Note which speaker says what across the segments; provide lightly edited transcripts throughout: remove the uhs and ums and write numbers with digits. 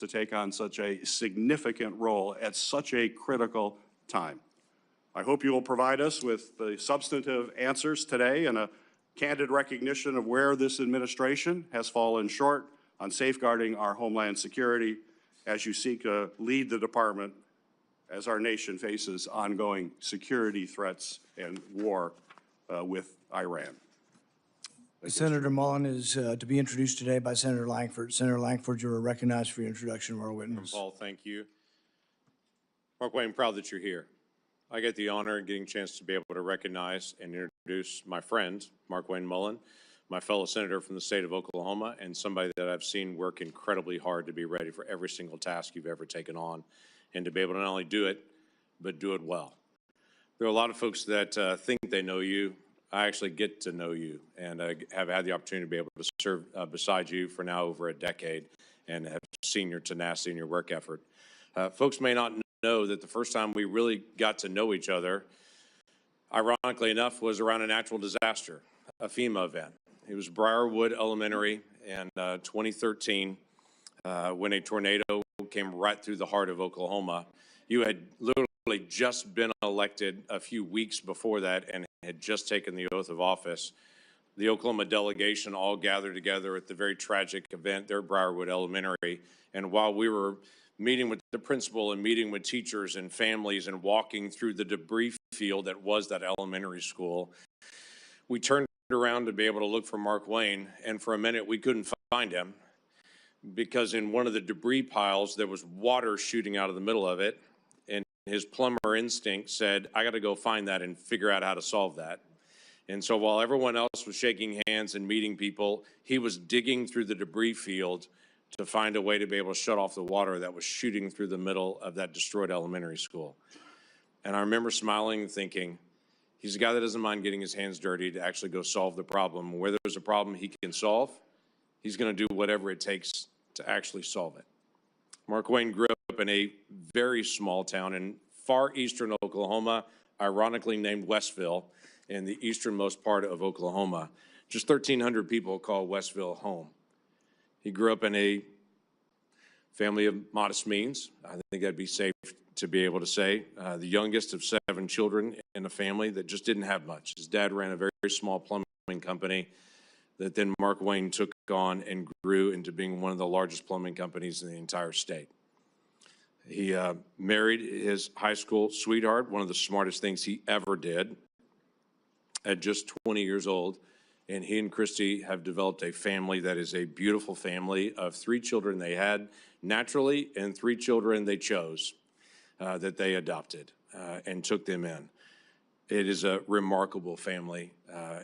Speaker 1: to take on such a significant role at such a critical time. I hope you will provide us with the substantive answers today and a candid recognition of where this administration has fallen short on safeguarding our homeland security as you seek to lead the department as our nation faces ongoing security threats and war with Iran.
Speaker 2: Senator Mullin is to be introduced today by Senator Lankford. Senator Lankford, you are recognized for your introduction of our witness.
Speaker 3: Paul, thank you. Markwayne, I'm proud that you're here. I get the honor of getting a chance to be able to recognize and introduce my friend, Markwayne Mullin, my fellow senator from the state of Oklahoma, and somebody that I've seen work incredibly hard to be ready for every single task you've ever taken on, and to be able to not only do it, but do it well. There are a lot of folks that think they know you. I actually get to know you, and have had the opportunity to be able to serve beside you for now over a decade, and have seen your tenacity and your work effort. Folks may not know that the first time we really got to know each other, ironically enough, was around a natural disaster, a FEMA event. It was Briarwood Elementary in 2013 when a tornado came right through the heart of Oklahoma. You had literally just been elected a few weeks before that and had just taken the oath of office. The Oklahoma delegation all gathered together at the very tragic event there at Briarwood Elementary. And while we were meeting with the principal and meeting with teachers and families and walking through the debris field that was that elementary school, we turned around to be able to look for Markwayne, and for a minute we couldn't find him because in one of the debris piles there was water shooting out of the middle of it, and his plumber instinct said, I got to go find that and figure out how to solve that. And so while everyone else was shaking hands and meeting people, he was digging through the debris field to find a way to be able to shut off the water that was shooting through the middle of that destroyed elementary school. And I remember smiling and thinking, he's a guy that doesn't mind getting his hands dirty to actually go solve the problem. Where there's a problem he can solve, he's going to do whatever it takes to actually solve it. Markwayne grew up in a very small town in far eastern Oklahoma, ironically named Westville, in the easternmost part of Oklahoma. Just 1,300 people call Westville home. He grew up in a family of modest means. I think that'd be safe to be able to say. The youngest of 7 children in a family that just didn't have much. His dad ran a very, very small plumbing company that then Markwayne took on and grew into being one of the largest plumbing companies in the entire state. He married his high school sweetheart, one of the smartest things he ever did, at just 20 years old. And he and Christy have developed a family that is a beautiful family of 3 children they had naturally and 3 children they chose that they adopted and took them in. It is a remarkable family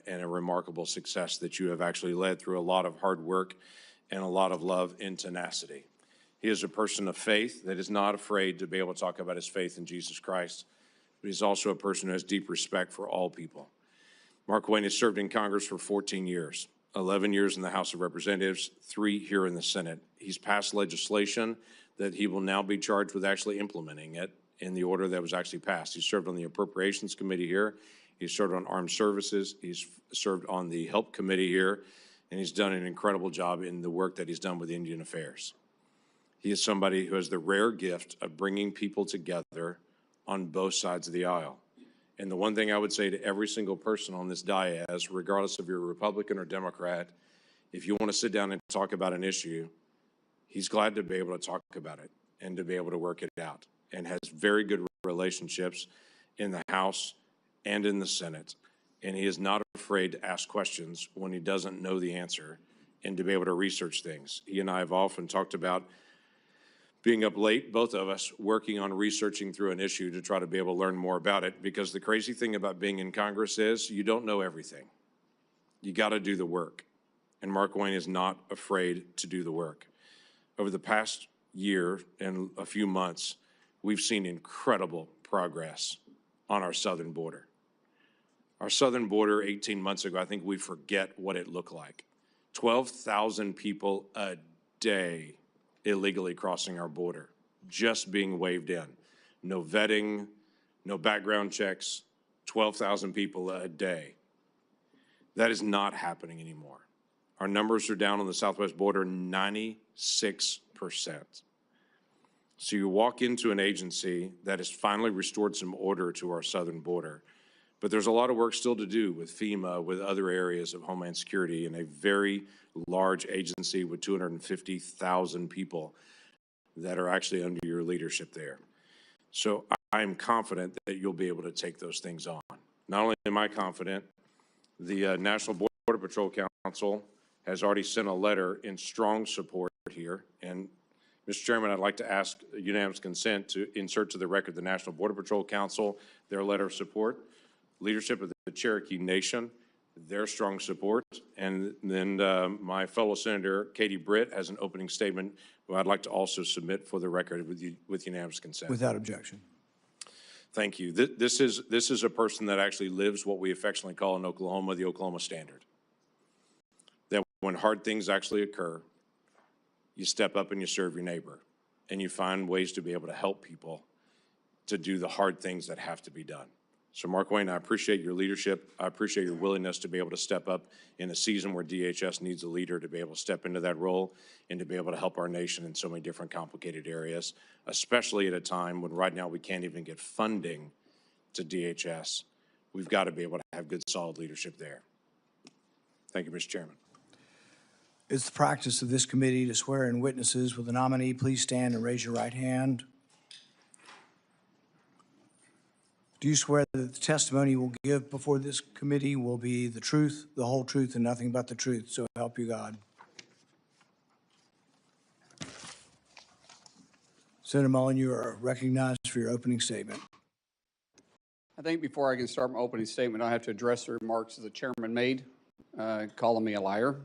Speaker 3: and a remarkable success that you have actually led through a lot of hard work and a lot of love and tenacity. He is a person of faith that is not afraid to be able to talk about his faith in Jesus Christ, but he's also a person who has deep respect for all people. Markwayne has served in Congress for 14 years, 11 years in the House of Representatives, 3 here in the Senate. He's passed legislation that he will now be charged with actually implementing it in the order that was actually passed. He served on the Appropriations Committee here. He's served on Armed Services. He's served on the Help Committee here, and he's done an incredible job in the work that he's done with Indian Affairs. He is somebody who has the rare gift of bringing people together on both sides of the aisle. And the one thing I would say to every single person on this dais, regardless if you're a Republican or Democrat, if you want to sit down and talk about an issue, he's glad to be able to talk about it and to be able to work it out, and has very good relationships in the House and in the Senate. And he is not afraid to ask questions when he doesn't know the answer and to be able to research things. He and I have often talked about being up late, both of us, working on researching through an issue to try to be able to learn more about it, because the crazy thing about being in Congress is you don't know everything. You got to do the work, and Markwayne is not afraid to do the work. Over the past year and a few months, we've seen incredible progress on our southern border. Our southern border 18 months ago, I think we forget what it looked like. 12,000 people a day illegally crossing our border, just being waved in. No vetting, no background checks, 12,000 people a day. That is not happening anymore. Our numbers are down on the southwest border 96%. So you walk into an agency that has finally restored some order to our southern border, but there's a lot of work still to do with FEMA, with other areas of Homeland Security, and a very large agency with 250,000 people that are actually under your leadership there. So I'm confident that you'll be able to take those things on. Not only am I confident, the National Border Patrol Council has already sent a letter in strong support here. And Mr. Chairman, I'd like to ask unanimous consent to insert to the record the National Border Patrol Council, their letter of support, leadership of the Cherokee Nation, their strong support, and then my fellow Senator Katie Britt has an opening statement who I'd like to also submit for the record with unanimous consent.
Speaker 2: Without objection.
Speaker 3: Thank you. This is a person that actually lives what we affectionately call in Oklahoma the Oklahoma Standard. That when hard things actually occur, you step up and you serve your neighbor, and you find ways to be able to help people to do the hard things that have to be done. So Markwayne, I appreciate your leadership. I appreciate your willingness to be able to step up in a season where DHS needs a leader to be able to step into that role and to be able to help our nation in so many different complicated areas, especially at a time when right now we can't even get funding to DHS. We've got to be able to have good, solid leadership there. Thank you, Mr. Chairman.
Speaker 2: It's the practice of this committee to swear in witnesses. Will the nominee please stand and raise your right hand? Do you swear that the testimony you will give before this committee will be the truth, the whole truth, and nothing but the truth? So help you God. Senator Mullin, you are recognized for your opening statement.
Speaker 4: I think before I can start my opening statement, I have to address the remarks that the chairman made, calling me a liar.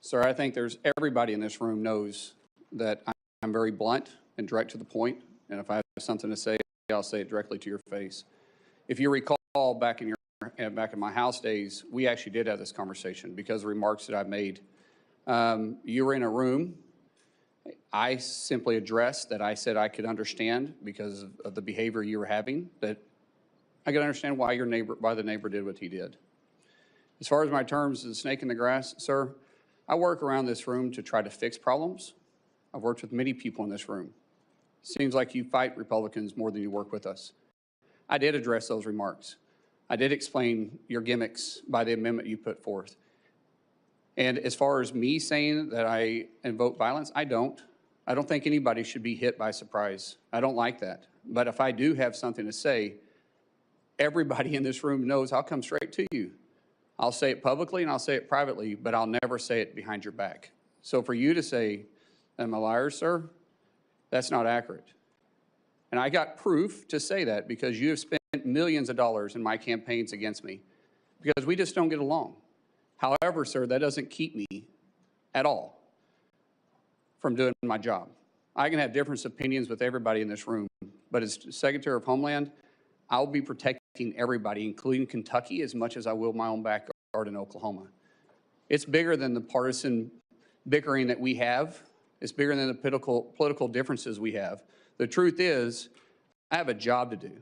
Speaker 4: Sir, I think everybody in this room knows that I'm very blunt and direct to the point, and if I have something to say, I'll say it directly to your face. If you recall, back in my House days, we actually did have this conversation because of the remarks that I made. You were in a room. I simply addressed that I said I could understand because of the behavior you were having, that I could understand why the neighbor did what he did. As far as my terms of the snake in the grass, sir, I work around this room to try to fix problems. I've worked with many people in this room. Seems like you fight Republicans more than you work with us. I did address those remarks. I did explain your gimmicks by the amendment you put forth. And as far as me saying that I invoke violence, I don't. I don't think anybody should be hit by surprise. I don't like that. But if I do have something to say, everybody in this room knows I'll come straight to you. I'll say it publicly and I'll say it privately, but I'll never say it behind your back. So for you to say, I'm a liar, sir, that's not accurate. And I got proof to say that because you have spent millions of dollars in my campaigns against me because we just don't get along. However, sir, that doesn't keep me at all from doing my job. I can have different opinions with everybody in this room, but as Secretary of Homeland, I'll be protecting everybody, including Kentucky, as much as I will my own backyard in Oklahoma. It's bigger than the partisan bickering that we have. It's bigger than the political differences we have. The truth is, I have a job to do,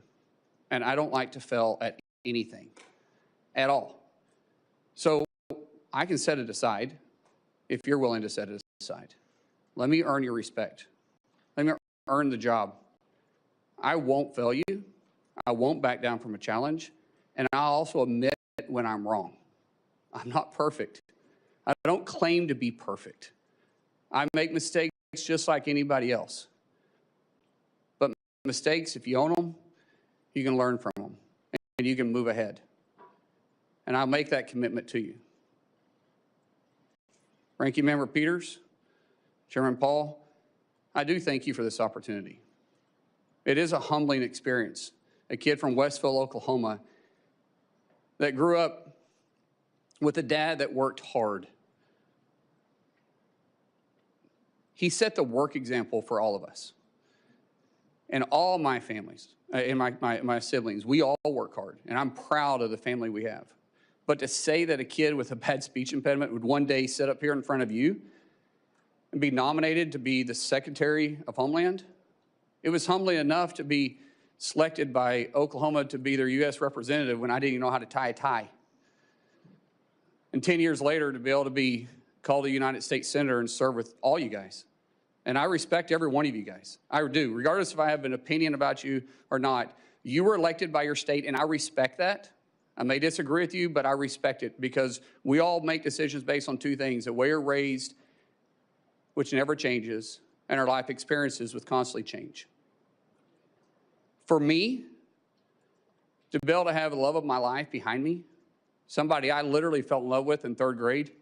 Speaker 4: and I don't like to fail at anything at all. So I can set it aside if you're willing to set it aside. Let me earn your respect. Let me earn the job. I won't fail you. I won't back down from a challenge, and I'll also admit when I'm wrong. I'm not perfect. I don't claim to be perfect. I make mistakes just like anybody else. But mistakes, if you own them, you can learn from them, and you can move ahead. And I'll make that commitment to you. Ranking Member Peters, Chairman Paul, I do thank you for this opportunity. It is a humbling experience. A kid from Westville, Oklahoma, that grew up with a dad that worked hard. He set the work example for all of us. And all my families, and my siblings, we all work hard. And I'm proud of the family we have. But to say that a kid with a bad speech impediment would one day sit up here in front of you and be nominated to be the Secretary of Homeland, it was humbling enough to be selected by Oklahoma to be their U.S. representative when I didn't even know how to tie a tie. And 10 years later, to be able to be called a United States Senator and serve with all you guys. And I respect every one of you guys. I do, regardless if I have an opinion about you or not. You were elected by your state, and I respect that. I may disagree with you, but I respect it because we all make decisions based on two things: the way we're raised, which never changes, and our life experiences, which constantly change. For me, to be able to have the love of my life behind me, somebody I literally fell in love with in 3rd grade,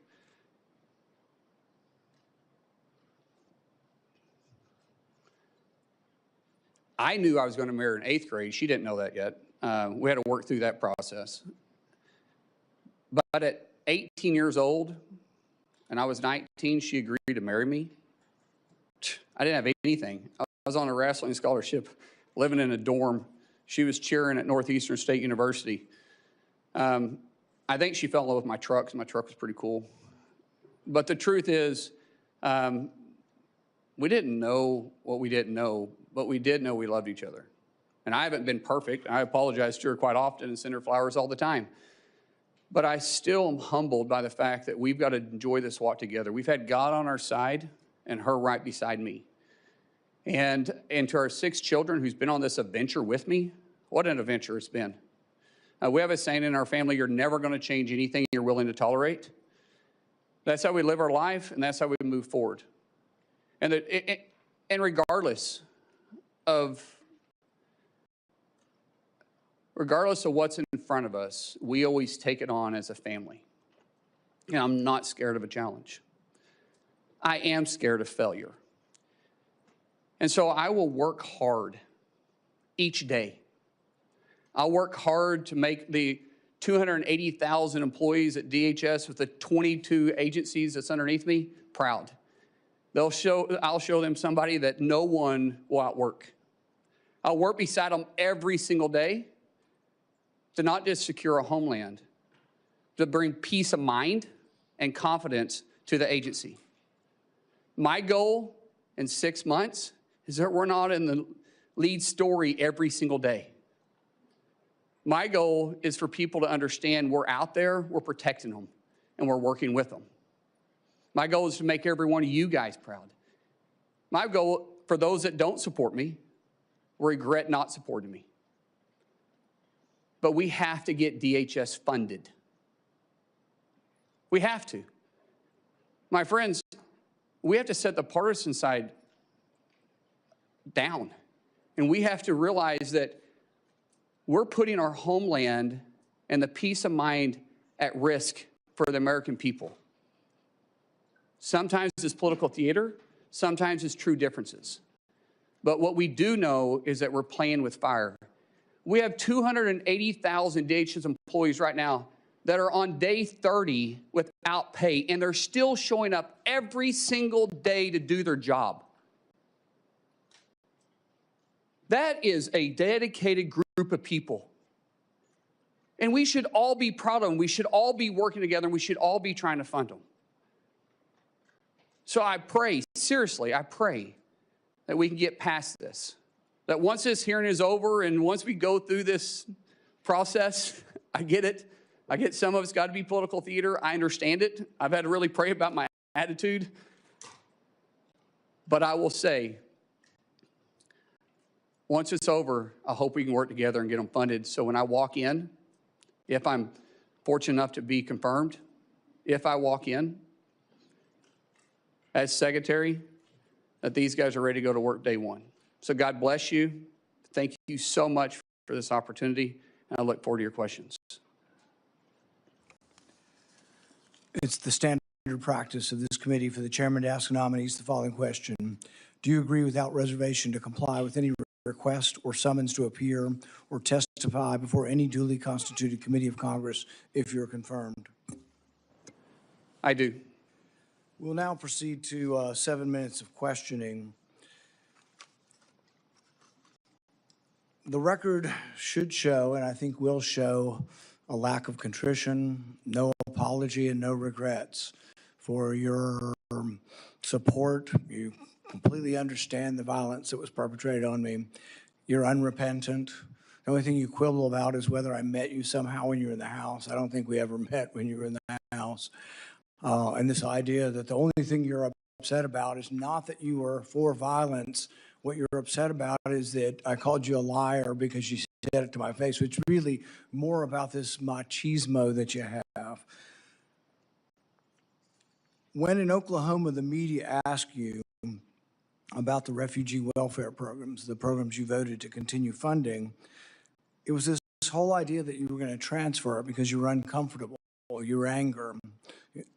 Speaker 4: I knew I was going to marry her in 8th grade. She didn't know that yet. We had to work through that process. But at 18 years old, and I was 19, she agreed to marry me. I didn't have anything. I was on a wrestling scholarship, living in a dorm. She was cheering at Northeastern State University. I think she fell in love with my truck, because my truck was pretty cool. But the truth is, we didn't know what we didn't know, but we did know we loved each other. And I haven't been perfect. I apologize to her quite often and send her flowers all the time. But I still am humbled by the fact that we've got to enjoy this walk together. We've had God on our side and her right beside me. And to our 6 children who's been on this adventure with me, what an adventure it's been. We have a saying in our family: you're never going to change anything you're willing to tolerate. That's how we live our life, and that's how we move forward. And regardless of what's in front of us, we always take it on as a family. And I'm not scared of a challenge. I am scared of failure. And so I will work hard each day. I'll work hard to make the 280,000 employees at DHS with the 22 agencies that's underneath me proud. I'll show them somebody that no one will outwork. I'll work beside them every single day to not just secure a homeland, to bring peace of mind and confidence to the agency. My goal in 6 months is that we're not in the lead story every single day. My goal is for people to understand we're out there, we're protecting them, and we're working with them. My goal is to make every one of you guys proud. My goal, for those that don't support me, regret not supporting me. But we have to get DHS funded. We have to. My friends, we have to set the partisan side down. And we have to realize that we're putting our homeland and the peace of mind at risk for the American people. Sometimes it's political theater, sometimes it's true differences. But what we do know is that we're playing with fire. We have 280,000 DHS employees right now that are on day 30 without pay, and they're still showing up every single day to do their job. That is a dedicated group of people. And we should all be proud of them. We should all be working together, and we should all be trying to fund them. So I pray, seriously, I pray that we can get past this. That once this hearing is over and once we go through this process, I get it. I get some of it's got to be political theater. I understand it. I've had to really pray about my attitude. But I will say, once it's over, I hope we can work together and get them funded. So when I walk in, if I'm fortunate enough to be confirmed, if I walk in as secretary, that these guys are ready to go to work day one. So God bless you. Thank you so much for this opportunity, and I look forward to your questions.
Speaker 2: It's the standard practice of this committee for the chairman to ask nominees the following question. Do you agree without reservation to comply with any request or summons to appear or testify before any duly constituted committee of Congress if you're confirmed?
Speaker 4: I do.
Speaker 2: We'll now proceed to 7 minutes of questioning. The record should show, and I think will show, a lack of contrition, no apology, and no regrets for your support. You completely understand the violence that was perpetrated on me. You're unrepentant. The only thing you quibble about is whether I met you somehow when you were in the house. I don't think we ever met when you were in the house. And this idea that the only thing you're upset about is not that you were for violence. What you're upset about is that I called you a liar because you said it to my face, which is really more about this machismo that you have. When in Oklahoma, the media asked you about the refugee welfare programs, the programs you voted to continue funding, it was this whole idea that you were going to transfer it because you were uncomfortable. Your anger,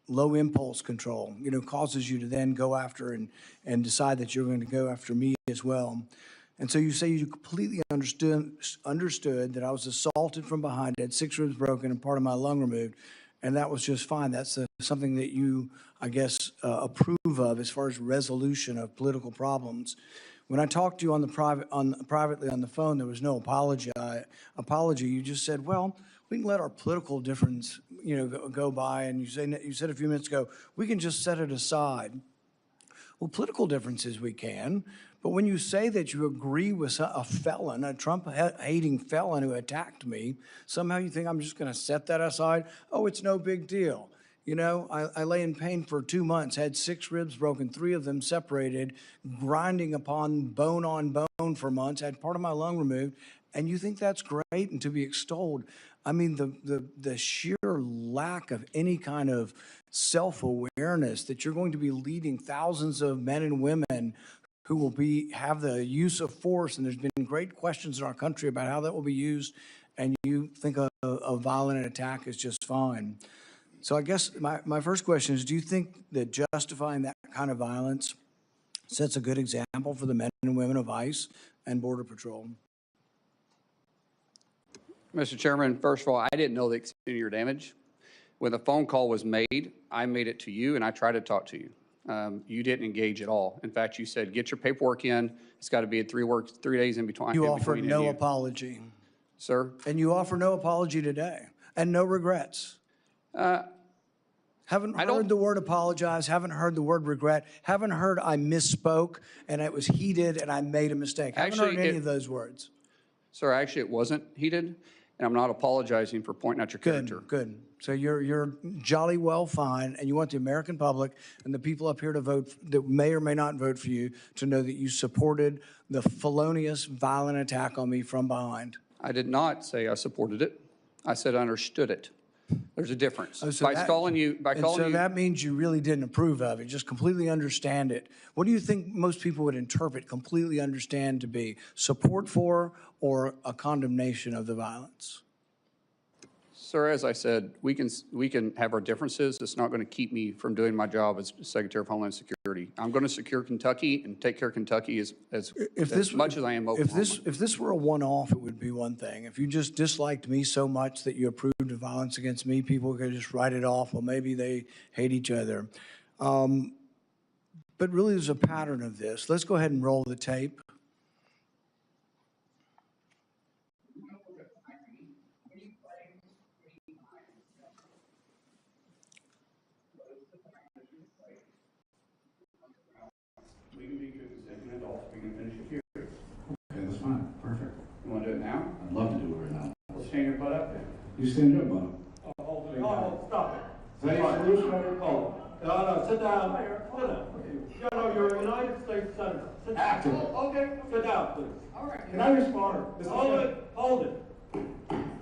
Speaker 2: low impulse control, causes you to then go after and decide that you're going to go after me as well. And so you say you completely understood that I was assaulted from behind, had 6 ribs broken and part of my lung removed, and that was just fine. That's something that you, I guess, approve of as far as resolution of political problems. When I talked to you privately on the phone, there was no apology. You just said, well, we can let our political difference, go by. And you said a few minutes ago, we can just set it aside. Well, political differences we can, but when you say that you agree with a felon, a Trump-hating felon who attacked me, somehow you think I'm just going to set that aside? Oh, it's no big deal. I lay in pain for 2 months, had 6 ribs broken, 3 of them separated, grinding upon bone for months, had part of my lung removed, and you think that's great and to be extolled. I mean, the sheer lack of any kind of self-awareness that you're going to be leading thousands of men and women who will have the use of force, and there's been great questions in our country about how that will be used, and you think a violent attack is just fine. So I guess my first question is, do you think that justifying that kind of violence sets a good example for the men and women of ICE and Border Patrol?
Speaker 4: Mr. Chairman, first of all, I didn't know the extent of your damage. When the phone call was made, I made it to you and I tried to talk to you. You didn't engage at all. In fact, you said, get your paperwork in. It's got to be 3 days in between.
Speaker 2: You offered no apology.
Speaker 4: Sir?
Speaker 2: And you offer no apology today and no regrets. Haven't heard the word apologize, haven't heard the word regret, haven't heard I misspoke and it was heated and I made a mistake. Haven't heard any of those words.
Speaker 4: Sir, actually, it wasn't heated, and I'm not apologizing for pointing out your character.
Speaker 2: Good. So you're jolly well fine, and you want the American public and the people up here to vote that may or may not vote for you to know that you supported the felonious, violent attack on me from behind.
Speaker 4: I did not say I supported it. I said I understood it. There's a difference.
Speaker 2: So that means you really didn't approve of it, just completely understand it. What do you think most people would interpret completely understand to be? Support for or a condemnation of the violence?
Speaker 4: Sir, as I said, we can have our differences. It's not going to keep me from doing my job as Secretary of Homeland Security. I'm going to secure Kentucky and take care of Kentucky as much as I am Oklahoma.
Speaker 2: If this were a one-off, it would be one thing. If you just disliked me so much that you approved of violence against me, people could just write it off. Well, maybe they hate each other. But really, there's a pattern of this. Let's go ahead and roll the tape.
Speaker 5: We can be good as second adults. We can finish it here. Okay, that's fine. Perfect. You want to do it now? I'd love to do it right now. Well, stand your butt up then. You stand your butt up.
Speaker 6: Oh, stop it.
Speaker 5: Is that your solution?
Speaker 6: Oh, no, sit down. Sit down. You know, you're a United States Senator. Sit down.
Speaker 5: Active.
Speaker 6: Okay, sit down, please.
Speaker 5: All right. Can I respond?
Speaker 6: Hold it.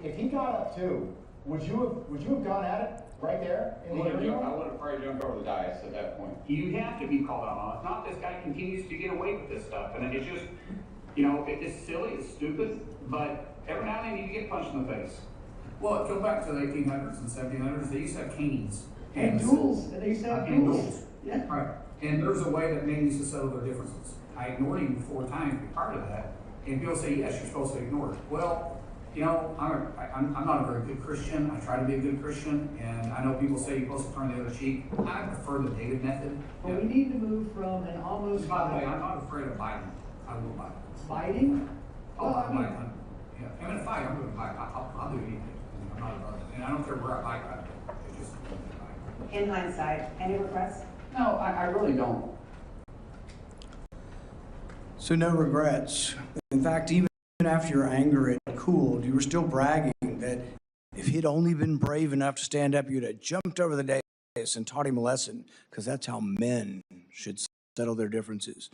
Speaker 7: If he got up too, would you have gone at it right there in the hearing room?
Speaker 5: I would have probably jumped over the dais at that point.
Speaker 8: You have to be called out on it. If not, this guy continues to get away with this stuff. And it's just, it's silly, it's stupid, but every now and then you get punched in the face. Well, go back to the 1800s and 1700s. They used to have canes.
Speaker 7: And duels. They used to have duels.
Speaker 8: Yeah. Right. And there's a way that men used to settle their differences. I ignored him 4 times to be part of that. And people say, yes, you're supposed to ignore it. Well, I'm not a very good Christian. I try to be a good Christian, and I know people say you're supposed to turn the other cheek. I prefer the David method.
Speaker 7: But we need to move from an almost.
Speaker 8: By the way, I'm not afraid of biting. I will bite.
Speaker 7: Biting?
Speaker 8: Oh, I'm like, yeah. I'm in a fight. I'm going to bite. I'll do anything. I'm not about it. And I don't care where I bite. It's just
Speaker 9: In hindsight, any regrets?
Speaker 8: no, I really don't.
Speaker 2: So no regrets. In fact, even after your anger had cooled, you were still bragging that if he'd only been brave enough to stand up, you'd have jumped over the and taught him a lesson, because that's how men should settle their differences.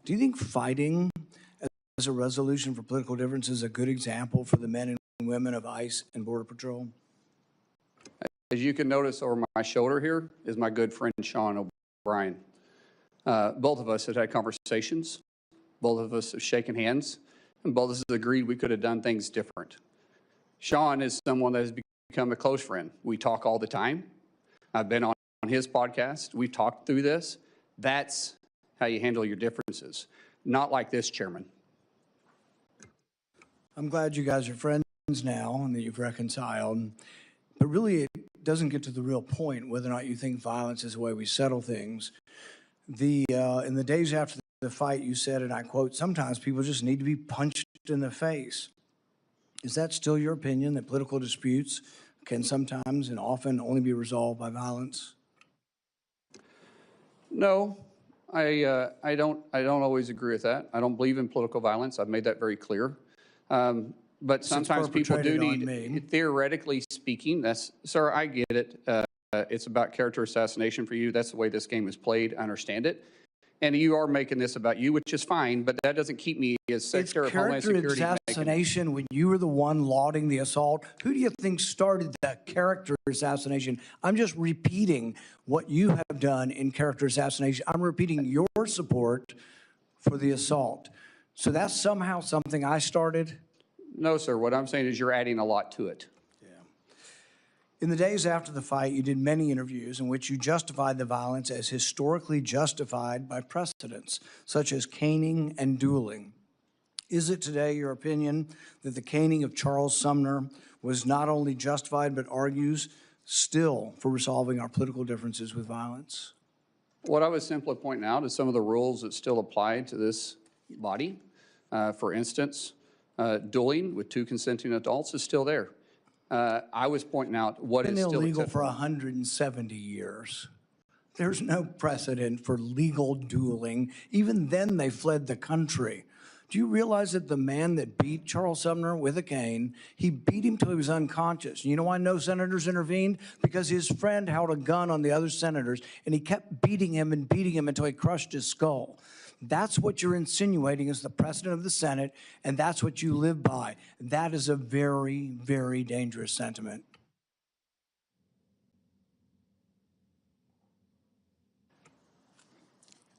Speaker 2: Do you think fighting as a resolution for political differences is a good example for the men and women of ICE and Border Patrol?
Speaker 4: As you can notice over my shoulder here is my good friend Sean O'Brien. Both of us have had conversations. Both of us have shaken hands, and both of us agreed we could have done things different. Sean is someone that has become a close friend. We talk all the time. I've been on his podcast. We've talked through this. That's how you handle your differences. Not like this, Chairman.
Speaker 2: I'm glad you guys are friends now and that you've reconciled, but really it doesn't get to the real point whether or not you think violence is the way we settle things. In the days after the fight, you said, and I quote, "Sometimes people just need to be punched in the face." Is that still your opinion, that political disputes can sometimes and often only be resolved by violence?
Speaker 4: No, I don't always agree with that. I don't believe in political violence. I've made that very clear. But sometimes people do need, theoretically speaking, sir, I get it. It's about character assassination for you. That's the way this game is played. I understand it. And you are making this about you, which is fine, but that doesn't keep me as Secretary of Homeland Security.
Speaker 2: It's character assassination when you were the one lauding the assault. Who do you think started that character assassination? I'm just repeating what you have done in character assassination. I'm repeating your support for the assault. So that's somehow something I started?
Speaker 4: No, sir. What I'm saying is you're adding a lot to it.
Speaker 2: In the days after the fight, you did many interviews in which you justified the violence as historically justified by precedents, such as caning and dueling. Is it today your opinion that the caning of Charles Sumner was not only justified, but argues still for resolving our political differences with violence?
Speaker 4: What I was simply pointing out is some of the rules that still apply to this body. For instance, dueling with 2 consenting adults is still there. I was pointing out what is still
Speaker 2: illegal for 170 years. There's no precedent for legal dueling. Even then, they fled the country. Do you realize that the man that beat Charles Sumner with a cane, he beat him till he was unconscious? You know why no senators intervened? Because his friend held a gun on the other senators, and he kept beating him until he crushed his skull. That's what you're insinuating is the precedent of the Senate, and that's what you live by. That is a very, very dangerous sentiment.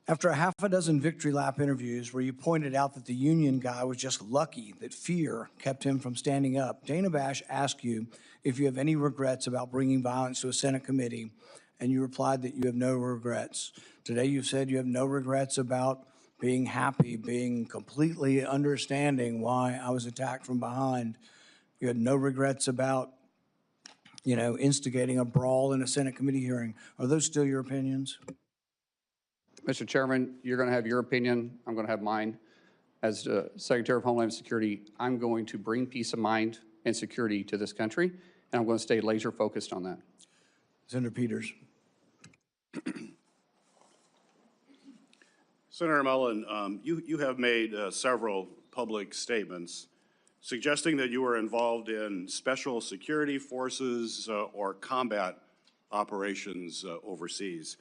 Speaker 2: After a half a dozen victory lap interviews where you pointed out that the union guy was just lucky that fear kept him from standing up, Dana Bash asked you if you have any regrets about bringing violence to a Senate committee, and you replied that you have no regrets. Today you've said you have no regrets about being happy, being completely understanding why I was attacked from behind. You had no regrets about, instigating a brawl in a Senate committee hearing. Are those still your opinions?
Speaker 4: Mr. Chairman, you're going to have your opinion. I'm going to have mine. As Secretary of Homeland Security, I'm going to bring peace of mind and security to this country, and I'm going to stay laser focused on that.
Speaker 2: Senator Peters.
Speaker 1: Senator Mullin, you have made several public statements suggesting that you were involved in special security forces or combat operations overseas.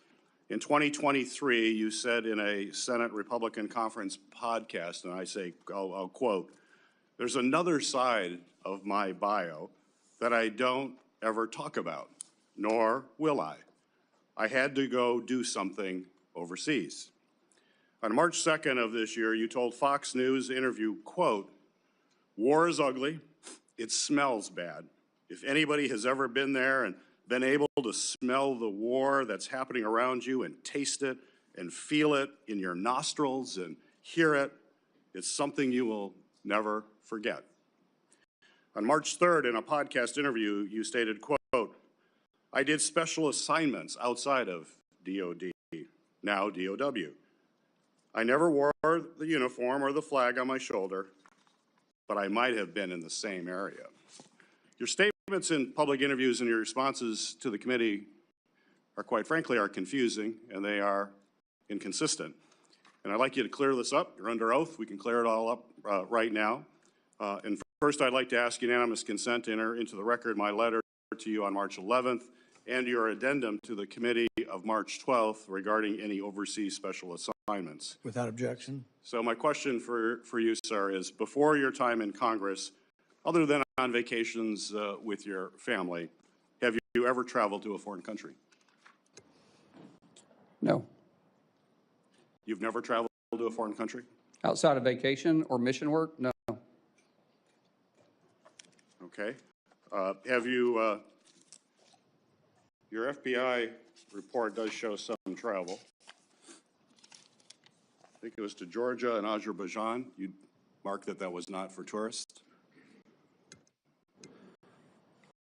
Speaker 1: In 2023, you said in a Senate Republican Conference podcast, and I'll quote, "There's another side of my bio that I don't ever talk about, nor will I. I had to go do something overseas." On March 2nd of this year, you told Fox News interview, quote, "War is ugly. It smells bad. If anybody has ever been there and been able to smell the war that's happening around you and taste it and feel it in your nostrils and hear it, it's something you will never forget." On March 3rd, in a podcast interview, you stated, quote, "I did special assignments outside of DOD, now DOW. I never wore the uniform or the flag on my shoulder, but I might have been in the same area." Your statements in public interviews and your responses to the committee are, quite frankly, confusing, and they are inconsistent. And I'd like you to clear this up. You're under oath. We can clear it all up right now. And first, I'd like to ask unanimous consent to enter into the record my letter to you on March 11th and your addendum to the committee of March 12th regarding any overseas special assignments.
Speaker 2: Without objection.
Speaker 1: So my question for you, sir, is before your time in Congress, other than on vacations with your family, have you ever traveled to a foreign country?
Speaker 4: No.
Speaker 1: You've never traveled to a foreign country?
Speaker 4: Outside of vacation or mission work? No.
Speaker 1: Okay. Have you, your FBI report does show some travel. I think it was to Georgia and Azerbaijan. You marked that that was not for tourists.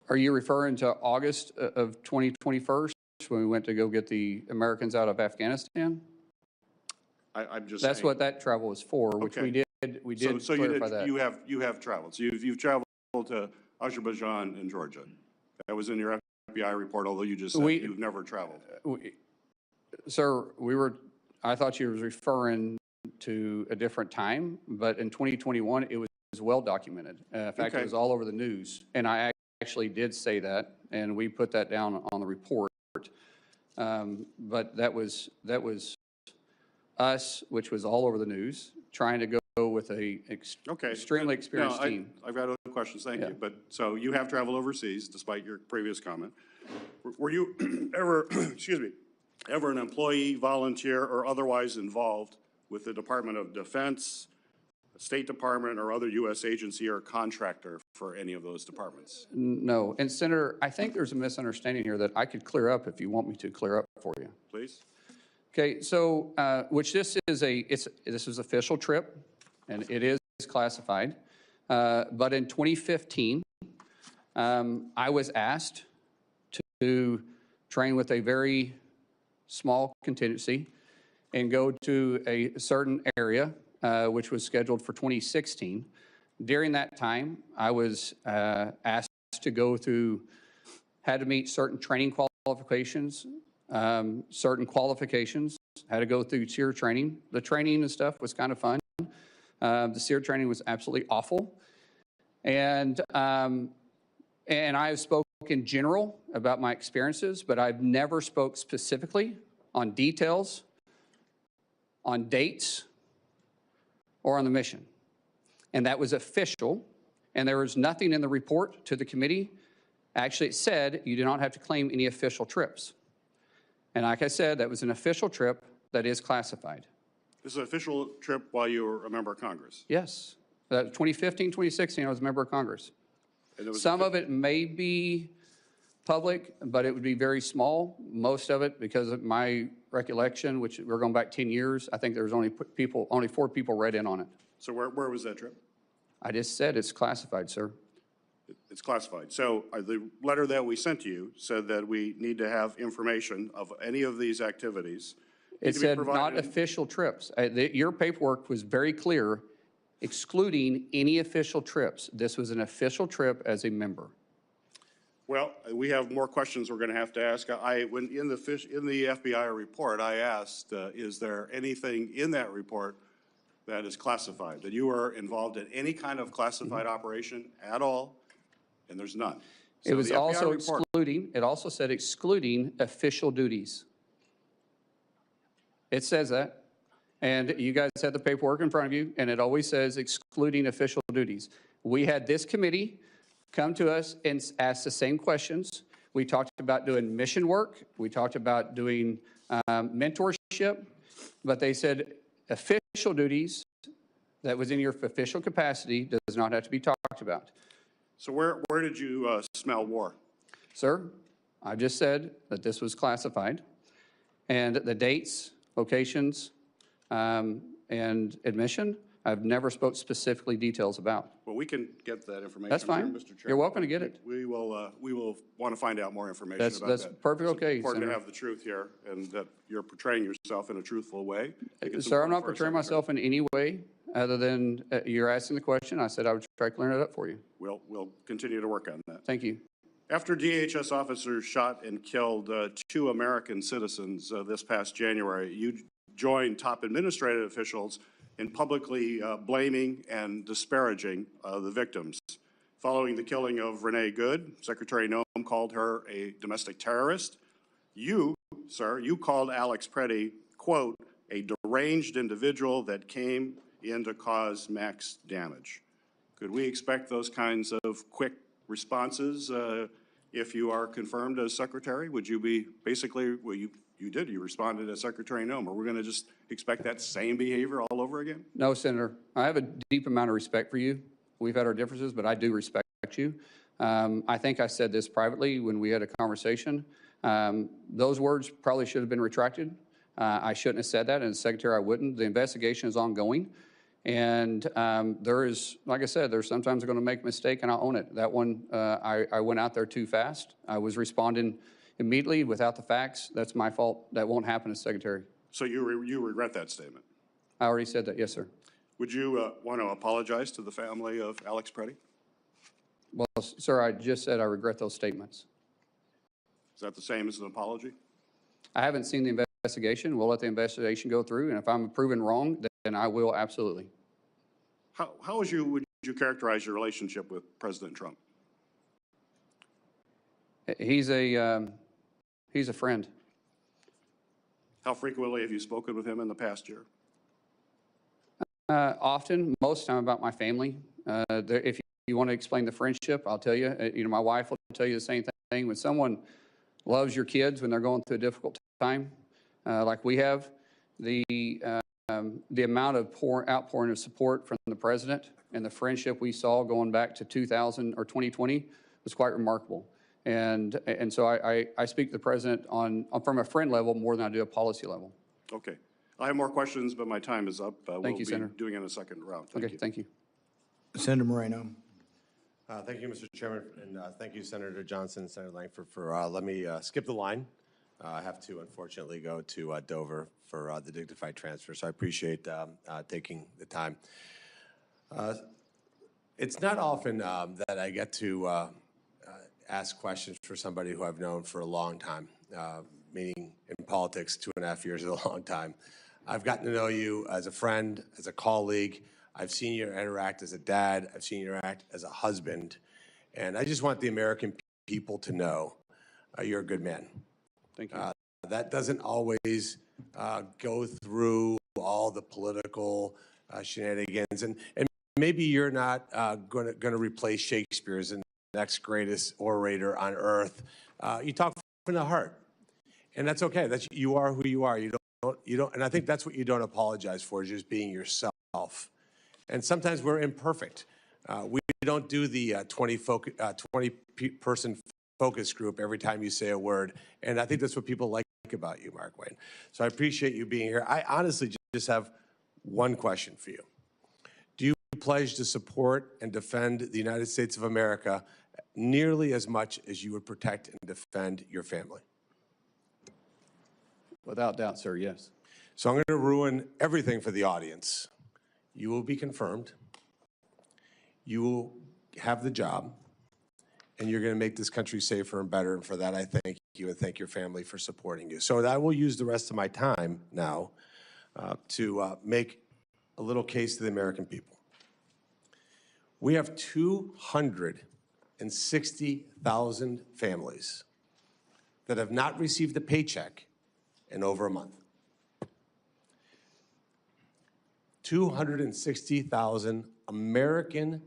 Speaker 4: Are you referring to August of 2021 when we went to go get the Americans out of Afghanistan?
Speaker 1: I'm just
Speaker 4: That's
Speaker 1: saying.
Speaker 4: what that travel was for, which
Speaker 1: Okay.
Speaker 4: we did
Speaker 1: So
Speaker 4: clarify that.
Speaker 1: you have traveled. So you've traveled to Azerbaijan and Georgia. That was in your FBI report, although you just said you've never traveled.
Speaker 4: Sir, I thought you were referring to a different time, but in 2021, it was well documented. In fact,
Speaker 1: Okay.
Speaker 4: it was all over the news. And I actually did say that, and we put that down on the report. But that was us, which was all over the news, trying to go with a extremely experienced team.
Speaker 1: I've got other questions, thank
Speaker 4: Yeah.
Speaker 1: you. But so you have traveled overseas, despite your previous comment. Were you ever, excuse me, ever an employee, volunteer, or otherwise involved with the Department of Defense, State Department, or other U.S. agency or contractor for any of those departments?
Speaker 4: No. And Senator, I think there's a misunderstanding here that I could clear up if you want me to clear up for you.
Speaker 1: Please.
Speaker 4: Okay, so, which this is this is official trip, and it is classified. But in 2015, I was asked to train with a very small contingency and go to a certain area, which was scheduled for 2016. During that time, I was asked to go through, had to meet certain training qualifications, had to go through SEER training. The training and stuff was kind of fun. The SEER training was absolutely awful. And I've spoken in general about my experiences, but I've never spoke specifically on details, on dates, or on the mission. And that was official, and there was nothing in the report to the committee. Actually, it said you do not have to claim any official trips. And like I said, that was an official trip that is classified.
Speaker 1: This is an official trip while you were a member of Congress?
Speaker 4: Yes. 2015, 2016, I was a member of Congress.
Speaker 1: And there was
Speaker 4: Some of it may be public, but it would be very small. Most of it, because of my recollection, which we're going back 10 years, I think there was only 4 people read in on it.
Speaker 1: So where was that trip?
Speaker 4: I just said it's classified, sir.
Speaker 1: It's classified. So the letter that we sent to you said that we need to have information of any of these activities.
Speaker 4: It said not official trips. Your paperwork was very clear, excluding any official trips. This was an official trip as a member.
Speaker 1: Well, we have more questions we're going to have to ask. When in the FBI report, I asked, is there anything in that report that is classified, that you were involved in any kind of classified operation at all? And there's none. So
Speaker 4: It was
Speaker 1: the FBI
Speaker 4: also
Speaker 1: report,
Speaker 4: excluding, it also said excluding official duties. It says that. And you guys had the paperwork in front of you, and it always says excluding official duties. We had this committee come to us and ask the same questions. We talked about doing mission work. We talked about doing mentorship. But they said official duties that was in your official capacity does not have to be talked about.
Speaker 1: so where did you smell war?
Speaker 4: Sir, I just said that this was classified, and the dates, locations, and admission, I've never spoke specifically details about.
Speaker 1: Well, we can get that information.
Speaker 4: That's fine.
Speaker 1: Here, Mr. Chairman.
Speaker 4: You're welcome to get it.
Speaker 1: We will want to find out more information
Speaker 4: That's
Speaker 1: about that.
Speaker 4: that's perfectly okay,
Speaker 1: It's important to
Speaker 4: Senator.
Speaker 1: have the truth here, and that you're portraying yourself in a truthful way. I think it's
Speaker 4: Sir, I'm
Speaker 1: important
Speaker 4: not
Speaker 1: for our
Speaker 4: portraying
Speaker 1: secretary.
Speaker 4: myself in any way other than you're asking the question. I said I would try clearing it up for you.
Speaker 1: We'll continue to work on that.
Speaker 4: Thank you.
Speaker 1: After DHS officers shot and killed 2 American citizens this past January, you joined top administrative officials in publicly blaming and disparaging the victims, Following the killing of Renee Good, Secretary Noem called her a domestic terrorist. You, sir, you called Alex Preddy, quote, a deranged individual that came in to cause max damage. Could we expect those kinds of quick responses if you are confirmed as Secretary? Would you be basically, well, you did, you responded as Secretary Noem. Are we going to just expect that same behavior all over again?
Speaker 4: No, Senator. I have a deep amount of respect for you. We've had our differences, but I do respect you. I think I said this privately when we had a conversation. Those words probably should have been retracted. I shouldn't have said that, and as Secretary, I wouldn't. The investigation is ongoing, and there is, like I said, there's sometimes going to make a mistake, and I'll own it. That one, I went out there too fast. I was responding immediately without the facts. That's my fault. That won't happen as Secretary.
Speaker 1: So you regret that statement?
Speaker 4: I already said that, yes, sir.
Speaker 1: Would you want to apologize to the family of Alex Preddy?
Speaker 4: Well, sir, I just said I regret those statements.
Speaker 1: Is that the same as an apology?
Speaker 4: I haven't seen the investigation. We'll let the investigation go through, and if I'm proven wrong, then I will absolutely.
Speaker 1: How would you characterize your relationship with President Trump?
Speaker 4: He's a friend.
Speaker 1: How frequently have you spoken with him in the past year?
Speaker 4: Often, most of the time about my family. If you want to explain the friendship, I'll tell you. My wife will tell you the same thing. When someone loves your kids when they're going through a difficult time, like we have, the amount of outpouring of support from the president and the friendship we saw going back to 2000 or 2020 was quite remarkable. And so I speak to the president from a friend level more than I do a policy level.
Speaker 1: Okay. I have more questions, but my time is up.
Speaker 4: Thank you, Senator.
Speaker 1: We'll be doing it in a second round. Thank you.
Speaker 4: Thank you.
Speaker 2: Senator Moreno.
Speaker 10: Thank you, Mr. Chairman, and thank you, Senator Johnson and Senator Lankford, for letting me skip the line. I have to, unfortunately, go to Dover for the dignified transfer, so I appreciate taking the time. It's not often that I get to ask questions for somebody who I've known for a long time, meaning in politics, 2.5 years is a long time. I've gotten to know you as a friend, as a colleague. I've seen you interact as a dad. I've seen you interact as a husband. And I just want the American people to know you're a good man.
Speaker 4: Thank you.
Speaker 10: That doesn't always go through all the political shenanigans. And maybe you're not going to replace Shakespeare as the next greatest orator on earth. You talk from the heart. And that's okay. You are who you are. You don't, and I think that's what you don't apologize for, is just being yourself. And sometimes we're imperfect. We don't do the 20-person focus group every time you say a word. And I think that's what people like about you, Markwayne. So I appreciate you being here. I honestly just have one question for you. Do you pledge to support and defend the United States of America nearly as much as you would protect and defend your family?
Speaker 4: Without doubt, sir, yes.
Speaker 10: So I'm going to ruin everything for the audience. You will be confirmed. You will have the job. And you're going to make this country safer and better. And for that, I thank you and thank your family for supporting you. So I will use the rest of my time now to make a little case to the American people. We have 260,000 families that have not received a paycheck in over a month. 260,000 American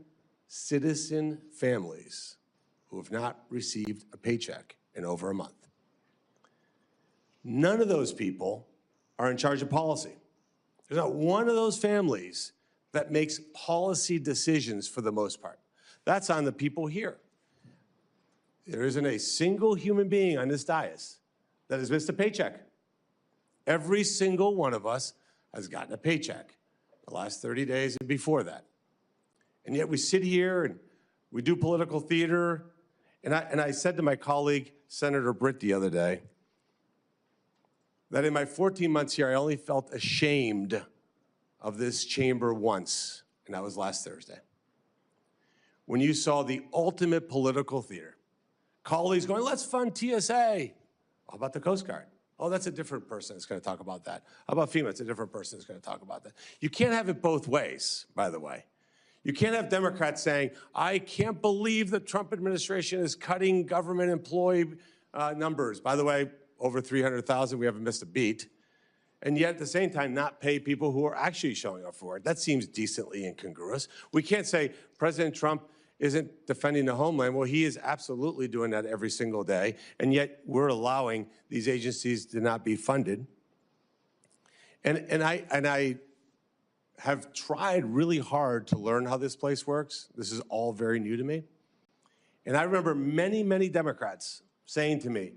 Speaker 10: citizen families who have not received a paycheck in over a month. None of those people are in charge of policy. There's not one of those families that makes policy decisions for the most part. That's on the people here. There isn't a single human being on this dais that has missed a paycheck. Every single one of us has gotten a paycheck the last 30 days and before that. And yet we sit here and we do political theater. And I said to my colleague, Senator Britt, the other day, that in my 14 months here, I only felt ashamed of this chamber once, and that was last Thursday. When you saw the ultimate political theater, colleagues going, let's fund TSA. How about the Coast Guard? Oh, that's a different person that's going to talk about that. How about FEMA? It's a different person that's going to talk about that. You can't have it both ways, by the way. You can't have Democrats saying, I can't believe the Trump administration is cutting government employee numbers. By the way, over 300,000, we haven't missed a beat. And yet, at the same time, not pay people who are actually showing up for it. That seems decently incongruous. We can't say President Trump isn't defending the homeland. Well, he is absolutely doing that every single day, and yet we're allowing these agencies to not be funded. And I have tried really hard to learn how this place works. This is all very new to me. And I remember many, many Democrats saying to me,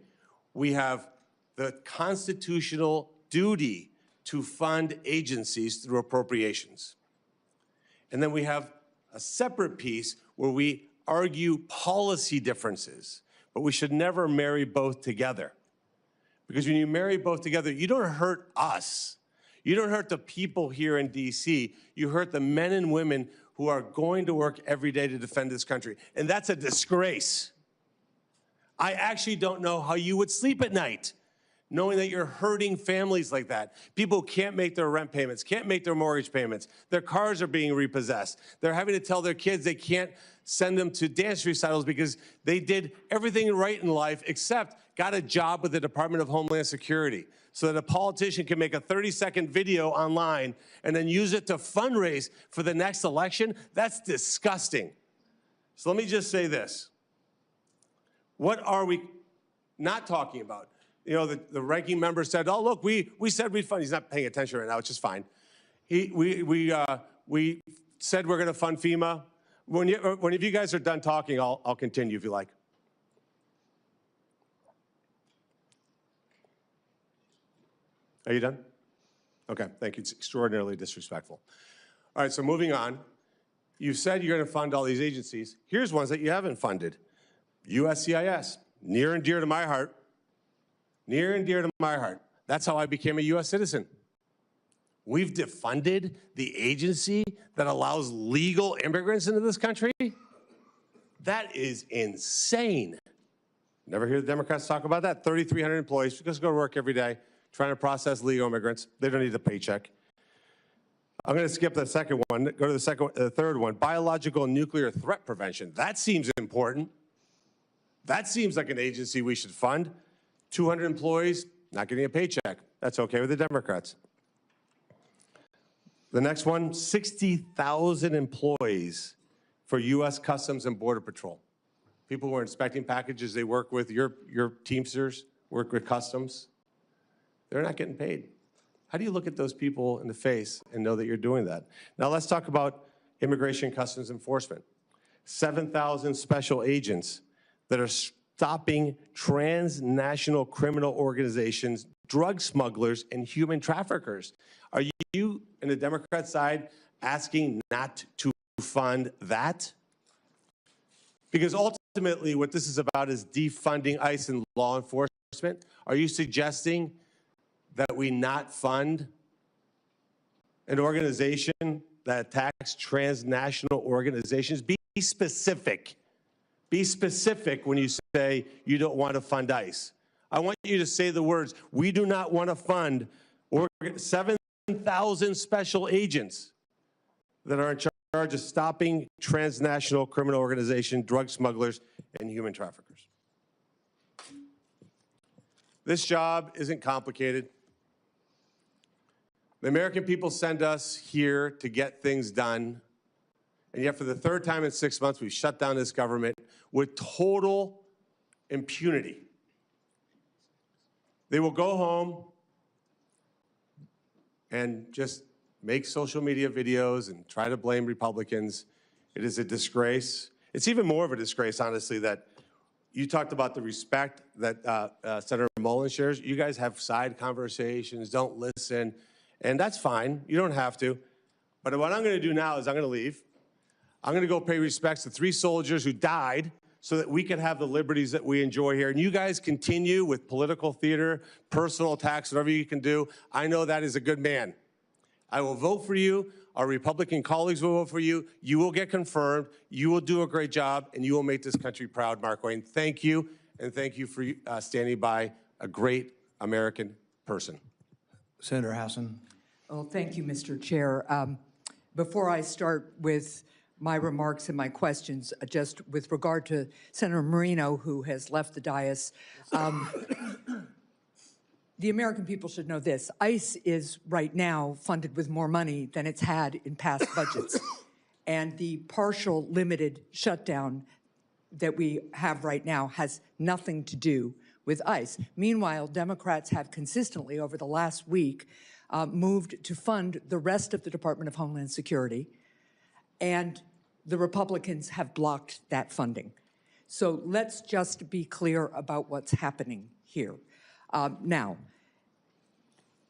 Speaker 10: we have the constitutional duty to fund agencies through appropriations. And then we have a separate piece where we argue policy differences, but we should never marry both together. Because when you marry both together, you don't hurt us. You don't hurt the people here in DC. You hurt the men and women who are going to work every day to defend this country. And that's a disgrace. I actually don't know how you would sleep at night knowing that you're hurting families like that. People who can't make their rent payments, can't make their mortgage payments. Their cars are being repossessed. They're having to tell their kids they can't send them to dance recitals because they did everything right in life except got a job with the Department of Homeland Security so that a politician can make a 30-second video online and then use it to fundraise for the next election. That's disgusting. So let me just say this. What are we not talking about? You know, the ranking member said, oh, look, we said we'd fund. He's not paying attention right now, which is fine. We said we're going to fund FEMA. When you guys are done talking, I'll continue if you like. Are you done? Okay, thank you. It's extraordinarily disrespectful. All right, so moving on. You said you're going to fund all these agencies. Here's ones that you haven't funded. USCIS, near and dear to my heart. Near and dear to my heart. That's how I became a U.S. citizen. We've defunded the agency that allows legal immigrants into this country? That is insane. Never hear the Democrats talk about that. 3,300 employees just go to work every day trying to process legal immigrants. They don't need a paycheck. I'm going to skip the second one, go to the third one, biological and nuclear threat prevention. That seems important. That seems like an agency we should fund. 200 employees, not getting a paycheck. That's okay with the Democrats. The next one, 60,000 employees for U.S. Customs and Border Patrol. People who are inspecting packages, they work with your Teamsters, work with Customs. They're not getting paid. How do you look at those people in the face and know that you're doing that? Now let's talk about Immigration Customs Enforcement. 7,000 special agents that are stopping transnational criminal organizations, drug smugglers, and human traffickers. Are you, in the Democrat side, asking not to fund that? Because ultimately, what this is about is defunding ICE and law enforcement. Are you suggesting that we not fund an organization that attacks transnational organizations? Be specific. Be specific when you say you don't want to fund ICE. I want you to say the words, we do not want to fund 7,000 special agents that are in charge of stopping transnational criminal organizations, drug smugglers, and human traffickers. This job isn't complicated. The American people send us here to get things done. And yet for the third time in 6 months, we've shut down this government with total impunity. They will go home and just make social media videos and try to blame Republicans. It is a disgrace. It's even more of a disgrace, honestly, that you talked about the respect that Senator Mullin shares. You guys have side conversations, don't listen, and that's fine. You don't have to. But what I'm going to do now is I'm going to leave. I'm going to go pay respects to 3 soldiers who died so that we can have the liberties that we enjoy here. And you guys continue with political theater, personal attacks, whatever you can do. I know that is a good man. I will vote for you. Our Republican colleagues will vote for you. You will get confirmed. You will do a great job, and you will make this country proud, Markwayne. Thank you, and thank you for standing by a great American person.
Speaker 2: Senator Hassan.
Speaker 11: Well, thank you, Mr. Chair. Before I start with my remarks and my questions, just with regard to Senator Marino, who has left the dais. The American people should know this. ICE is right now funded with more money than it's had in past budgets. And the partial limited shutdown that we have right now has nothing to do with ICE. Meanwhile, Democrats have consistently over the last week moved to fund the rest of the Department of Homeland Security, and the Republicans have blocked that funding. So let's just be clear about what's happening here. Now,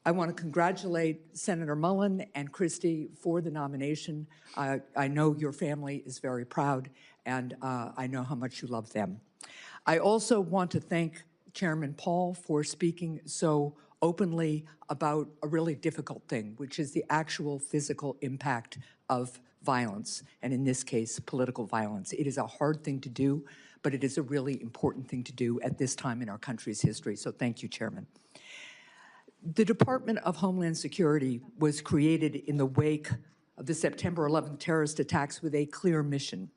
Speaker 11: I want to congratulate Senator Mullin and Christie for the nomination. I know your family is very proud, and I know how much you love them. I also want to thank Chairman Paul for speaking so openly about a really difficult thing, which is the actual physical impact of violence, and in this case, political violence. It is a hard thing to do, but it is a really important thing to do at this time in our country's history. So thank you, Chairman. The Department of Homeland Security was created in the wake of the September 11th terrorist attacks with a clear mission: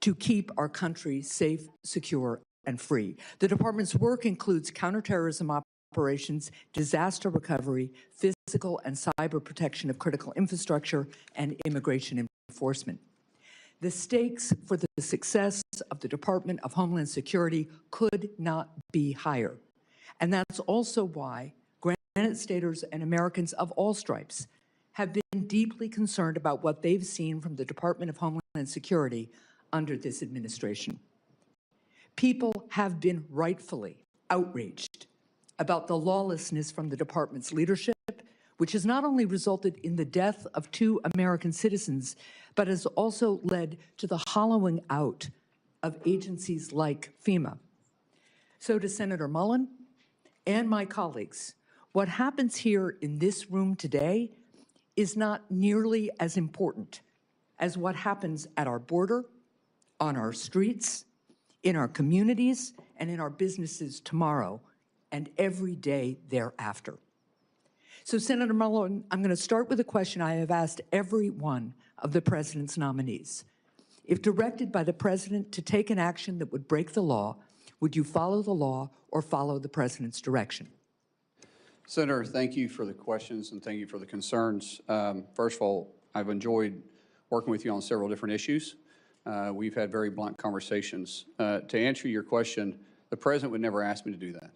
Speaker 11: to keep our country safe, secure, and free. The department's work includes counterterrorism operations, disaster recovery, physical and cyber protection of critical infrastructure, and immigration enforcement. The stakes for the success of the Department of Homeland Security could not be higher. And that's also why Granite Staters and Americans of all stripes have been deeply concerned about what they've seen from the Department of Homeland Security under this administration. People have been rightfully outraged about the lawlessness from the department's leadership, which has not only resulted in the death of 2 American citizens, but has also led to the hollowing out of agencies like FEMA. So to Senator Mullin and my colleagues, what happens here in this room today is not nearly as important as what happens at our border, on our streets, in our communities, and in our businesses tomorrow and every day thereafter. So, Senator Mullin, I'm going to start with a question I have asked every one of the President's nominees. If directed by the President to take an action that would break the law, would you follow the law or follow the President's direction?
Speaker 4: Senator, thank you for the questions and thank you for the concerns. First of all, I've enjoyed working with you on several different issues. We've had very blunt conversations. To answer your question, the President would never ask me to do that.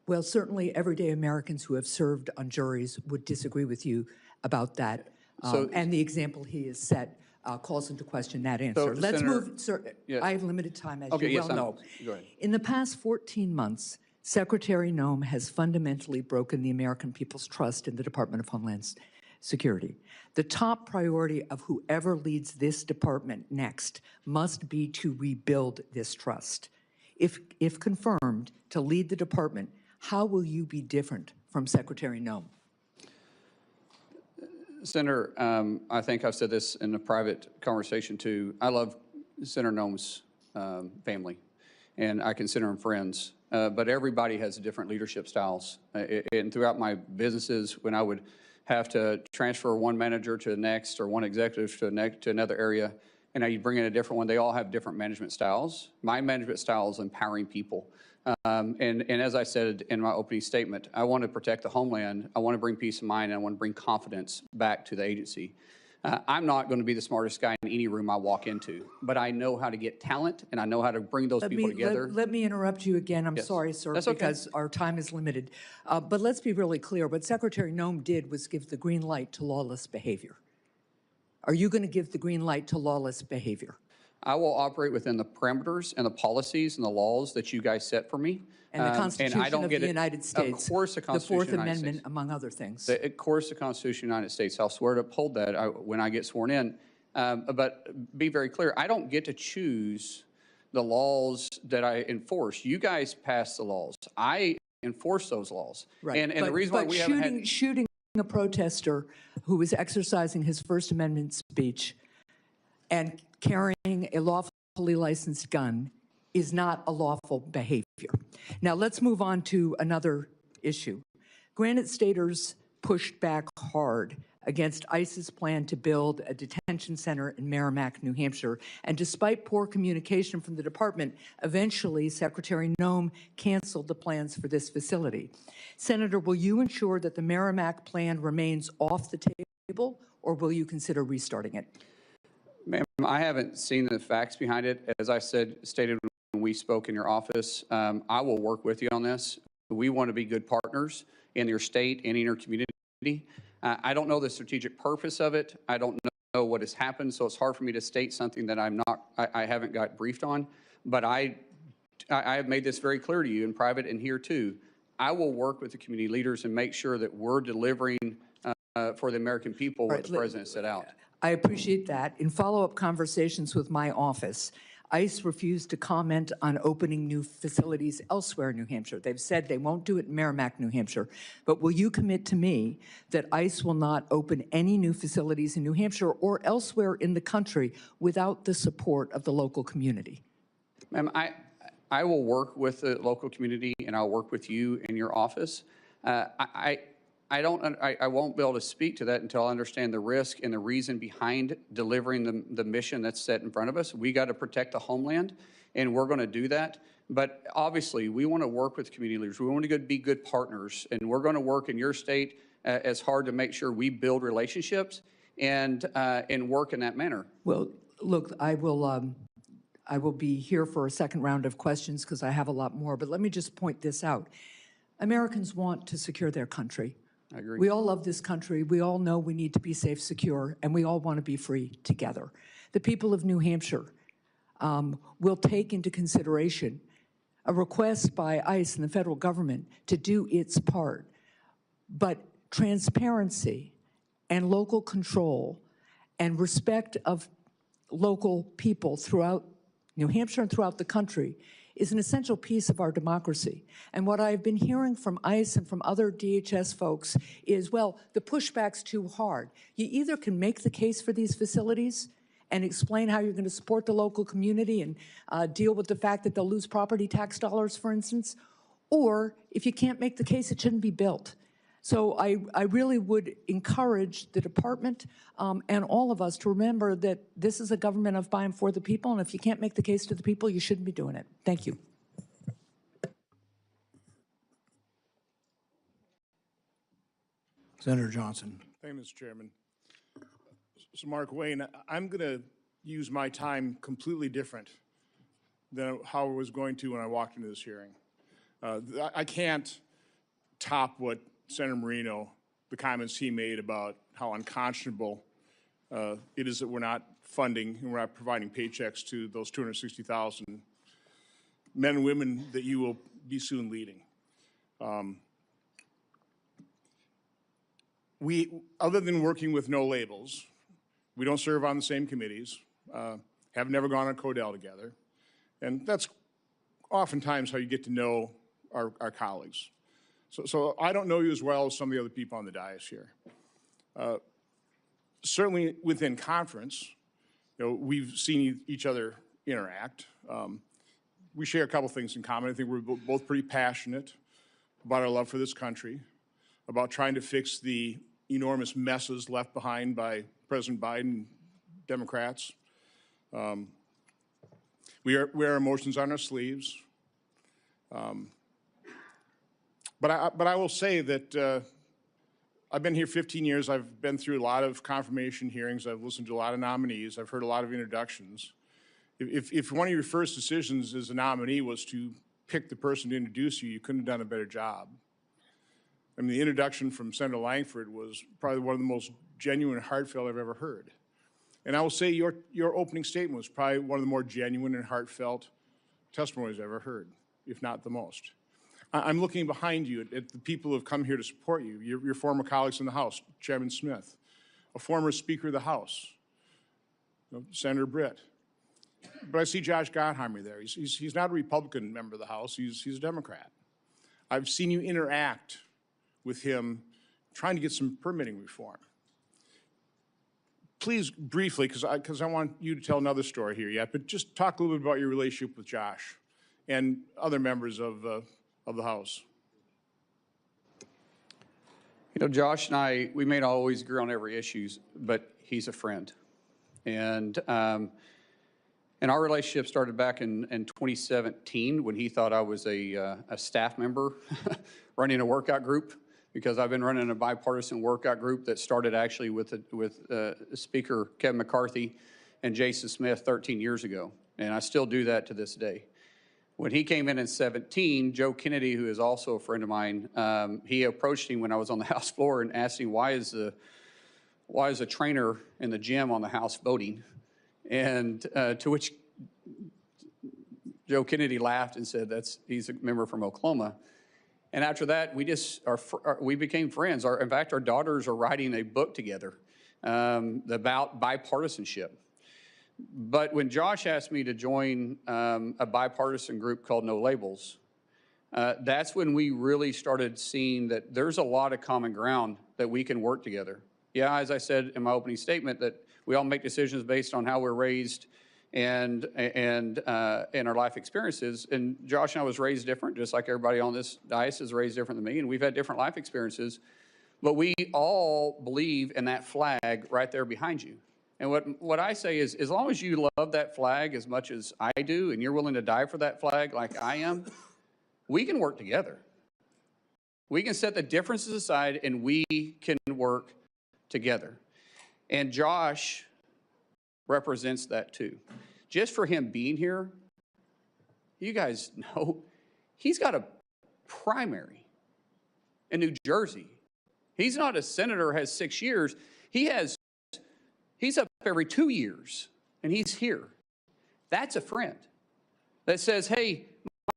Speaker 11: Well, certainly everyday Americans who have served on juries would disagree with you about that. And the example he has set calls into question that answer. Let's move, sir. Yeah. I have limited time, as you well know.
Speaker 4: Go ahead.
Speaker 11: In the past 14 months, Secretary Noem has fundamentally broken the American people's trust in the Department of Homeland Security. The top priority of whoever leads this department next must be to rebuild this trust. If confirmed to lead the department, how will you be different from Secretary Noem?
Speaker 4: Senator, I think I've said this in a private conversation too. I love Senator Noem's family, and I consider them friends. But everybody has different leadership styles. And throughout my businesses, when I would have to transfer one manager to the next or one executive to another area, and now you bring in a different one, they all have different management styles. My management style is empowering people. And as I said in my opening statement, I want to protect the homeland. I want to bring peace of mind, and I want to bring confidence back to the agency. I'm not going to be the smartest guy in any room I walk into, but I know how to get talent, and I know how to bring those people together.
Speaker 11: Let me interrupt you again. I'm sorry, sir, because our time is limited. But let's be really clear. What Secretary Noem did was give the green light to lawless behavior. Are you going to give the green light to lawless behavior?
Speaker 4: I will operate within the parameters and the policies and the laws that you guys set for me.
Speaker 11: And the Constitution of the United States.
Speaker 4: Of course, the Constitution
Speaker 11: of the Fourth Amendment, among other things.
Speaker 4: Of course, the Constitution of the United States. I'll swear to uphold that when I get sworn in. But be very clear, I don't get to choose the laws that I enforce. You guys pass the laws. I enforce those laws.
Speaker 11: Right.
Speaker 4: And the reason why we haven't had...
Speaker 11: Shooting a protester who was exercising his First Amendment speech and carrying a lawfully licensed gun is not a lawful behavior. Now, let's move on to another issue. Granite Staters pushed back hard against ICE's plan to build a detention center in Merrimack, New Hampshire. And despite poor communication from the department, eventually Secretary Noem canceled the plans for this facility. Senator, will you ensure that the Merrimack plan remains off the table, or will you consider restarting it?
Speaker 4: Ma'am, I haven't seen the facts behind it. As I stated when we spoke in your office, I will work with you on this. We want to be good partners in your state and in your community. I don't know the strategic purpose of it. I don't know what has happened, so it's hard for me to state something that I haven't got briefed on. But I have made this very clear to you in private and here too. I will work with the community leaders and make sure that we're delivering for the American people what the president set out.
Speaker 11: I appreciate that. In follow-up conversations with my office, ICE refused to comment on opening new facilities elsewhere in New Hampshire. They've said they won't do it in Merrimack, New Hampshire. But will you commit to me that ICE will not open any new facilities in New Hampshire or elsewhere in the country without the support of the local community?
Speaker 4: Ma'am, I will work with the local community and I'll work with you in your office. I won't be able to speak to that until I understand the risk and the reason behind delivering the mission that's set in front of us. We got to protect the homeland, and we're going to do that. But obviously, we want to work with community leaders. We want to be good partners, and we're going to work in your state as hard to make sure we build relationships and work in that manner.
Speaker 11: Well, look, I will be here for a second round of questions because I have a lot more. But let me just point this out. Americans want to secure their country.
Speaker 4: I agree.
Speaker 11: We all love this country. We all know we need to be safe, secure, and we all want to be free together. The people of New Hampshire will take into consideration a request by ICE and the federal government to do its part. But transparency and local control and respect of local people throughout New Hampshire and throughout the country is an essential piece of our democracy. And what I've been hearing from ICE and from other DHS folks is, well, the pushback's too hard. You either can make the case for these facilities and explain how you're going to support the local community and deal with the fact that they'll lose property tax dollars, for instance, or if you can't make the case, it shouldn't be built. So I really would encourage the department and all of us to remember that this is a government of by and for the people, and if you can't make the case to the people, you shouldn't be doing it. Thank you.
Speaker 2: Senator Johnson.
Speaker 12: Thank you, Mr. Chairman. So, Markwayne, I'm going to use my time completely different than how I was going to when I walked into this hearing. I can't top what Senator Marino, the comments he made about how unconscionable it is that we're not funding and we're not providing paychecks to those 260,000 men and women that you will be soon leading. Other than working with no labels, we don't serve on the same committees, have never gone on Codell together, and that's oftentimes how you get to know our colleagues. So I don't know you as well as some of the other people on the dais here. Certainly within conference, we've seen each other interact. We share a couple things in common. I think we're both pretty passionate about our love for this country, about trying to fix the enormous messes left behind by President Biden, Democrats. We wear emotions on our sleeves. But I will say that I've been here 15 years. I've been through a lot of confirmation hearings. I've listened to a lot of nominees. I've heard a lot of introductions. If one of your first decisions as a nominee was to pick the person to introduce you, you couldn't have done a better job. I mean, the introduction from Senator Lankford was probably one of the most genuine and heartfelt I've ever heard. And I will say your opening statement was probably one of the more genuine and heartfelt testimonies I've ever heard, if not the most. I'm looking behind you at the people who have come here to support you, your former colleagues in the House, Chairman Smith, a former Speaker of the House, Senator Britt. But I see Josh Gottheimer there. He's not a Republican member of the House. He's a Democrat. I've seen you interact with him trying to get some permitting reform. Please, briefly, because I want you to tell another story here yet, but just talk a little bit about your relationship with Josh and other members of the House.
Speaker 4: You know, Josh and I, we may not always agree on every issue, but he's a friend. And our relationship started back in 2017 when he thought I was a staff member running a workout group, because I've been running a bipartisan workout group that started actually with Speaker Kevin McCarthy and Jason Smith 13 years ago. And I still do that to this day. When he came in 17, Joe Kennedy, who is also a friend of mine, he approached him when I was on the House floor and asked him, why is a trainer in the gym on the House voting? And to which Joe Kennedy laughed and said, he's a member from Oklahoma. And after that, we became friends. In fact, our daughters are writing a book together about bipartisanship. But when Josh asked me to join a bipartisan group called No Labels, that's when we really started seeing that there's a lot of common ground that we can work together. Yeah, as I said in my opening statement, that we all make decisions based on how we're raised and our life experiences. And Josh and I was raised different, just like everybody on this dais is raised different than me, and we've had different life experiences. But we all believe in that flag right there behind you. And what I say is, as long as you love that flag as much as I do, and you're willing to die for that flag like I am, we can work together. We can set the differences aside, and we can work together. And Josh represents that too. Just for him being here, you guys know, he's got a primary in New Jersey. He's not a senator, has 6 years. He's up every 2 years, and he's here. That's a friend that says, hey,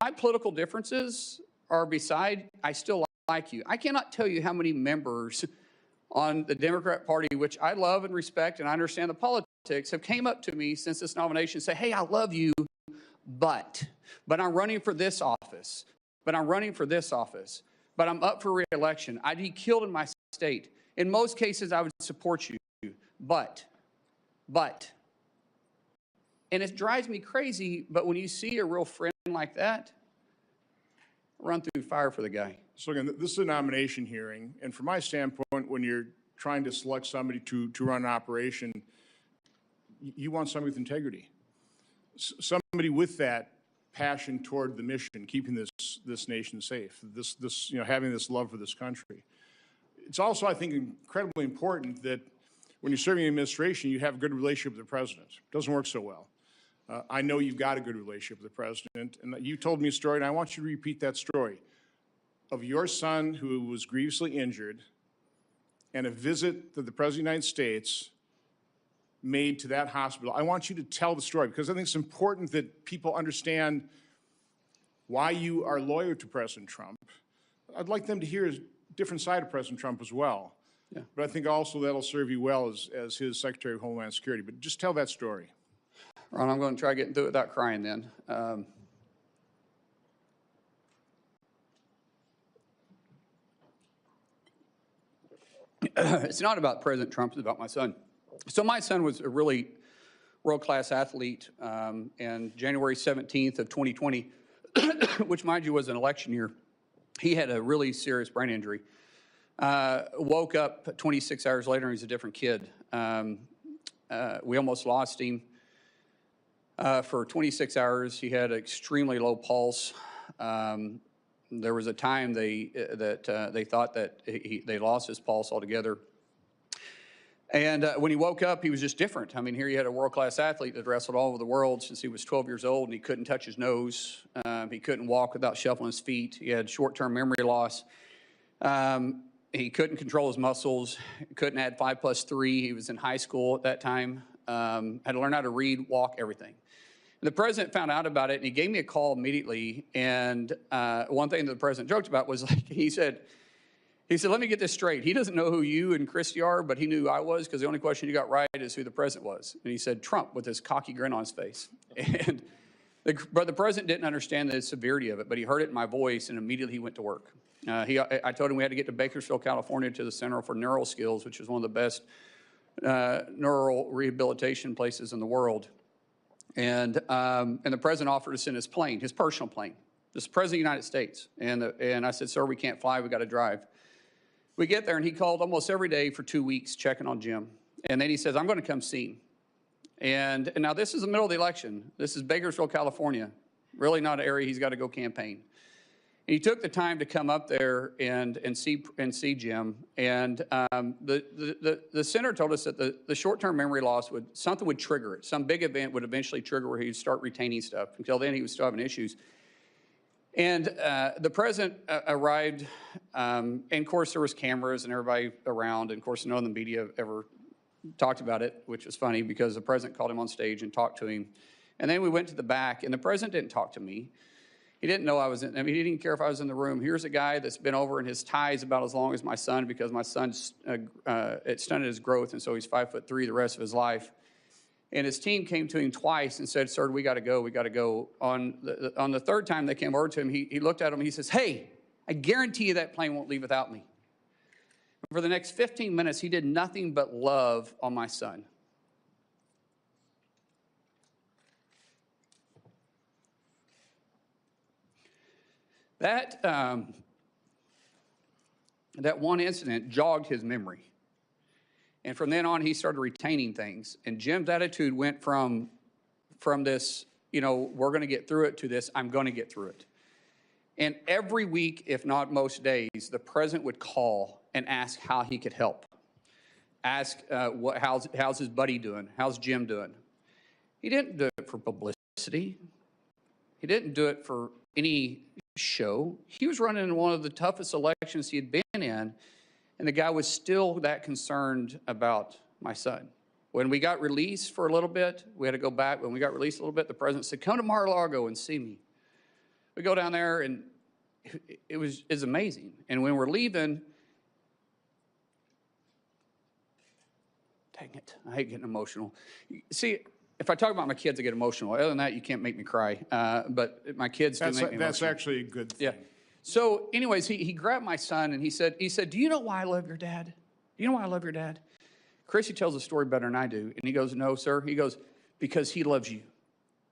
Speaker 4: my political differences are beside, I still like you. I cannot tell you how many members on the Democrat Party, which I love and respect, and I understand the politics, have came up to me since this nomination and say, hey, I love you, but I'm running for this office, but I'm running for this office, but I'm up for re-election. I'd be killed in my state. In most cases, I would support you, but. And it drives me crazy, but when you see a real friend like that, run through fire for the guy.
Speaker 12: So again, this is a nomination hearing, and from my standpoint, when you're trying to select somebody to run an operation, you want somebody with integrity. Somebody with that passion toward the mission, keeping this nation safe, having this love for this country. It's also, I think, incredibly important that when you're serving the administration, you have a good relationship with the president. It doesn't work so well. I know you've got a good relationship with the president, and you told me a story, and I want you to repeat that story of your son who was grievously injured and a visit that the President of the United States made to that hospital. I want you to tell the story, because I think it's important that people understand why you are loyal to President Trump. I'd like them to hear a different side of President Trump as well. Yeah. But I think also that'll serve you well as his Secretary of Homeland Security. But just tell that story.
Speaker 4: Ron, I'm going to try getting through it without crying then. It's not about President Trump, it's about my son. So my son was a really world-class athlete, and January 17th of 2020, which mind you was an election year, he had a really serious brain injury. Woke up 26 hours later and he's a different kid. We almost lost him. For 26 hours, he had an extremely low pulse. There was a time they thought that they lost his pulse altogether. And when he woke up, he was just different. I mean, here you had a world-class athlete that wrestled all over the world since he was 12 years old, and he couldn't touch his nose. He couldn't walk without shuffling his feet. He had short-term memory loss. He couldn't control his muscles. Couldn't add 5 plus 3. He was in high school at that time. Had to learn how to read, walk, everything. And the president found out about it, and he gave me a call immediately. And one thing that the president joked about was, like, he said, let me get this straight. He doesn't know who you and Christie are, but he knew who I was, because the only question you got right is who the president was. And he said, Trump, with this cocky grin on his face. And but the president didn't understand the severity of it, but he heard it in my voice, and immediately he went to work. I told him we had to get to Bakersfield, California, to the Center for Neural Skills, which is one of the best neural rehabilitation places in the world. And the president offered to send his plane, his personal plane. This is the president of the United States. And I said, sir, we can't fly, we got to drive. We get there, and he called almost every day for 2 weeks checking on Jim. And then he says, I'm going to come see him. And now this is the middle of the election. This is Bakersfield, California. Really not an area he's got to go campaign. And he took the time to come up there and see Jim. And the senator told us that the short-term memory loss something would trigger it. Some big event would eventually trigger where he'd start retaining stuff. Until then, he was still having issues. And the president arrived, and of course there was cameras and everybody around, and of course none of the media ever talked about it, which was funny because the president called him on stage and talked to him. And then we went to the back, and the president didn't talk to me. He didn't know I was in, I mean, he didn't care if I was in the room. Here's a guy that's been over, and his tie is about as long as my son because my son, it stunted his growth, and so he's 5'3" the rest of his life. And his team came to him twice and said, sir, we got to go, we got to go. On the third time they came over to him, he looked at him, he says, hey, I guarantee you that plane won't leave without me. For the next 15 minutes, he did nothing but love on my son. That one incident jogged his memory. And from then on, he started retaining things. And Jim's attitude went from this, you know, we're going to get through it, to this, I'm going to get through it. And every week, if not most days, the president would call and ask how he could help. Ask how's his buddy doing? How's Jim doing? He didn't do it for publicity. He didn't do it for any show. He was running in one of the toughest elections he had been in, and the guy was still that concerned about my son. When we got released for a little bit, we had to go back. When we got released a little bit, the president said, come to Mar-a-Lago and see me. We go down there, and it's amazing. And when we're leaving, dang it, I hate getting emotional. See, if I talk about my kids, I get emotional. Other than that, you can't make me cry. But my kids do make me emotional.
Speaker 12: That's actually a good thing.
Speaker 4: Yeah. So anyways, he grabbed my son, and he said, do you know why I love your dad? Do you know why I love your dad? Chrissy tells the story better than I do. And he goes, no, sir. He goes, because he loves you.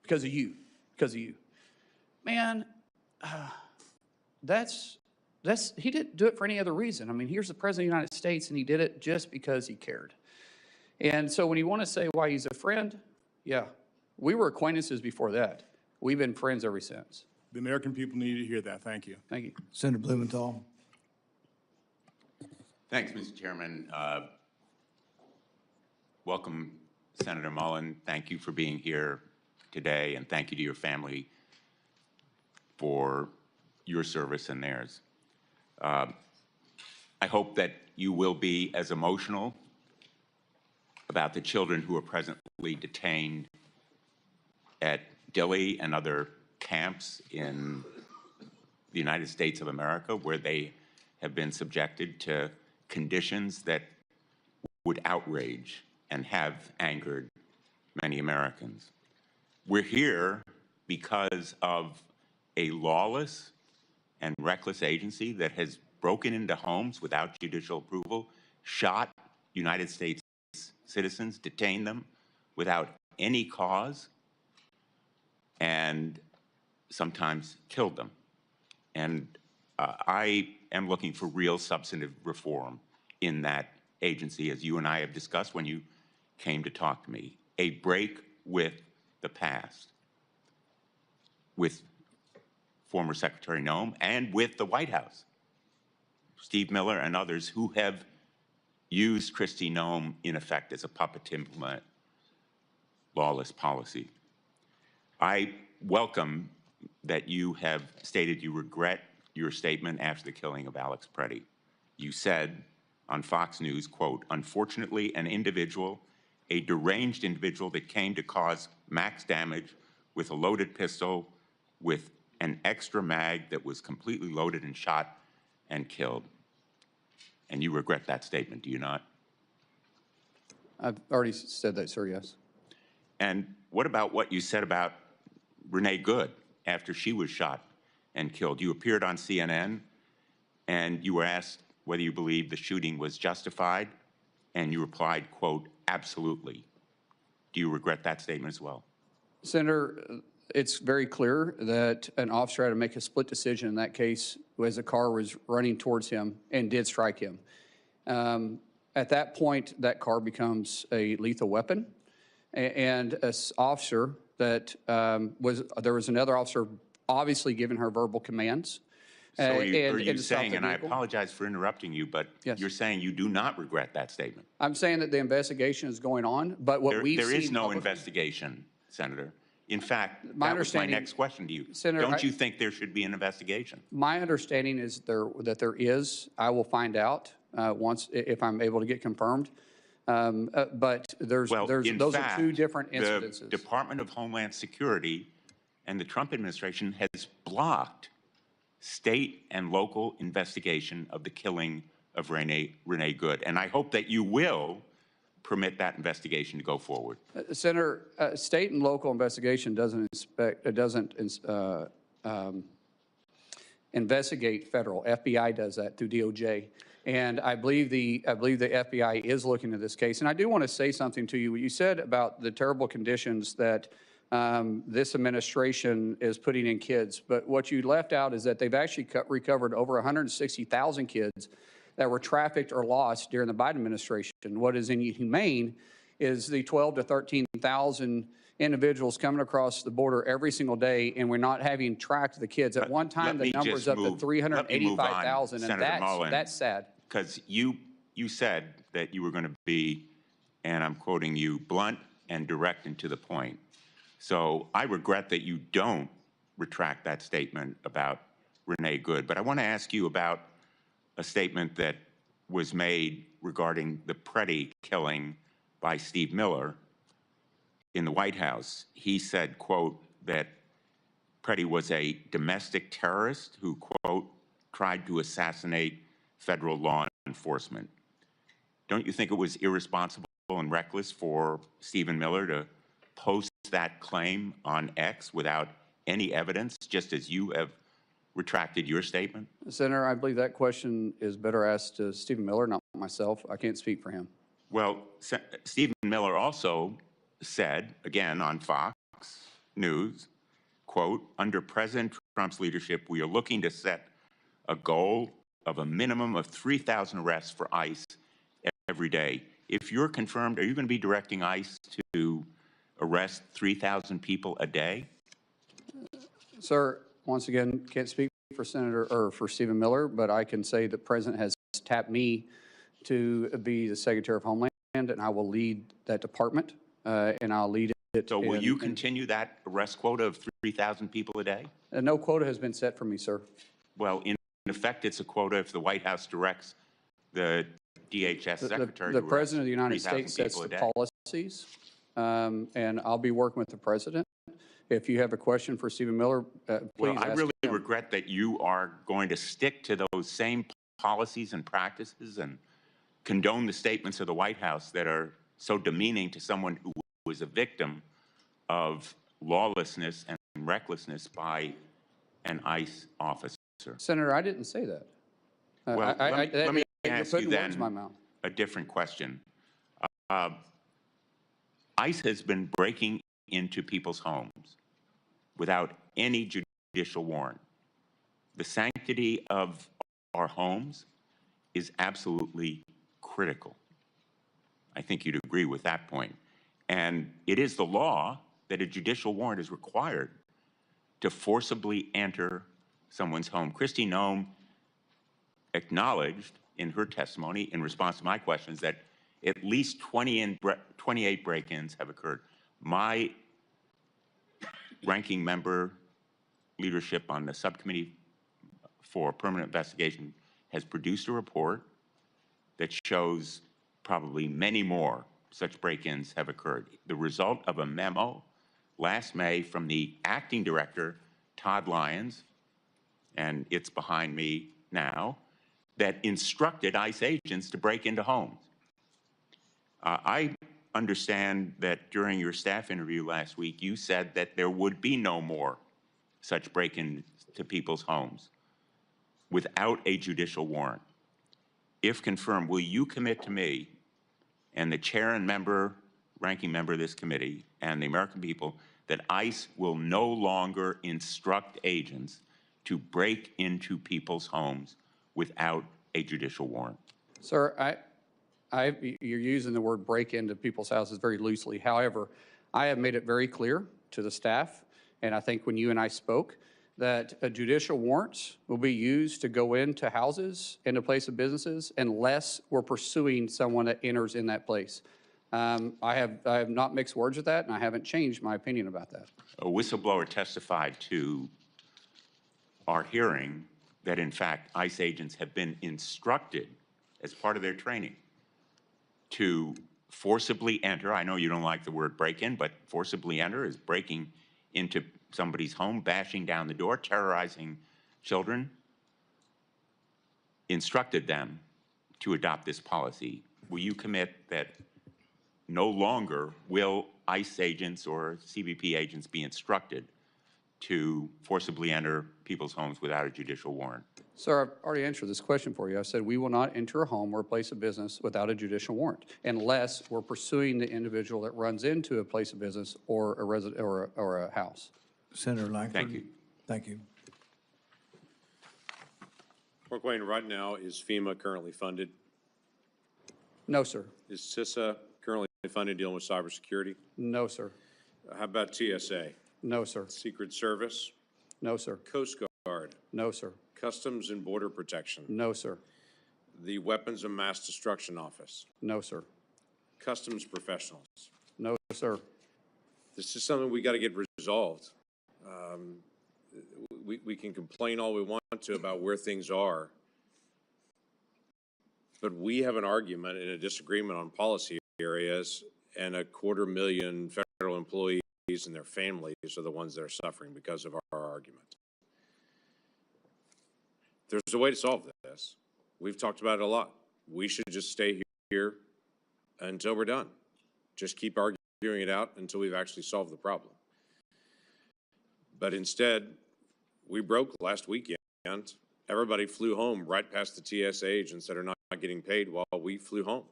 Speaker 4: Because of you. Because of you. Man, he didn't do it for any other reason. I mean, here's the President of the United States, and he did it just because he cared. And so when you want to say why he's a friend, yeah, we were acquaintances before that. We've been friends ever since.
Speaker 12: The American people need to hear that. Thank you.
Speaker 4: Thank you.
Speaker 2: Senator Blumenthal.
Speaker 13: Thanks, Mr. Chairman. Welcome, Senator Mullin. Thank you for being here today, and thank you to your family for your service and theirs. I hope that you will be as emotional about the children who are presently detained at Dilley and other camps in the United States of America, where they have been subjected to conditions that would outrage and have angered many Americans. We're here because of a lawless and reckless agency that has broken into homes without judicial approval, shot United States citizens, detained them without any cause, and sometimes killed them. And I am looking for real substantive reform in that agency, as you and I have discussed when you came to talk to me. A break with the past, with former Secretary Noem and with the White House, Steve Miller and others who have used Kristi Noem, in effect, as a puppet to implement lawless policy. I welcome that you have stated you regret your statement after the killing of Alex Preddy. You said on Fox News, quote, unfortunately, an individual, a deranged individual that came to cause max damage with a loaded pistol with an extra mag that was completely loaded and shot and killed. And you regret that statement, do you not?
Speaker 4: I've already said that, sir, yes.
Speaker 13: And what about what you said about Renee Good after she was shot and killed? You appeared on CNN, and you were asked whether you believed the shooting was justified, and you replied, quote, absolutely. Do you regret that statement as well?
Speaker 4: Senator, It's very clear that an officer had to make a split decision in that case as a car was running towards him and did strike him. At that point, that car becomes a lethal weapon. And an officer that there was another officer obviously giving her verbal commands.
Speaker 13: So are you saying, and I apologize for interrupting you, but
Speaker 4: yes,
Speaker 13: you're saying you do not regret that statement?
Speaker 4: I'm saying that the investigation is going on, but what we've seen...
Speaker 13: There is no
Speaker 4: publicly,
Speaker 13: investigation, Senator. In fact,
Speaker 4: my
Speaker 13: that was my next question to you.
Speaker 4: Senator,
Speaker 13: don't you think there should be an investigation?
Speaker 4: My understanding is that there is. I will find out once if I'm able to get confirmed. But those are two different incidences.
Speaker 13: The Department of Homeland Security and the Trump administration has blocked state and local investigation of the killing of Renee Good. And I hope that you will permit that investigation to go forward.
Speaker 4: Senator, state and local investigation doesn't investigate federal. FBI does that through DOJ. And I believe the FBI is looking at this case. And I do want to say something to you. What you said about the terrible conditions that this administration is putting in kids. But what you left out is that they've actually recovered over 160,000 kids that were trafficked or lost during the Biden administration. What is inhumane is the 12 to 13,000 individuals coming across the border every single day, and we're not having tracked the kids. At one time, the number's up to 385,000, and that's sad.
Speaker 13: Because you said that you were going to be, and I'm quoting you, blunt and direct and to the point. So I regret that you don't retract that statement about Renee Good. But I want to ask you about a statement that was made regarding the Preddy killing by Steve Miller in the White House. He said, quote, that Preddy was a domestic terrorist who, quote, tried to assassinate federal law enforcement. Don't you think it was irresponsible and reckless for Stephen Miller to post that claim on X without any evidence, just as you have retracted your statement?
Speaker 4: Senator, I believe that question is better asked to Stephen Miller, not myself. I can't speak for him.
Speaker 13: Well, Stephen Miller also said, again on Fox News, quote, under President Trump's leadership, we are looking to set a goal of a minimum of 3,000 arrests for ICE every day. If you're confirmed, are you going to be directing ICE to arrest 3,000 people a day?
Speaker 4: Sir, once again, can't speak for Senator or for Stephen Miller, but I can say the President has tapped me to be the Secretary of Homeland, and I will lead that department, and I'll lead it.
Speaker 13: So will you continue that arrest quota of 3,000 people a day?
Speaker 4: No quota has been set for me, sir.
Speaker 13: Well, in effect, it's a quota if the White House directs the DHS Secretary
Speaker 4: the President of the United States sets the policies, and I'll be working with the President. If you have a question for Stephen Miller, please
Speaker 13: well, I
Speaker 4: ask
Speaker 13: really
Speaker 4: him.
Speaker 13: regret that you are going to stick to those same policies and practices and condone the statements of the White House that are so demeaning to someone who was a victim of lawlessness and recklessness by an ICE officer.
Speaker 4: Senator, I didn't say that.
Speaker 13: Well, let me ask you then
Speaker 4: in my mouth.
Speaker 13: a different question. ICE has been breaking into people's homes without any judicial warrant. The sanctity of our homes is absolutely critical. I think you'd agree with that point. And it is the law that a judicial warrant is required to forcibly enter someone's home. Kristi Noem acknowledged in her testimony in response to my questions that at least 28 break-ins have occurred. My ranking member leadership on the subcommittee for permanent investigation has produced a report that shows probably many more such break-ins have occurred. The result of a memo last May from the acting director, Todd Lyons, and it's behind me now, that instructed ICE agents to break into homes. I understand that during your staff interview last week, you said that there would be no more such break-ins to people's homes without a judicial warrant. If confirmed, will you commit to me and the chair and member ranking member of this committee and the American people that ICE will no longer instruct agents to break into people's homes without a judicial warrant?
Speaker 4: Sir, you're using the word break into people's houses very loosely. However, I have made it very clear to the staff, and I think when you and I spoke, that judicial warrants will be used to go into houses, into place of businesses, unless we're pursuing someone that enters in that place. I have not mixed words with that, and I haven't changed my opinion about that.
Speaker 13: A whistleblower testified to our hearing that, in fact, ICE agents have been instructed as part of their training to forcibly enter. I know you don't like the word break-in, but forcibly enter is breaking into somebody's home, bashing down the door, terrorizing children, instructed them to adopt this policy. Will you commit that no longer will ICE agents or CBP agents be instructed to forcibly enter people's homes without a judicial warrant?
Speaker 4: Sir, I've already answered this question for you. I said we will not enter a home or a place of business without a judicial warrant, unless we're pursuing the individual that runs into a place of business or a resident or a house.
Speaker 2: Senator Lankford.
Speaker 13: Thank you.
Speaker 2: Thank you.
Speaker 3: Markwayne, right now, is FEMA currently funded?
Speaker 4: No, sir.
Speaker 3: Is CISA currently funded dealing with cybersecurity?
Speaker 4: No, sir.
Speaker 3: How about TSA?
Speaker 4: No, sir.
Speaker 3: Secret Service?
Speaker 4: No, sir.
Speaker 3: Coast Guard?
Speaker 4: No, sir.
Speaker 3: Customs and Border Protection?
Speaker 4: No, sir.
Speaker 3: The Weapons of Mass Destruction Office?
Speaker 4: No, sir.
Speaker 3: Customs professionals?
Speaker 4: No, sir.
Speaker 3: This is something we got to get resolved. We can complain all we want to about where things are, but we have an argument and a disagreement on policy areas, and 250,000 federal employees and their families are the ones that are suffering because of our argument. There's a way to solve this. We've talked about it a lot. We should just stay here until we're done. Just keep arguing it out until we've actually solved the problem. But instead, we broke last weekend. Everybody flew home right past the TSA agents that are not getting paid while we flew home.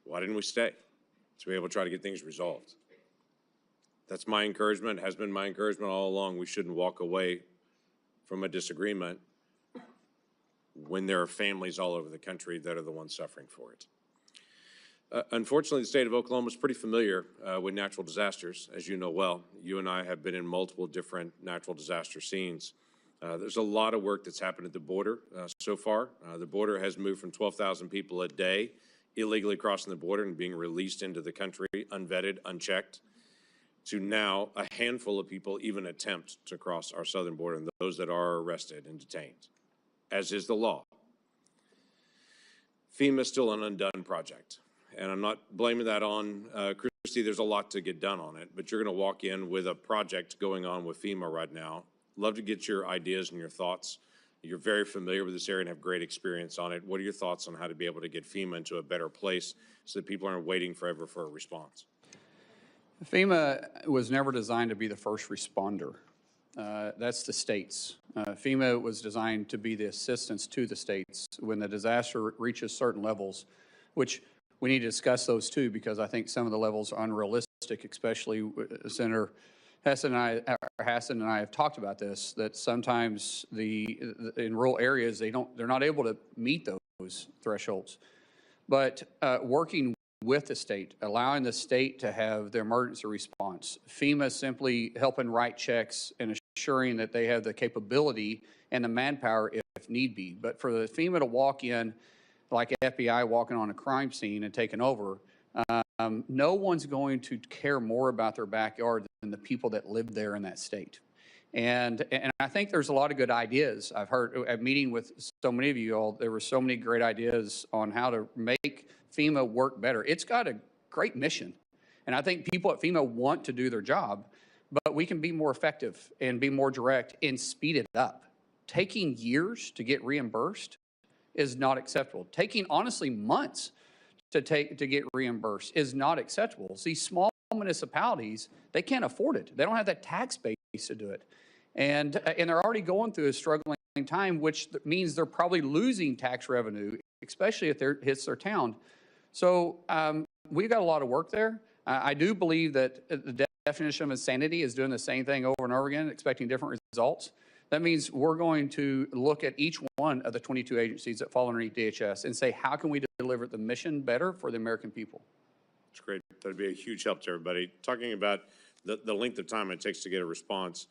Speaker 3: Why didn't we stay? To be able to try to get things resolved. That's my encouragement, has been my encouragement all along. We shouldn't walk away from a disagreement when there are families all over the country that are the ones suffering for it. Unfortunately, the state of Oklahoma is pretty familiar with natural disasters, as you know well. You and I have been in multiple different natural disaster scenes. There's a lot of work that's happened at the border so far. The border has moved from 12,000 people a day illegally crossing the border and being released into the country, unvetted, unchecked, to now a handful of people even attempt to cross our southern border, and those that are arrested and detained, as is the law. FEMA is still an undone project. And I'm not blaming that on Christy. There's a lot to get done on it, but you're going to walk in with a project going on with FEMA right now. Love to get your ideas and your thoughts. You're very familiar with this area and have great experience on it. What are your thoughts on how to be able to get FEMA into a better place so that people aren't waiting forever for a response?
Speaker 4: FEMA was never designed to be the first responder. That's the states. FEMA was designed to be the assistance to the states when the disaster reaches certain levels, which we need to discuss those too, because I think some of the levels are unrealistic, especially Senator Hassan and I have talked about this, that sometimes in rural areas, they're not able to meet those thresholds. But working with the state, allowing the state to have the emergency response, FEMA simply helping write checks and assuring that they have the capability and the manpower if need be. But for the FEMA to walk in like FBI walking on a crime scene and taking over, no one's going to care more about their backyard than the people that live there in that state. And I think there's a lot of good ideas. I've heard at meeting with so many of you all, there were so many great ideas on how to make FEMA work better. It's got a great mission. And I think people at FEMA want to do their job, but we can be more effective and be more direct and speed it up. Taking years to get reimbursed is not acceptable. Taking, honestly, months to get reimbursed is not acceptable. See, small municipalities, they can't afford it. They don't have that tax base to do it. And they're already going through a struggling time, which means they're probably losing tax revenue, especially if it hits their town. So we've got a lot of work there. I do believe that the definition of insanity is doing the same thing over and over again, expecting different results. That means we're going to look at each one of the 22 agencies that fall underneath DHS and say, how can we deliver the mission better for the American people?
Speaker 3: That's great. That'd be a huge help to everybody. Talking about the length of time it takes to get a response,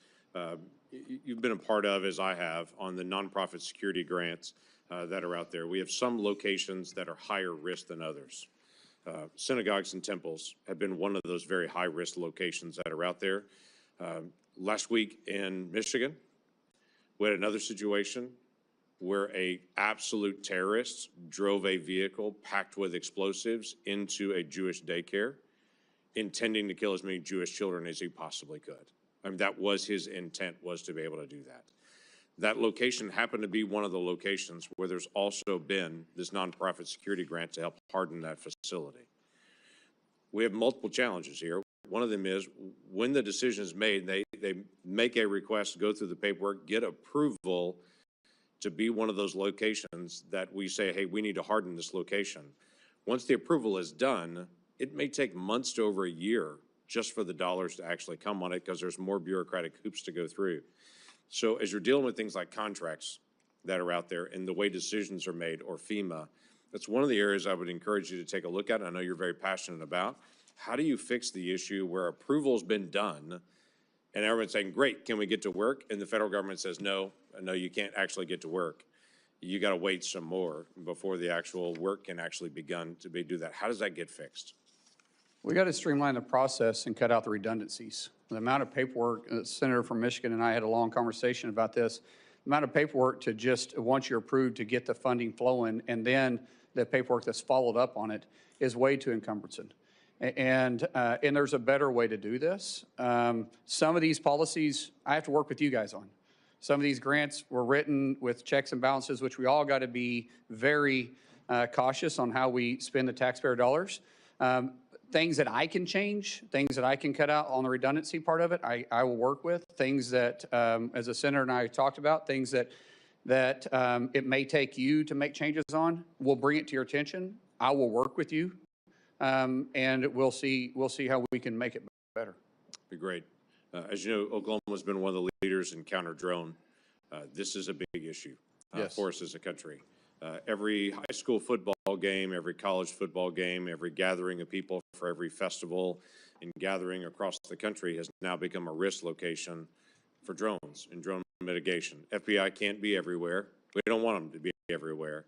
Speaker 3: you've been a part of, as I have, on the nonprofit security grants that are out there. We have some locations that are higher risk than others. Synagogues and temples have been one of those very high-risk locations that are out there. Last week in Michigan, we had another situation where a absolute terrorist drove a vehicle packed with explosives into a Jewish daycare, intending to kill as many Jewish children as he possibly could. I mean, that was his intent, was to be able to do that. That location happened to be one of the locations where there's also been this nonprofit security grant to help harden that facility. We have multiple challenges here. One of them is when the decision is made, they make a request, go through the paperwork, get approval to be one of those locations that we say, hey, we need to harden this location. Once the approval is done, it may take months to over a year just for the dollars to actually come on it because there's more bureaucratic hoops to go through. So as you're dealing with things like contracts that are out there and the way decisions are made, or FEMA, that's one of the areas I would encourage you to take a look at. I know you're very passionate about. How do you fix the issue where approval's been done and everyone's saying, great, can we get to work? And the federal government says, no, you can't actually get to work. You got to wait some more before the actual work can actually begin to do that. How does that get fixed?
Speaker 4: We got to streamline the process and cut out the redundancies. The amount of paperwork, the senator from Michigan and I had a long conversation about this, the amount of paperwork to just, once you're approved, to get the funding flowing, and then the paperwork that's followed up on it is way too encumbersome. And there's a better way to do this. Some of these policies I have to work with you guys on. Some of these grants were written with checks and balances, which we all got to be very cautious on how we spend the taxpayer dollars. Things that I can change, things that I can cut out on the redundancy part of it, I will work with. Things that, as the senator and I talked about, things that it may take you to make changes on, we'll bring it to your attention. I will work with you, and we'll see how we can make it better.
Speaker 3: Be great. As you know, Oklahoma has been one of the leaders in counter-drone. This is a big issue for us as a country. Every high school football game, every college football game, every gathering of people for every festival and gathering across the country has now become a risk location for drones and drone mitigation. FBI can't be everywhere. We don't want them to be everywhere.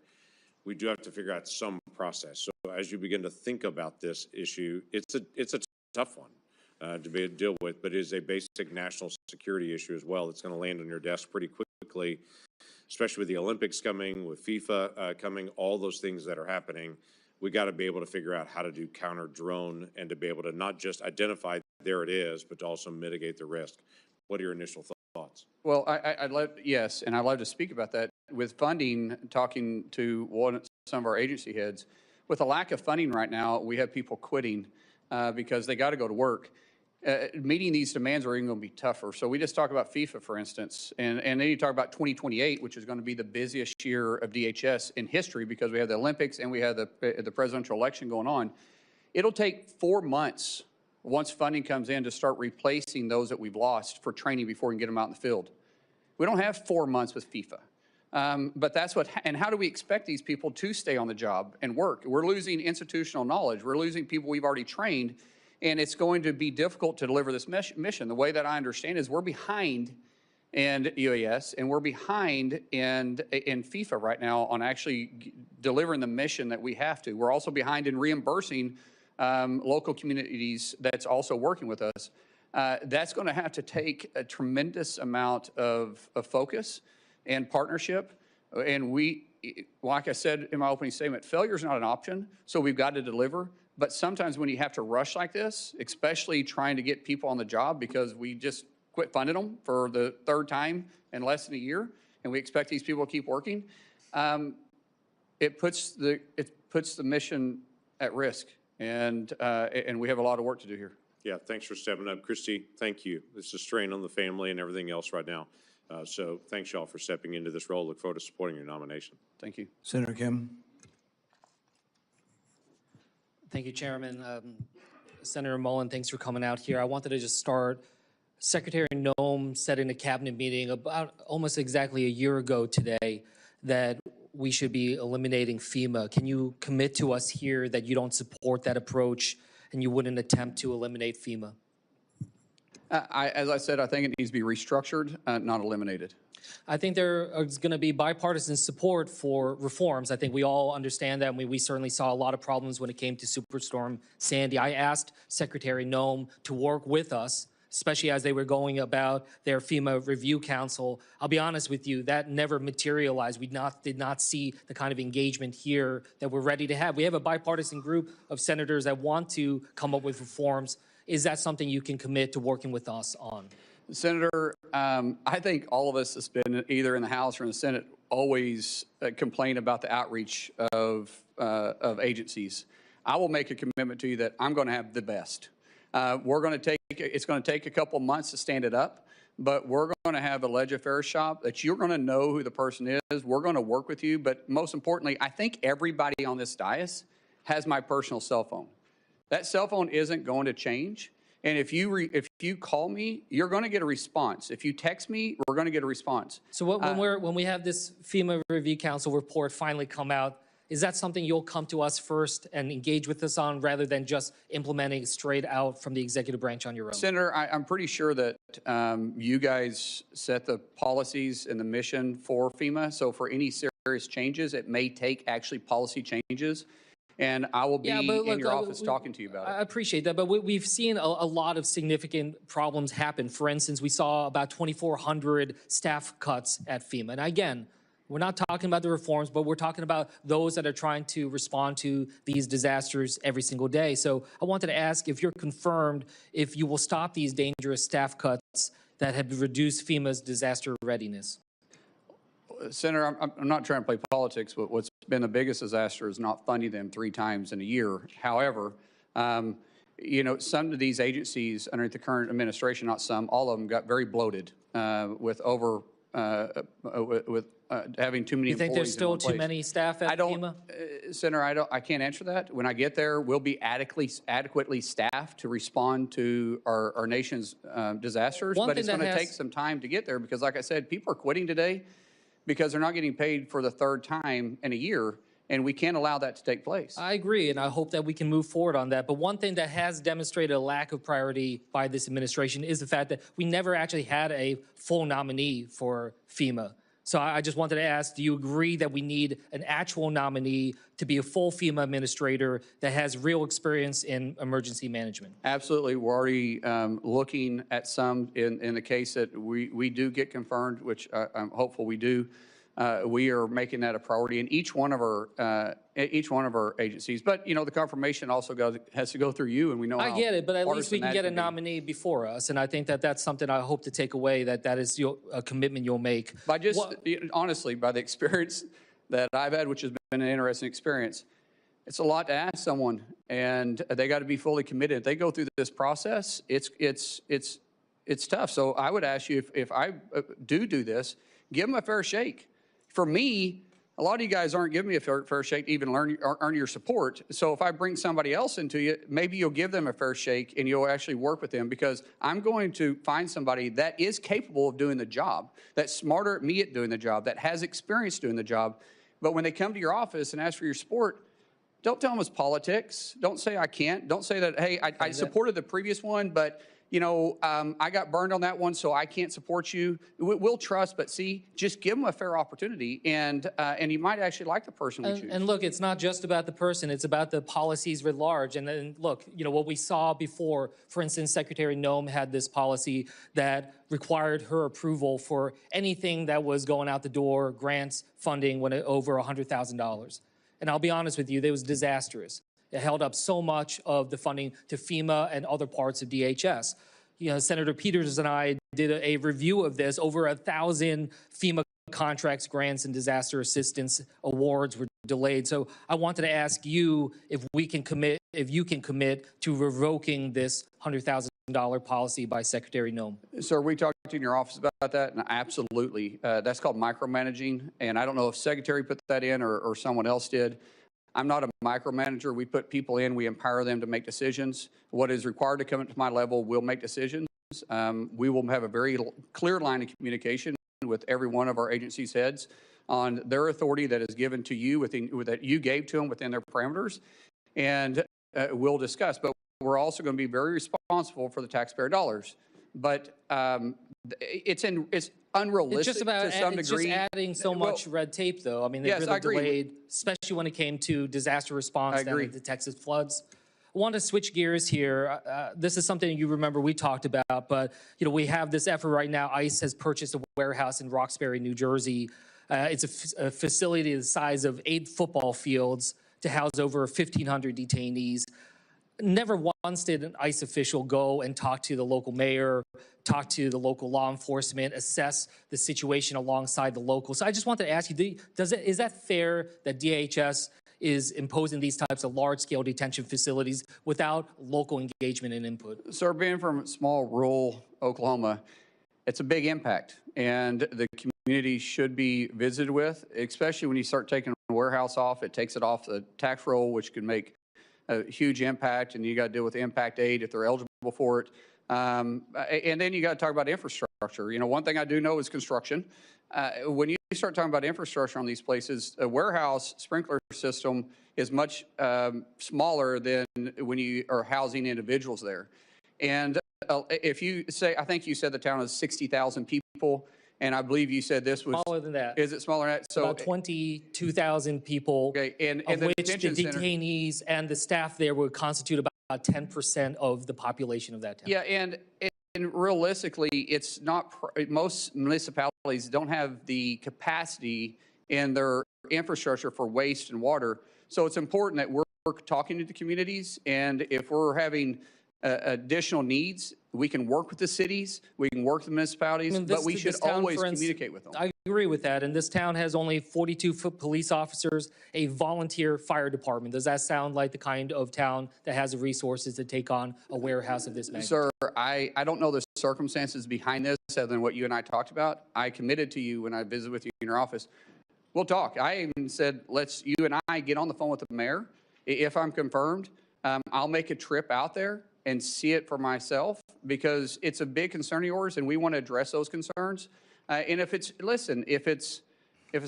Speaker 3: We do have to figure out some process. So as you begin to think about this issue, it's a tough one to deal with, but it is a basic national security issue as well. It's going to land on your desk pretty quickly, especially with the Olympics coming, with FIFA coming, all those things that are happening. We got to be able to figure out how to do counter drone and to be able to not just identify there it is, but to also mitigate the risk. What are your initial thoughts?
Speaker 4: Well, I'd love to speak about that. With funding, talking to some of our agency heads, with a lack of funding right now, we have people quitting because they got to go to work. Meeting these demands are even going to be tougher. So we just talk about FIFA, for instance, and then you talk about 2028, which is going to be the busiest year of DHS in history because we have the Olympics and we have the presidential election going on. It'll take 4 months once funding comes in to start replacing those that we've lost for training before we can get them out in the field. We don't have 4 months with FIFA. But that's and how do we expect these people to stay on the job and work? We're losing institutional knowledge. We're losing people we've already trained. And it's going to be difficult to deliver this mission. The way that I understand is we're behind in UAS and we're behind in FIFA right now on actually delivering the mission that we have to. We're also behind in reimbursing local communities that's also working with us. That's going to have to take a tremendous amount of focus and partnership. And we, like I said in my opening statement, failure is not an option, so we've got to deliver. But sometimes when you have to rush like this, especially trying to get people on the job because we just quit funding them for the third time in less than a year, and we expect these people to keep working, it puts the mission at risk, and we have a lot of work to do here.
Speaker 3: Yeah, thanks for stepping up. Christy, thank you. This is a strain on the family and everything else right now. So thanks, y'all, for stepping into this role. Look forward to supporting your nomination.
Speaker 4: Thank you.
Speaker 2: Senator Kim.
Speaker 14: Thank you, Chairman. Senator Mullin, thanks for coming out here. I wanted to just start. Secretary Noem said in a cabinet meeting about almost exactly a year ago today that we should be eliminating FEMA. Can you commit to us here that you don't support that approach and you wouldn't attempt to eliminate FEMA?
Speaker 4: As I said, I think it needs to be restructured, not eliminated.
Speaker 14: I think there is going to be bipartisan support for reforms. I think we all understand that. We certainly saw a lot of problems when it came to Superstorm Sandy. I asked Secretary Noem to work with us, especially as they were going about their FEMA Review Council. I'll be honest with you, that never materialized. We did not see the kind of engagement here that we're ready to have. We have a bipartisan group of senators that want to come up with reforms. Is that something you can commit to working with us on?
Speaker 4: Senator, I think all of us that's been either in the House or in the Senate always complain about the outreach of agencies. I will make a commitment to you that I'm going to have the best. It's going to take a couple months to stand it up, but we're going to have a ledge affairs shop that you're going to know who the person is. We're going to work with you, but most importantly, I think everybody on this dais has my personal cell phone. That cell phone isn't going to change. And if you call me, you're going to get a response. If you text me, we're going to get a response.
Speaker 14: So when we have this FEMA Review Council report finally come out, is that something you'll come to us first and engage with us on rather than just implementing straight out from the executive branch on your own?
Speaker 4: Senator, I'm pretty sure that you guys set the policies and the mission for FEMA. So for any serious changes, it may take actually policy changes. And I will be in your office talking to you about it.
Speaker 14: I appreciate that, but we've seen a lot of significant problems happen. For instance, we saw about 2,400 staff cuts at FEMA. And again, we're not talking about the reforms, but we're talking about those that are trying to respond to these disasters every single day. So I wanted to ask if you're confirmed if you will stop these dangerous staff cuts that have reduced FEMA's disaster readiness.
Speaker 4: Senator, I'm not trying to play politics, but what's been the biggest disaster is not funding them 3 times in a year. However, you know, some of these agencies underneath the current administration, not some, all of them got very bloated with having too many employees.
Speaker 14: You think there's still too many staff at FEMA?
Speaker 4: Senator, I can't answer that. When I get there, we'll be adequately staffed to respond to our nation's disasters. But it's going to take some time to get there because, like I said, people are quitting today because they're not getting paid for the 3rd time in a year, and we can't allow that to take place.
Speaker 14: I agree, and I hope that we can move forward on that. But one thing that has demonstrated a lack of priority by this administration is the fact that we never actually had a full nominee for FEMA. So I just wanted to ask, do you agree that we need an actual nominee to be a full FEMA administrator that has real experience in emergency management?
Speaker 4: Absolutely. We're already looking at some in the case that we do get confirmed, which I'm hopeful we do. We are making that a priority in each one of our agencies. But you know, the confirmation also has to go through you, and we know.
Speaker 14: I get it, but at least we can get a nominee before us, and I think that that's something I hope to take away. That is a commitment you'll make.
Speaker 4: By honestly, by the experience that I've had, which has been an interesting experience, it's a lot to ask someone, and they got to be fully committed. If they go through this process, it's tough. So I would ask you if I do this, give them a fair shake. For me, a lot of you guys aren't giving me a fair shake to even earn your support. So if I bring somebody else into you, maybe you'll give them a fair shake and you'll actually work with them because I'm going to find somebody that is capable of doing the job, that's smarter at me at doing the job, that has experience doing the job. But when they come to your office and ask for your support, don't tell them it's politics. Don't say I can't. Don't say that, hey, I supported the previous one, but you know, I got burned on that one, so I can't support you. We'll trust, but see, just give them a fair opportunity, and you might actually like the person we choose.
Speaker 14: And look, it's not just about the person; it's about the policies writ large. And then, look, you know what we saw before. For instance, Secretary Noem had this policy that required her approval for anything that was going out the door, grants, funding, when it over $100,000. And I'll be honest with you, it was disastrous. It held up so much of the funding to FEMA and other parts of DHS. You know, Senator Peters and I did a review of this. Over 1,000 FEMA contracts, grants, and disaster assistance awards were delayed. So I wanted to ask you if you can commit to revoking this $100,000 policy by Secretary Noem.
Speaker 4: So are we talking in your office about that? And absolutely. That's called micromanaging. And I don't know if Secretary put that in or someone else did. I'm not a micromanager. We put people in, we empower them to make decisions. What is required to come up to my level will make decisions. We will have a very clear line of communication with every one of our agency's heads on their authority that is given to you that you gave to them within their parameters, and we'll discuss. But we're also going to be very responsible for the taxpayer dollars. But it's unrealistic
Speaker 14: It's just about
Speaker 4: to some
Speaker 14: it's
Speaker 4: degree.
Speaker 14: just adding so much red tape, though. I mean, they
Speaker 4: Yes, I
Speaker 14: really
Speaker 4: agree.
Speaker 14: delayed, especially when it came to disaster response down at the Texas floods. I want to switch gears here. This is something you remember we talked about, but we have this effort right now. ICE has purchased a warehouse in Roxbury, New Jersey. It's a facility the size of 8 football fields to house over 1,500 detainees. Never once did an ICE official go and talk to the local mayor, talk to the local law enforcement, assess the situation alongside the locals. So I just wanted to ask you, is that fair that DHS is imposing these types of large-scale detention facilities without local engagement and input?
Speaker 4: Sir, being from small rural Oklahoma, it's a big impact, and the community should be visited with, especially when you start taking a warehouse off. It takes it off the tax roll, which could make a huge impact, and you got to deal with impact aid if they're eligible for it. And then you got to talk about infrastructure. One thing I do know is construction. When you start talking about infrastructure on these places, a warehouse sprinkler system is much smaller than when you are housing individuals there. And if you say, I think you said the town is 60,000 people, and I believe you said this was
Speaker 14: smaller than that.
Speaker 4: Is it smaller than that? So
Speaker 14: about 22,000 people,
Speaker 4: okay, and
Speaker 14: of
Speaker 4: the
Speaker 14: which the detainees and the staff there would constitute about 10% of the population of that town.
Speaker 4: Yeah, and realistically, it's not. Most municipalities don't have the capacity in their infrastructure for waste and water. So it's important that we're talking to the communities, and if we're having additional needs, we can work with the cities, we can work with the municipalities, but we should always communicate with them.
Speaker 14: I agree with that, and this town has only 42 police officers, a volunteer fire department. Does that sound like the kind of town that has the resources to take on a warehouse of this magnitude?
Speaker 4: Sir, I don't know the circumstances behind this other than what you and I talked about. I committed to you when I visited with you in your office. We'll talk. I even said, you and I get on the phone with the mayor. If I'm confirmed, I'll make a trip out there and see it for myself, because it's a big concern of yours, and we want to address those concerns. And if it's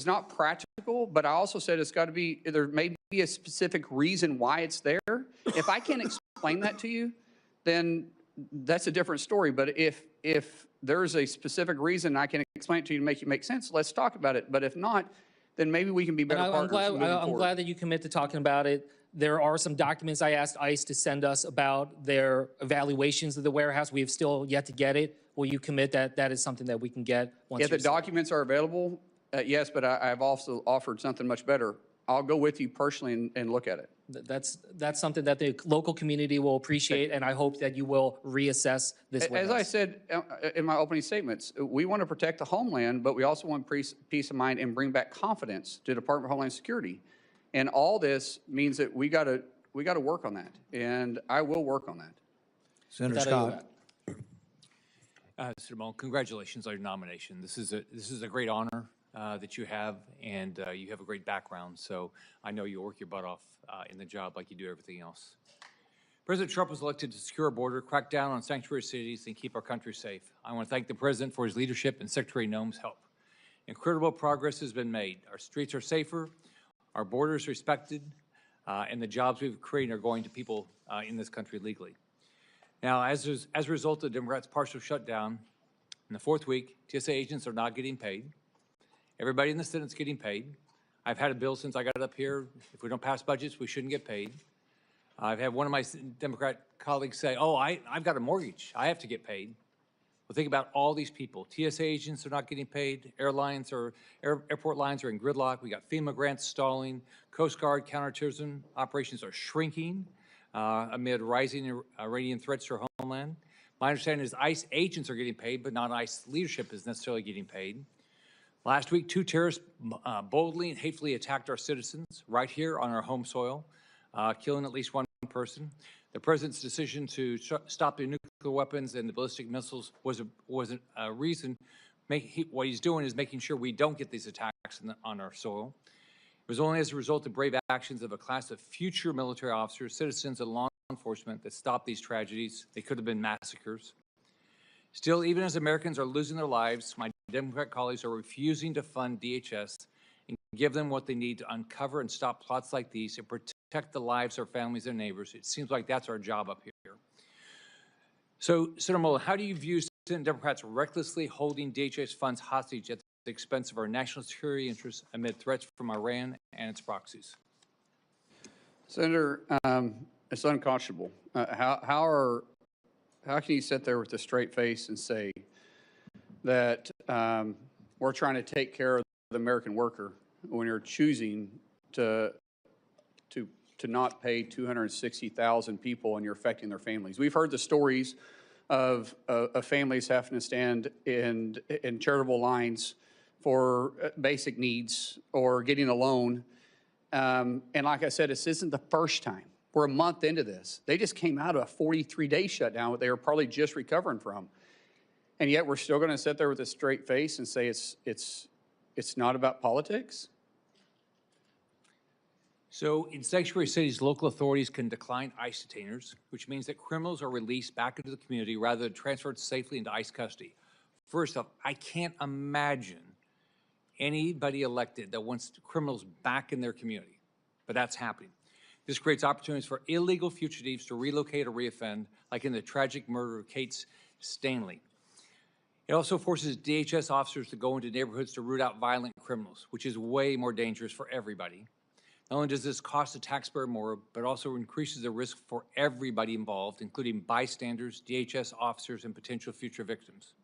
Speaker 4: not practical, but I also said it's got to be, there may be a specific reason why it's there. If I can't explain that to you, then that's a different story. But if there's a specific reason I can explain it to you to make it make sense, let's talk about it. But if not, then maybe we can be better partners.
Speaker 14: I'm glad that you commit to talking about it. There are some documents I asked ICE to send us about their evaluations of the warehouse. We have still yet to get it. Will you commit that that is something that we can get once
Speaker 4: If the documents are available, yes, but I've also offered something much better. I'll go with you personally and look at it.
Speaker 14: That's something that the local community will appreciate, and I hope that you will reassess this warehouse.
Speaker 4: As I said in my opening statements, we want to protect the homeland, but we also want peace of mind and bring back confidence to the Department of Homeland Security. And all this means that we got to work on that, and I will work on that.
Speaker 2: Senator Scott.
Speaker 15: Senator Mullin, congratulations on your nomination. This is a great honor that you have, and you have a great background. So I know you'll work your butt off in the job like you do everything else. President Trump was elected to secure our border, crack down on sanctuary cities, and keep our country safe. I want to thank the President for his leadership and Secretary Noem's help. Incredible progress has been made. Our streets are safer, our borders respected, and the jobs we've created are going to people in this country legally. Now, as a result of the Democrats' partial shutdown, in the 4th week, TSA agents are not getting paid. Everybody in the Senate's getting paid. I've had a bill since I got up here. If we don't pass budgets, we shouldn't get paid. I've had one of my Democrat colleagues say, oh, I've got a mortgage. I have to get paid. Well, think about all these people. TSA agents are not getting paid. Airlines or airport lines are in gridlock. We got FEMA grants stalling. Coast Guard counterterrorism operations are shrinking amid rising Iranian threats to our homeland. My understanding is ICE agents are getting paid, but not ICE leadership is necessarily getting paid. Last week, 2 terrorists boldly and hatefully attacked our citizens right here on our home soil, killing at least 1 person. The President's decision to stop the nuclear weapons and the ballistic missiles was a reason. What he's doing is making sure we don't get these attacks on our soil. It was only as a result of brave actions of a class of future military officers, citizens, and law enforcement that stopped these tragedies. They could have been massacres. Still, even as Americans are losing their lives, my Democrat colleagues are refusing to fund DHS and give them what they need to uncover and stop plots like these and protect the lives of our families and neighbors. It seems like that's our job up here. So, Senator Mullin, how do you view Senate Democrats recklessly holding DHS funds hostage at the expense of our national security interests amid threats from Iran and its proxies?
Speaker 4: Senator, it's unconscionable. How can you sit there with a straight face and say that we're trying to take care of the American worker when you're choosing to not pay 260,000 people and you're affecting their families? We've heard the stories of families having to stand in charitable lines for basic needs or getting a loan. And like I said, this isn't the first time. We're a month into this. They just came out of a 43-day shutdown that they were probably just recovering from. And yet we're still going to sit there with a straight face and say it's not about politics?
Speaker 15: So in sanctuary cities, local authorities can decline ICE detainers, which means that criminals are released back into the community rather than transferred safely into ICE custody. First off, I can't imagine anybody elected that wants criminals back in their community, but that's happening. This creates opportunities for illegal fugitives to relocate or reoffend, like in the tragic murder of Kate Stanley. It also forces DHS officers to go into neighborhoods to root out violent criminals, which is way more dangerous for everybody. Not only does this cost the taxpayer more, but also increases the risk for everybody involved, including bystanders, DHS officers, and potential future victims.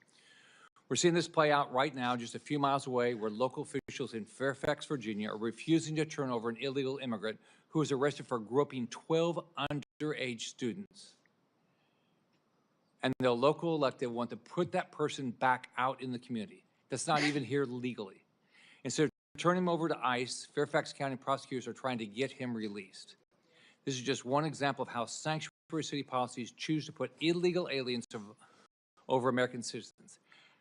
Speaker 15: We're seeing this play out right now, just a few miles away, where local officials in Fairfax, Virginia, are refusing to turn over an illegal immigrant who was arrested for groping 12 underage students. And the local elected want to put that person back out in the community. That's not even here legally. Instead of turning him over to ICE, Fairfax County prosecutors are trying to get him released. This is just one example of how sanctuary city policies choose to put illegal aliens over American citizens.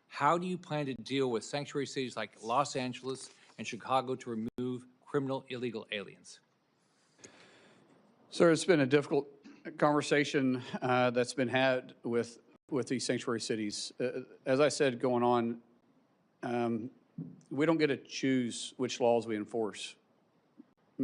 Speaker 15: How do you plan to deal with sanctuary cities like Los Angeles and Chicago to remove criminal illegal aliens?
Speaker 4: Sir, it's been a difficult conversation that's been had with these sanctuary cities. As I said going on, we don't get to choose which laws we enforce.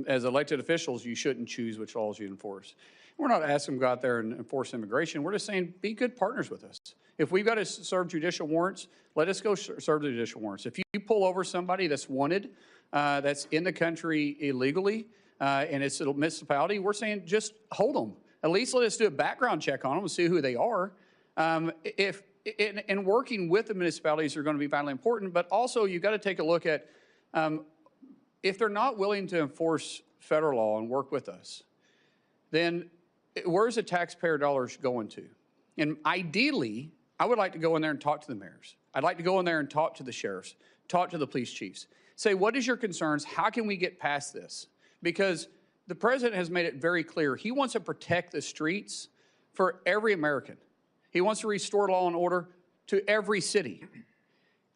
Speaker 4: As elected officials, you shouldn't choose which laws you enforce. We're not asking them to go out there and enforce immigration. We're just saying, be good partners with us. If we've got to serve judicial warrants, let us go serve the judicial warrants. If you pull over somebody that's wanted, that's in the country illegally, and it's a municipality, we're saying just hold them. At least let us do a background check on them and see who they are. And working with the municipalities are going to be vitally important, but also you've got to take a look at if they're not willing to enforce federal law and work with us, then where's the taxpayer dollars going to? And ideally, I would like to go in there and talk to the mayors. I'd like to go in there and talk to the sheriffs, talk to the police chiefs. Say, what is your concerns? How can we get past this? Because the president has made it very clear he wants to protect the streets for every American. He wants to restore law and order to every city.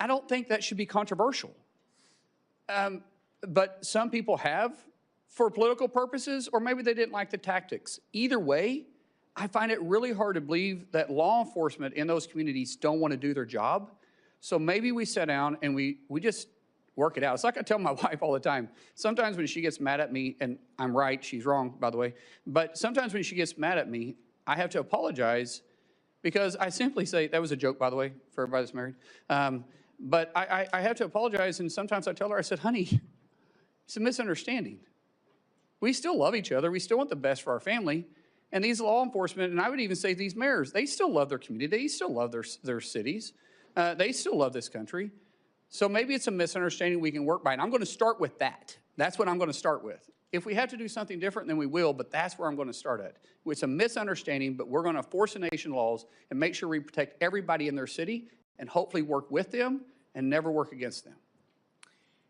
Speaker 4: I don't think that should be controversial. But some people have for political purposes, or maybe they didn't like the tactics. Either way, I find it really hard to believe that law enforcement in those communities don't want to do their job. So maybe we sit down and we just work it out. It's like I tell my wife all the time. Sometimes when she gets mad at me, and I'm right, she's wrong, by the way, but sometimes when she gets mad at me, I have to apologize because I simply say, that was a joke, by the way, for everybody that's married. But I have to apologize, and sometimes I tell her, I said, honey, it's a misunderstanding. We still love each other. We still want the best for our family. And these law enforcement, and I would even say these mayors, they still love their community. They still love their cities. They still love this country. So maybe it's a misunderstanding we can work by. And I'm going to start with that. That's what I'm going to start with. If we have to do something different, then we will, but that's where I'm going to start at. It's a misunderstanding, but we're going to force the nation laws and make sure we protect everybody in their city and hopefully work with them and never work against them.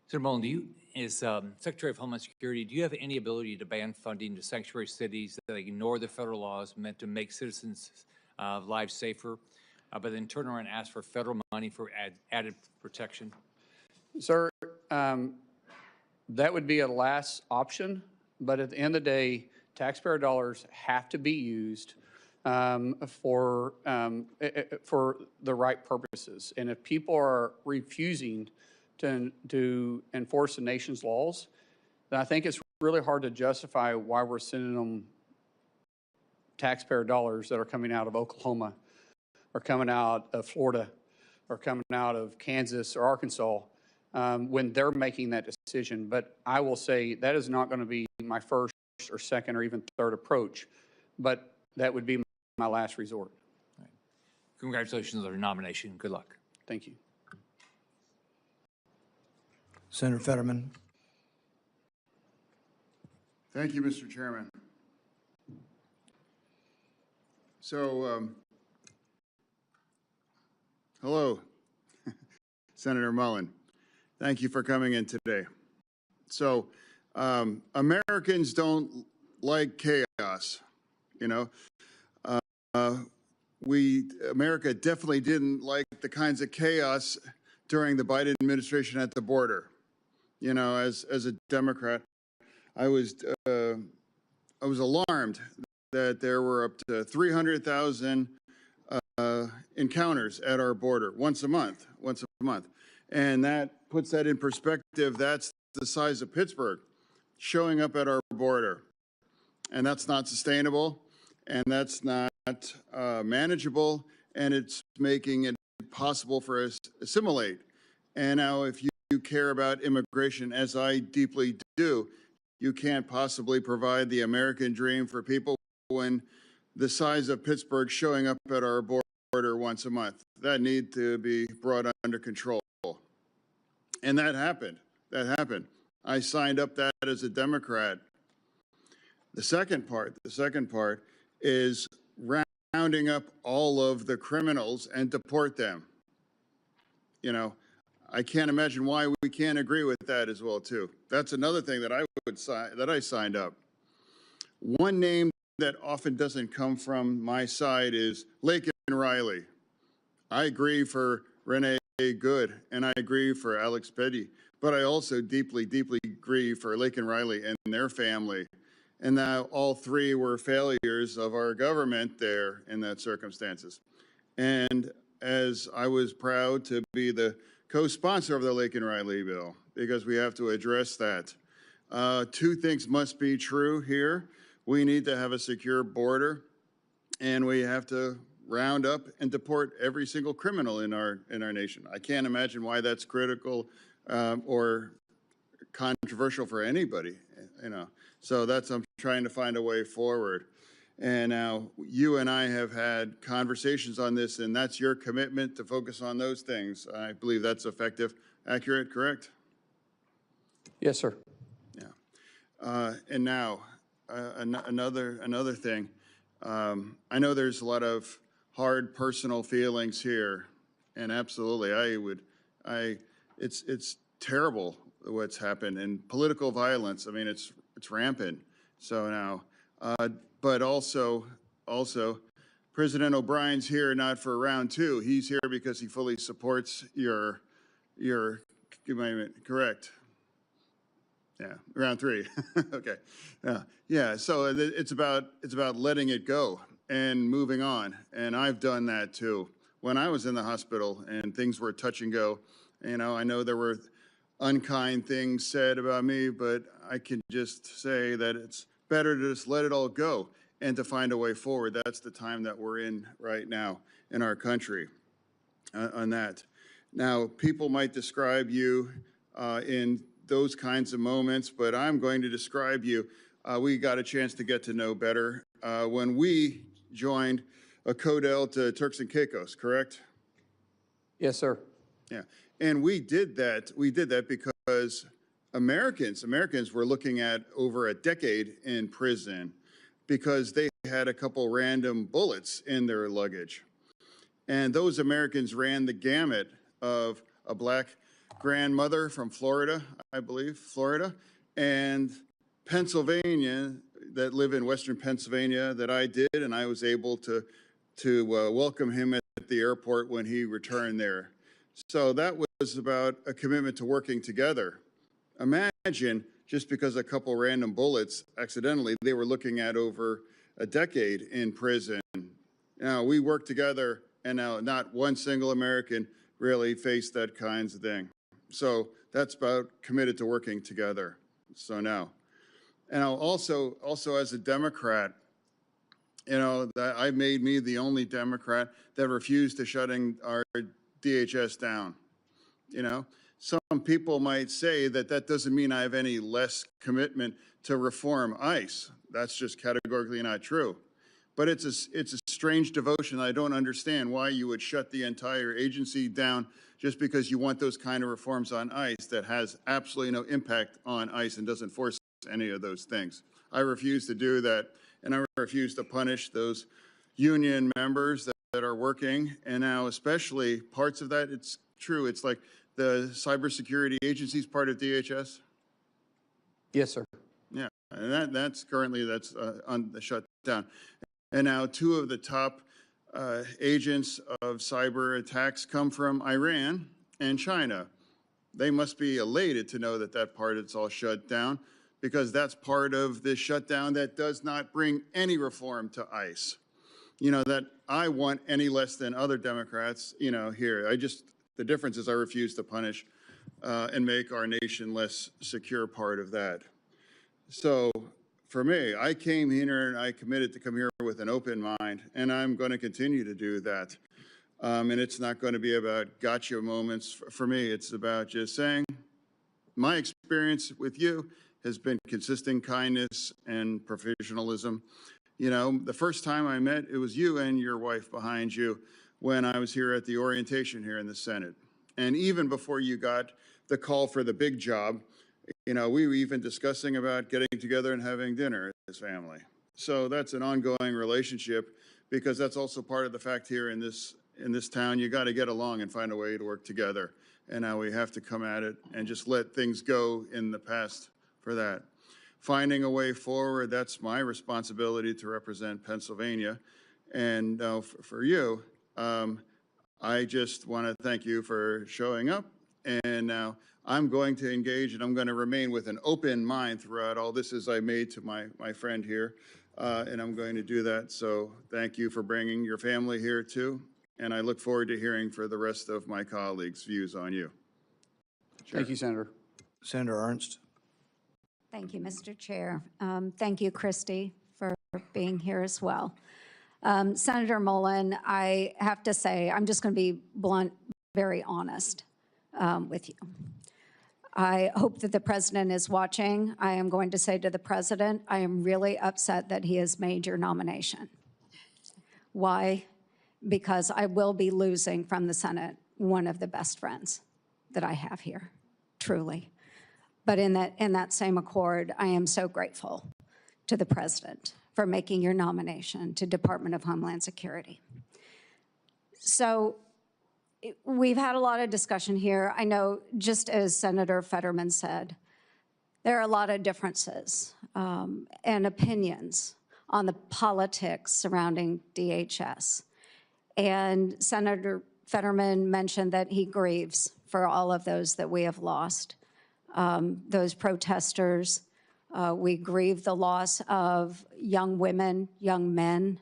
Speaker 15: Senator Mullin, as Secretary of Homeland Security, do you have any ability to ban funding to sanctuary cities that ignore the federal laws meant to make citizens' lives safer, but then turn around and ask for federal money for added protection?
Speaker 4: Sir, That would be a last option, but at the end of the day, taxpayer dollars have to be used for the right purposes. And if people are refusing to enforce the nation's laws, then I think it's really hard to justify why we're sending them taxpayer dollars that are coming out of Oklahoma or coming out of Florida or coming out of Kansas or Arkansas when they're making that decision. But I will say that is not going to be my first or second or even third approach, but that would be my last resort.
Speaker 15: Right. Congratulations on your nomination. Good luck.
Speaker 4: Thank you.
Speaker 2: Senator Fetterman.
Speaker 5: Thank you, Mr. Chairman. So, hello, Senator Mullin. Thank you for coming in today. So, Americans don't like chaos, you know. America definitely didn't like the kinds of chaos during the Biden administration at the border. You know, as a Democrat, I was alarmed that there were up to 300,000 encounters at our border once a month. And that puts that in perspective. That's the size of Pittsburgh showing up at our border. And that's not sustainable, and that's not manageable, and it's making it impossible for us to assimilate. And now if you care about immigration, as I deeply do, you can't possibly provide the American dream for people when the size of Pittsburgh showing up at our border once a month. That need to be brought under control. And that happened. I signed up that as a Democrat. The second part is rounding up all of the criminals and deport them. You know, I can't imagine why we can't agree with that as well, too. That's another thing that I signed up. One name that often doesn't come from my side is Laken Riley. I agree for Renee Good, and I agree for Alex Petty, but I also deeply, deeply agree for Laken Riley and their family. And now all three were failures of our government there in that circumstances. And as I was proud to be the co-sponsor of the Laken Riley bill, because we have to address that. Two things must be true here. We need to have a secure border, and we have to round up and deport every single criminal in our nation. I can't imagine why that's critical or controversial for anybody, you know. So I'm trying to find a way forward. And now you and I have had conversations on this, and that's your commitment to focus on those things. I believe that's effective, accurate, correct?
Speaker 4: Yes, sir.
Speaker 5: Yeah. And now another thing. I know there's a lot of hard personal feelings here, and absolutely, it's terrible what's happened, and political violence. I mean, it's rampant. So now, but also, President O'Brien's here not for round two. He's here because he fully supports your amendment. Correct? Yeah, round three. Okay. Yeah. So it's about letting it go and moving on. And I've done that too. When I was in the hospital and things were touch and go, you know, I know there were unkind things said about me, but I can just say that it's better to just let it all go and to find a way forward. That's the time that we're in right now in our country on that. Now, people might describe you in those kinds of moments, but I'm going to describe you. We got a chance to get to know better when we joined a Codel to Turks and Caicos, correct?
Speaker 4: Yes, sir.
Speaker 5: Yeah, and we did that because Americans were looking at over a decade in prison because they had a couple random bullets in their luggage. And those Americans ran the gamut of a black grandmother from Florida, I believe, and Pennsylvania, that live in Western Pennsylvania, that I did, and I was able to welcome him at the airport when he returned there. So that was about a commitment to working together. Imagine imagine just because a couple random bullets accidentally, they were looking at over a decade in prison. Now, we work together, and now not one single American really faced that kinds of thing. So that's about committed to working together. So now, and also as a Democrat, you know, that I made me the only Democrat that refused to shutting our DHS down. You know, some people might say that that doesn't mean I have any less commitment to reform ICE. That's just categorically not true. But it's a strange devotion. I don't understand why you would shut the entire agency down just because you want those kind of reforms on ICE that has absolutely no impact on ICE and doesn't force any of those things. I refuse to do that, and I refuse to punish those union members that are working. And now especially parts of that, it's true. It's like the cybersecurity agency is part of DHS.
Speaker 4: Yes, sir.
Speaker 5: Yeah, and that's currently on the shutdown. And now 2 of the top agents of cyber attacks come from Iran and China. They must be elated to know that that part is all shut down, because that's part of this shutdown that does not bring any reform to ICE. You know, that I want any less than other Democrats, you know, here. The difference is I refuse to punish and make our nation less secure part of that. So for me, I came here and I committed to come here with an open mind, and I'm going to continue to do that. And it's not going to be about gotcha moments. For me, it's about just saying my experience with you has been consistent kindness and professionalism. You know, the first time I met, it was you and your wife behind you when I was here at the orientation here in the Senate. And even before you got the call for the big job, you know, we were even discussing about getting together and having dinner as family. So that's an ongoing relationship, because that's also part of the fact here in this town, you got to get along and find a way to work together. And now we have to come at it and just let things go in the past for that. Finding a way forward, that's my responsibility to represent Pennsylvania. And for you, I just want to thank you for showing up. And now I'm going to engage, and I'm going to remain with an open mind throughout all this, as I made to my friend here. And I'm going to do that. So thank you for bringing your family here too. And I look forward to hearing for the rest of my colleagues' views on you.
Speaker 4: Sure. Thank you, Senator.
Speaker 2: Senator Ernst.
Speaker 16: Thank you, Mr. Chair. Thank you, Christy, for being here as well. Senator Mullin, I have to say, I'm just going to be blunt, very honest with you. I hope that the president is watching. I am going to say to the president, I am really upset that he has made your nomination. Why? Because I will be losing from the Senate one of the best friends that I have here, truly. But in that same accord, I am so grateful to the president for making your nomination to Department of Homeland Security. So we've had a lot of discussion here. I know, just as Senator Fetterman said, there are a lot of differences and opinions on the politics surrounding DHS. And Senator Fetterman mentioned that he grieves for all of those that we have lost. Those protesters, we grieve the loss of young women, young men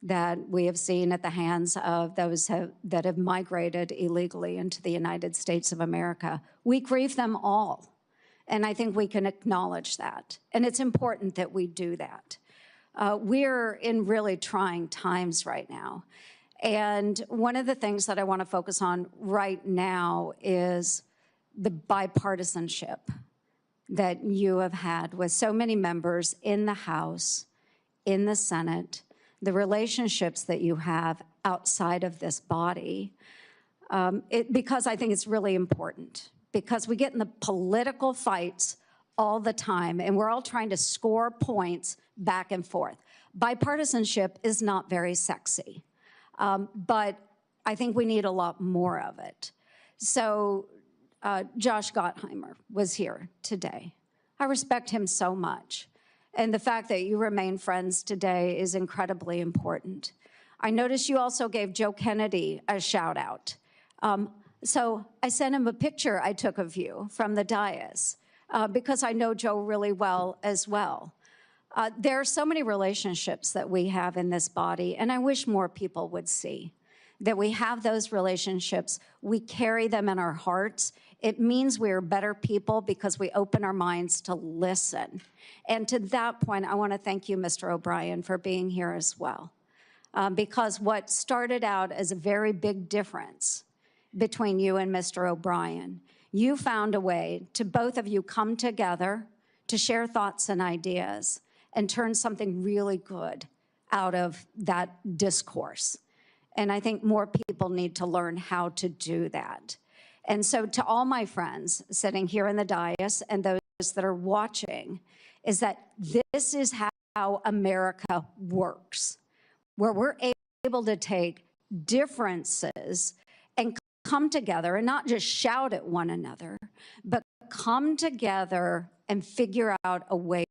Speaker 16: that we have seen at the hands of those that have migrated illegally into the United States of America. We grieve them all, and I think we can acknowledge that, and it's important that we do that. We're in really trying times right now, and one of the things that I want to focus on right now is the bipartisanship that you have had with so many members in the House, in the Senate, the relationships that you have outside of this body, because I think it's really important, because we get in the political fights all the time, and we're all trying to score points back and forth. Bipartisanship is not very sexy, but I think we need a lot more of it. So Josh Gottheimer was here today. I respect him so much. And the fact that you remain friends today is incredibly important. I noticed you also gave Joe Kennedy a shout out. So I sent him a picture I took of you from the dais. because I know Joe really well as well. There are so many relationships that we have in this body, and I wish more people would see that we have those relationships. We carry them in our hearts. It means we're better people because we open our minds to listen. And to that point, I want to thank you, Mr. O'Brien, for being here as well. Because what started out as a very big difference between you and Mr. O'Brien, you found a way to both of you come together to share thoughts and ideas and turn something really good out of that discourse. And I think more people need to learn how to do that. And so to all my friends sitting here in the dais and those that are watching, is that this is how America works, where we're able to take differences and come together and not just shout at one another, but come together and figure out a way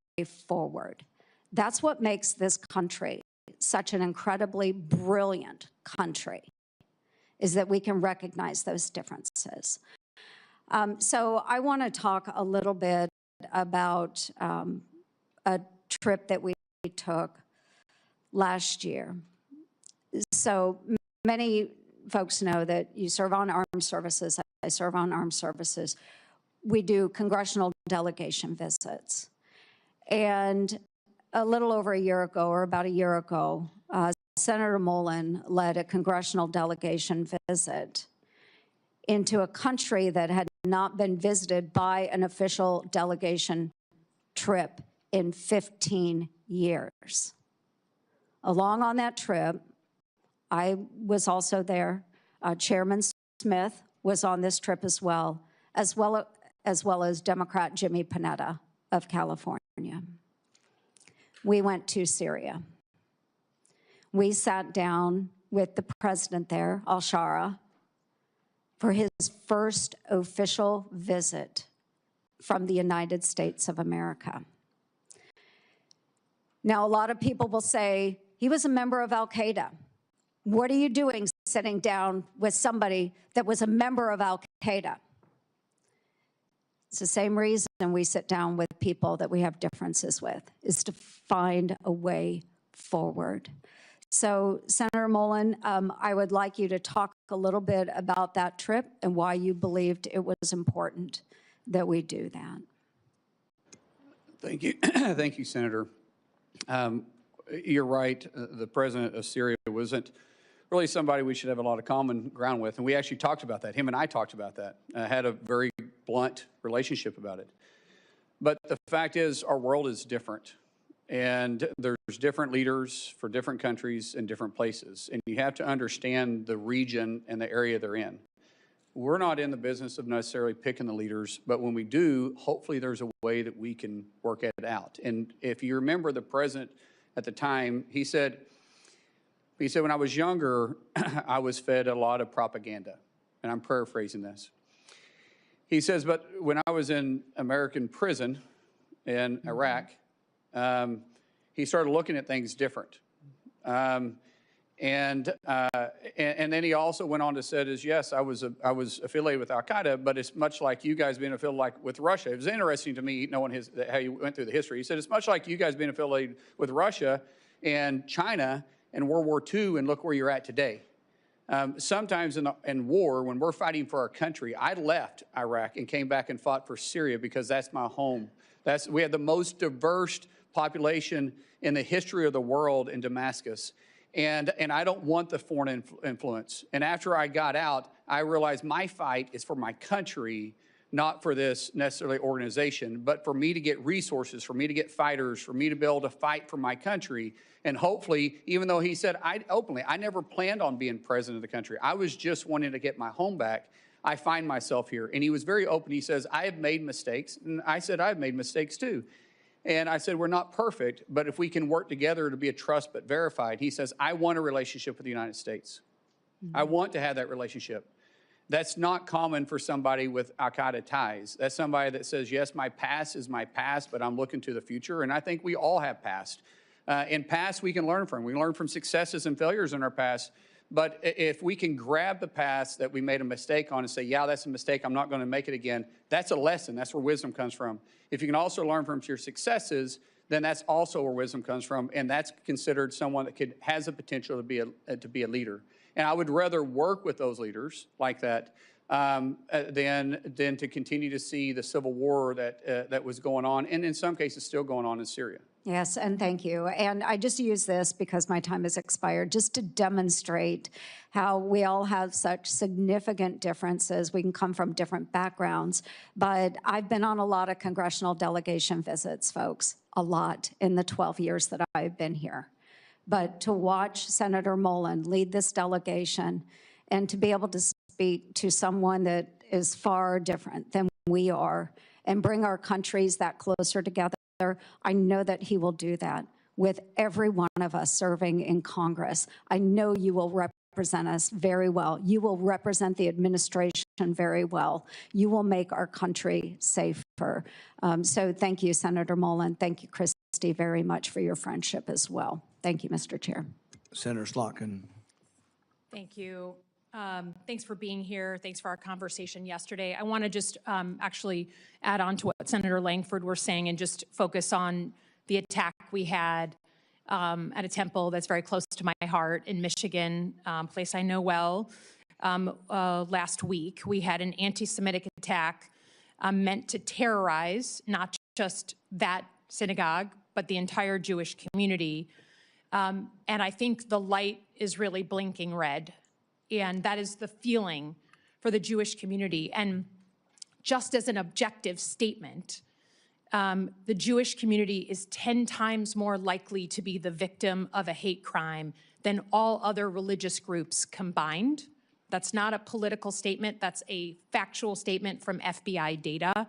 Speaker 16: forward. That's what makes this country such an incredibly brilliant country, is that we can recognize those differences. So I want to talk a little bit about a trip that we took last year. So many folks know that you serve on armed services. I serve on armed services. We do congressional delegation visits. And a little over a year ago, or about a year ago, Senator Mullin led a congressional delegation visit into a country that had not been visited by an official delegation trip in 15 years. Along on that trip, I was also there. Chairman Smith was on this trip as well as Democrat Jimmy Panetta of California. We went to Syria. We sat down with the president there, al-Shara, for his first official visit from the United States of America. Now, a lot of people will say, he was a member of al-Qaeda. What are you doing sitting down with somebody that was a member of al-Qaeda? It's the same reason we sit down with people that we have differences with, is to find a way forward. So, Senator Mullin, I would like you to talk a little bit about that trip and why you believed it was important that we do that.
Speaker 4: Thank you. Thank you, Senator. You're right. The president of Syria wasn't really somebody we should have a lot of common ground with. And we actually talked about that. Him and I talked about that. Had a very blunt relationship about it. But the fact is, our world is different. And there's different leaders for different countries and different places. And you have to understand the region and the area they're in. We're not in the business of necessarily picking the leaders, but when we do, hopefully there's a way that we can work it out. And if you remember the president at the time, he said, when I was younger, I was fed a lot of propaganda. And I'm paraphrasing this. He says, but when I was in American prison in Iraq, he started looking at things different. And then he also went on to say, yes, I was affiliated with al-Qaeda, but it's much like you guys being affiliated with Russia. It was interesting to me knowing how you went through the history. He said, it's much like you guys being affiliated with Russia and China and World War II, and look where you're at today. Sometimes in war, when we're fighting for our country, I left Iraq and came back and fought for Syria because that's my home. We have the most diverse population in the history of the world in Damascus. And I don't want the foreign influence. And after I got out, I realized my fight is for my country, not for this necessarily organization, but for me to get resources, for me to get fighters, for me to be able to fight for my country. And hopefully, even though he said openly, I never planned on being president of the country. I was just wanting to get my home back. I find myself here. And he was very open. He says, I have made mistakes. And I said, I've made mistakes too. And I said, we're not perfect, but if we can work together to be a trust but verified, he says, I want a relationship with the United States. I want to have that relationship. That's not common for somebody with al-Qaeda ties. That's somebody that says, yes, my past is my past, but I'm looking to the future. And I think we all have past. In past, we can learn from. We learn from successes and failures in our past. But if we can grab the past that we made a mistake on and say, yeah, that's a mistake, I'm not going to make it again, that's a lesson. That's where wisdom comes from. If you can also learn from your successes, then that's also where wisdom comes from, and that's considered someone that has the potential to be a leader. And I would rather work with those leaders like that than to continue to see the civil war that was going on, and in some cases still going on in Syria.
Speaker 16: Yes, and thank you. And I just use this because my time has expired, just to demonstrate how we all have such significant differences. We can come from different backgrounds, but I've been on a lot of congressional delegation visits, folks, a lot in the 12 years that I've been here. But to watch Senator Mullin lead this delegation and to be able to speak to someone that is far different than we are and bring our countries that closer together, I know that he will do that with every one of us serving in Congress. I know you will represent us very well. You will represent the administration very well. You will make our country safer. So thank you, Senator Mullin. Thank you, Christy, very much for your friendship as well. Thank you, Mr. Chair.
Speaker 2: Senator Slotkin.
Speaker 17: Thank you. Thanks for being here. Thanks for our conversation yesterday. I want to just actually add on to what Senator Lankford was saying and just focus on the attack we had at a temple that's very close to my heart in Michigan, a place I know well. Last week, we had an anti-Semitic attack meant to terrorize not just that synagogue, but the entire Jewish community. And I think the light is really blinking red. And that is the feeling for the Jewish community. And just as an objective statement, the Jewish community is 10 times more likely to be the victim of a hate crime than all other religious groups combined. That's not a political statement. That's a factual statement from FBI data.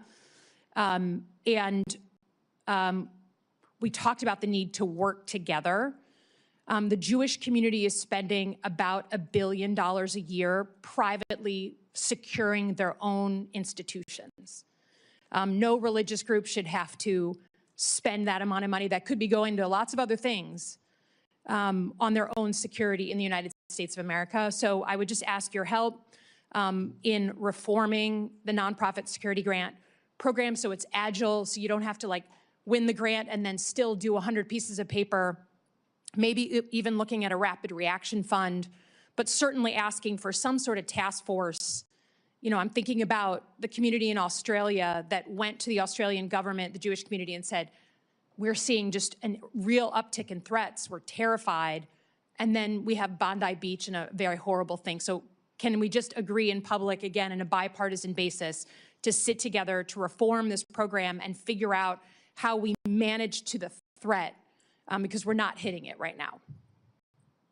Speaker 17: We talked about the need to work together. The Jewish community is spending about $1 billion a year privately securing their own institutions. No religious group should have to spend that amount of money that could be going to lots of other things on their own security in the United States of America. So I would just ask your help in reforming the nonprofit security grant program so it's agile, so you don't have to like win the grant and then still do 100 pieces of paper. Maybe even looking at a rapid reaction fund, but certainly asking for some sort of task force. You know, I'm thinking about the community in Australia that went to the Australian government, the Jewish community, and said, we're seeing just a real uptick in threats. We're terrified. And then we have Bondi Beach and a very horrible thing. So can we just agree in public, again, on a bipartisan basis, to sit together to reform this program and figure out how we manage to the threat? Because we're not hitting it right now.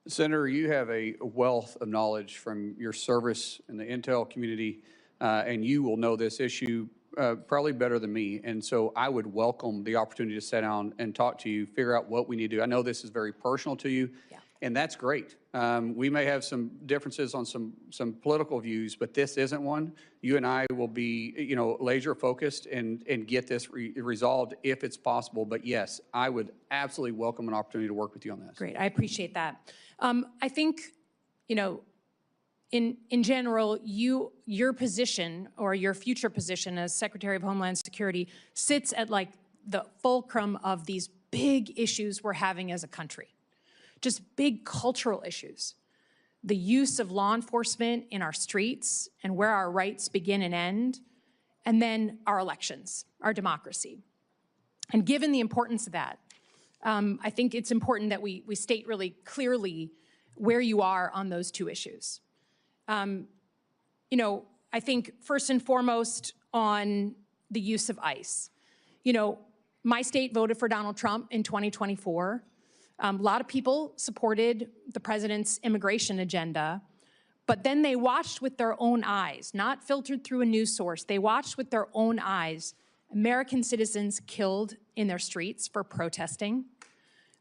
Speaker 4: Senator, you have a wealth of knowledge from your service in the intel community, and you will know this issue probably better than me. And so I would welcome the opportunity to sit down and talk to you, figure out what we need to do. I know this is very personal to you, and that's great. We may have some differences on some political views, but this isn't one. You and I will be, you know, laser focused and get this resolved if it's possible. But yes, I would absolutely welcome an opportunity to work with you on this.
Speaker 17: Great, I appreciate that. I think, you know, in general, your position or your future position as Secretary of Homeland Security sits at like the fulcrum of these big issues we're having as a country. Just big cultural issues. The use of law enforcement in our streets and where our rights begin and end, and then our elections, our democracy. And given the importance of that, I think it's important that we state really clearly where you are on those two issues. You know, I think first and foremost on the use of ICE. You know, my state voted for Donald Trump in 2024. A lot of people supported the president's immigration agenda, but then they watched with their own eyes, not filtered through a news source. They watched with their own eyes American citizens killed in their streets for protesting.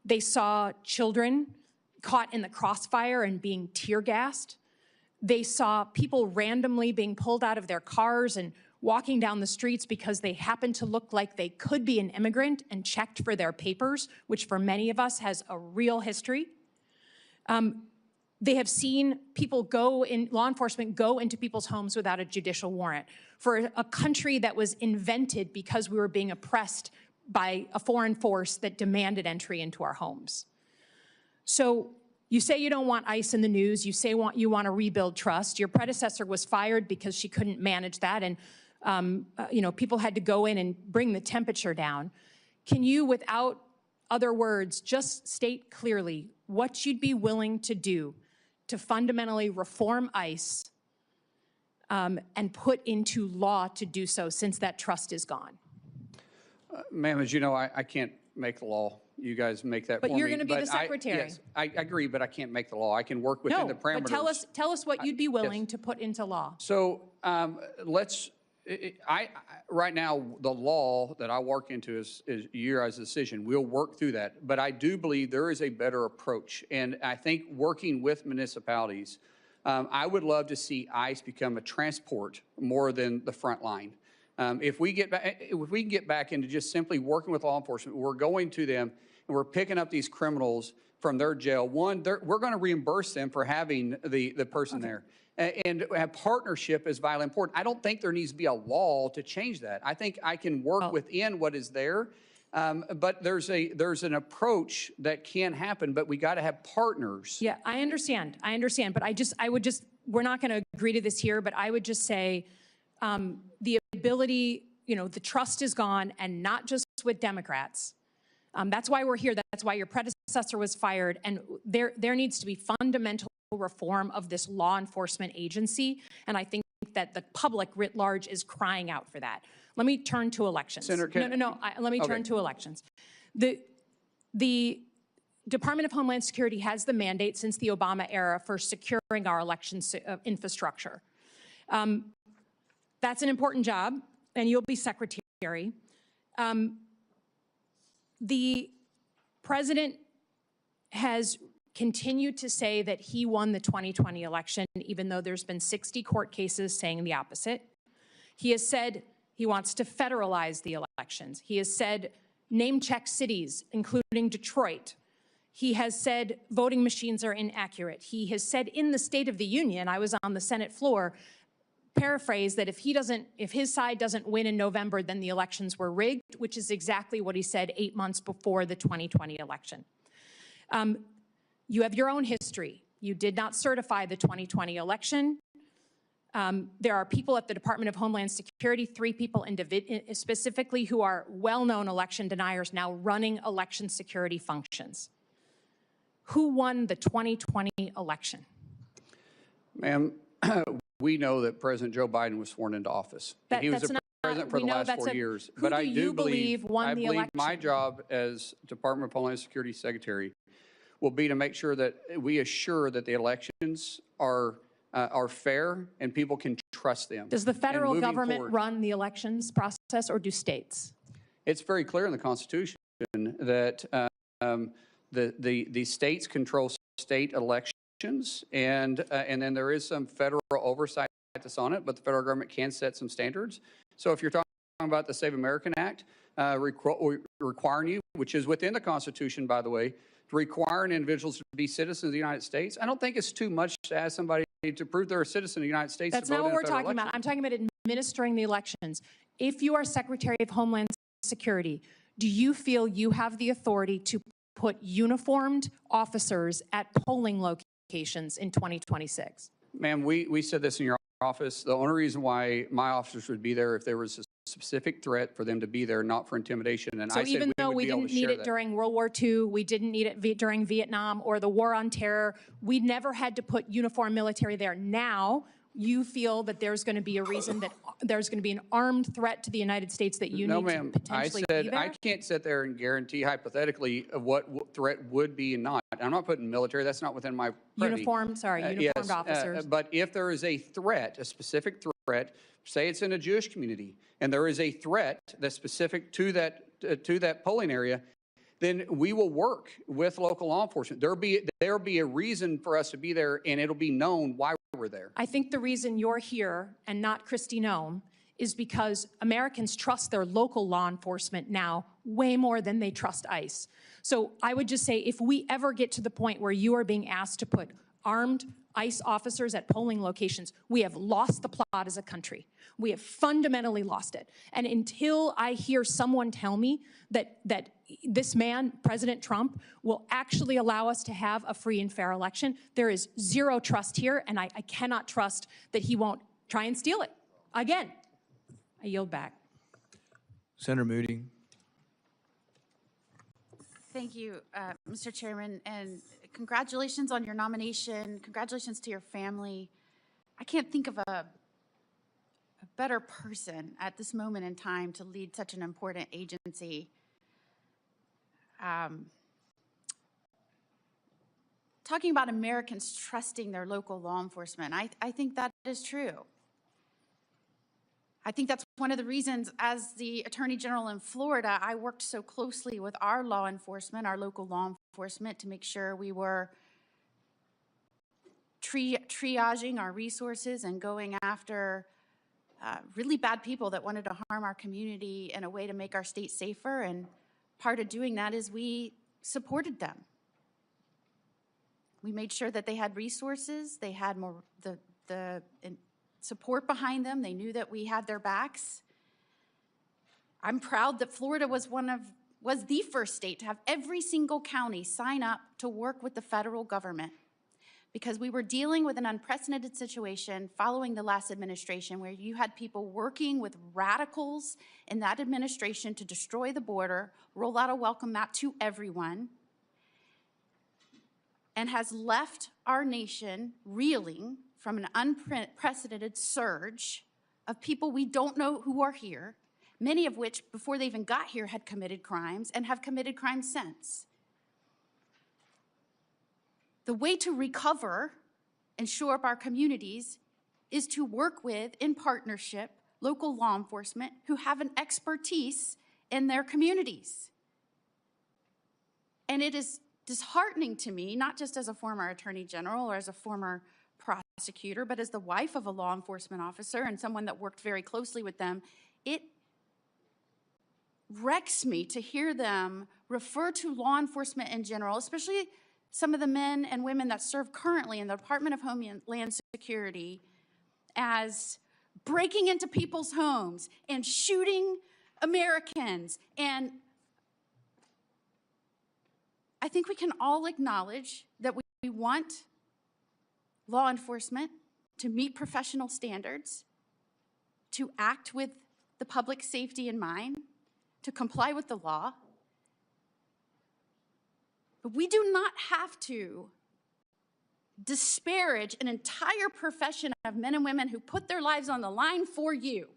Speaker 17: They saw children caught in the crossfire and being tear gassed. They saw people randomly being pulled out of their cars and walking down the streets because they happened to look like they could be an immigrant and checked for their papers, which for many of us has a real history. They have seen people law enforcement go into people's homes without a judicial warrant. For a country that was invented because we were being oppressed by a foreign force that demanded entry into our homes. So you say you don't want ICE in the news, you say you want to rebuild trust. Your predecessor was fired because she couldn't manage that, and people had to go in and bring the temperature down. Can you, without other words, just state clearly what you'd be willing to do to fundamentally reform ICE and put into law to do so, since that trust is gone?
Speaker 4: Ma'am, as you know, I can't make the law. You guys make that for me.
Speaker 17: But you're going to be the secretary.
Speaker 4: Yes, I agree, but I can't make the law. I can work within the parameters.
Speaker 17: No, but tell us what you'd be willing to put into law.
Speaker 4: So right now, the law that I work into is your guys' decision. We'll work through that. But I do believe there is a better approach. And I think working with municipalities, I would love to see ICE become a transport more than the front line. If we can get back into just simply working with law enforcement, we're going to them and we're picking up these criminals from their jail. One, we're going to reimburse them for having the person there. And have partnership is vitally important. I don't think there needs to be a law to change that. I think I can work within what is there, but there's an approach that can happen, but we got to have partners.
Speaker 17: Yeah, I understand, but we're not going to agree to this here, but I would just say the ability, the trust is gone, and not just with Democrats. That's why we're here. That's why your predecessor was fired, and there needs to be fundamental reform of this law enforcement agency, and I think that the public writ large is crying out for that. Let me turn to elections. Let me turn to elections. The Department of Homeland Security has the mandate since the Obama era for securing our election infrastructure. That's an important job, and you'll be secretary. The president has continued to say that he won the 2020 election, even though there's been 60 court cases saying the opposite. He has said he wants to federalize the elections. He has said name-check cities, including Detroit. He has said voting machines are inaccurate. He has said in the State of the Union, I was on the Senate floor, paraphrase that if his side doesn't win in November, then the elections were rigged, which is exactly what he said 8 months before the 2020 election. You have your own history. You did not certify the 2020 election. There are people at the Department of Homeland Security, 3 people specifically, who are well-known election deniers now running election security functions. Who won the 2020 election?
Speaker 4: Ma'am, we know that President Joe Biden was sworn into office. He was the president for the last 4 years. But I do believe my job as Department of Homeland Security Secretary will be to make sure that we assure that the elections are fair and people can trust them.
Speaker 17: Does the federal government run the elections process, or do states?
Speaker 4: It's very clear in the Constitution that the states control state elections, and then there is some federal oversight that's on it, but the federal government can set some standards. So if you're talking about the Save American Act, requiring you, which is within the Constitution, by the way, requiring individuals to be citizens of the United States, I don't think it's too much to ask somebody to prove they're a citizen of the United States.
Speaker 17: That's not what we're talking about. I'm talking about administering the elections. If you are Secretary of Homeland Security, do you feel you have the authority to put uniformed officers at polling locations in 2026?
Speaker 4: Ma'am, we said this in your office. The only reason why my officers would be there if there was a specific threat for them to be there, not for intimidation. And
Speaker 17: so even though we didn't need it during World War II, we didn't need it during Vietnam or the War on Terror, we never had to put uniformed military there. Now, you feel that there's going to be a reason that there's going to be an armed threat to the United States that you need to potentially be there?
Speaker 4: No, ma'am. I can't sit there and guarantee hypothetically what threat would be and not. I'm not putting military. That's not within my purview.
Speaker 17: Uniformed officers.
Speaker 4: But if there is a threat, a specific threat, say it's in a Jewish community, and there is a threat that's specific to that polling area, then we will work with local law enforcement. There'll be a reason for us to be there, and it'll be known why we're there.
Speaker 17: I think the reason you're here and not Kristi Noem is because Americans trust their local law enforcement now way more than they trust ICE. So I would just say, if we ever get to the point where you are being asked to put armed ICE officers at polling locations. We have lost the plot as a country. We have fundamentally lost it. And until I hear someone tell me that this man, President Trump, will actually allow us to have a free and fair election, there is zero trust here, and I cannot trust that he won't try and steal it. Again, I yield back.
Speaker 2: Senator Moody.
Speaker 18: Thank you, Mr. Chairman, and congratulations on your nomination. Congratulations to your family. I can't think of a better person at this moment in time to lead such an important agency. Talking about Americans trusting their local law enforcement, I think that is true. I think that's one of the reasons, as the Attorney General in Florida, I worked so closely with our law enforcement, our local law enforcement, to make sure we were triaging our resources and going after really bad people that wanted to harm our community in a way to make our state safer. And part of doing that is we supported them. We made sure that they had resources, they had more the support behind them. They knew that we had their backs. I'm proud that Florida was the first state to have every single county sign up to work with the federal government, because we were dealing with an unprecedented situation following the last administration where you had people working with radicals in that administration to destroy the border, roll out a welcome mat to everyone, and has left our nation reeling from an unprecedented surge of people we don't know who are here, many of which, before they even got here, had committed crimes and have committed crimes since. The way to recover and shore up our communities is to work with, in partnership, local law enforcement who have an expertise in their communities. And it is disheartening to me, not just as a former attorney general or as a former prosecutor, but as the wife of a law enforcement officer and someone that worked very closely with them, it wrecks me to hear them refer to law enforcement in general, especially some of the men and women that serve currently in the Department of Homeland Security, as breaking into people's homes and shooting Americans. And I think we can all acknowledge that we want law enforcement to meet professional standards, to act with the public safety in mind, to comply with the law. But we do not have to disparage an entire profession of men and women who put their lives on the line for you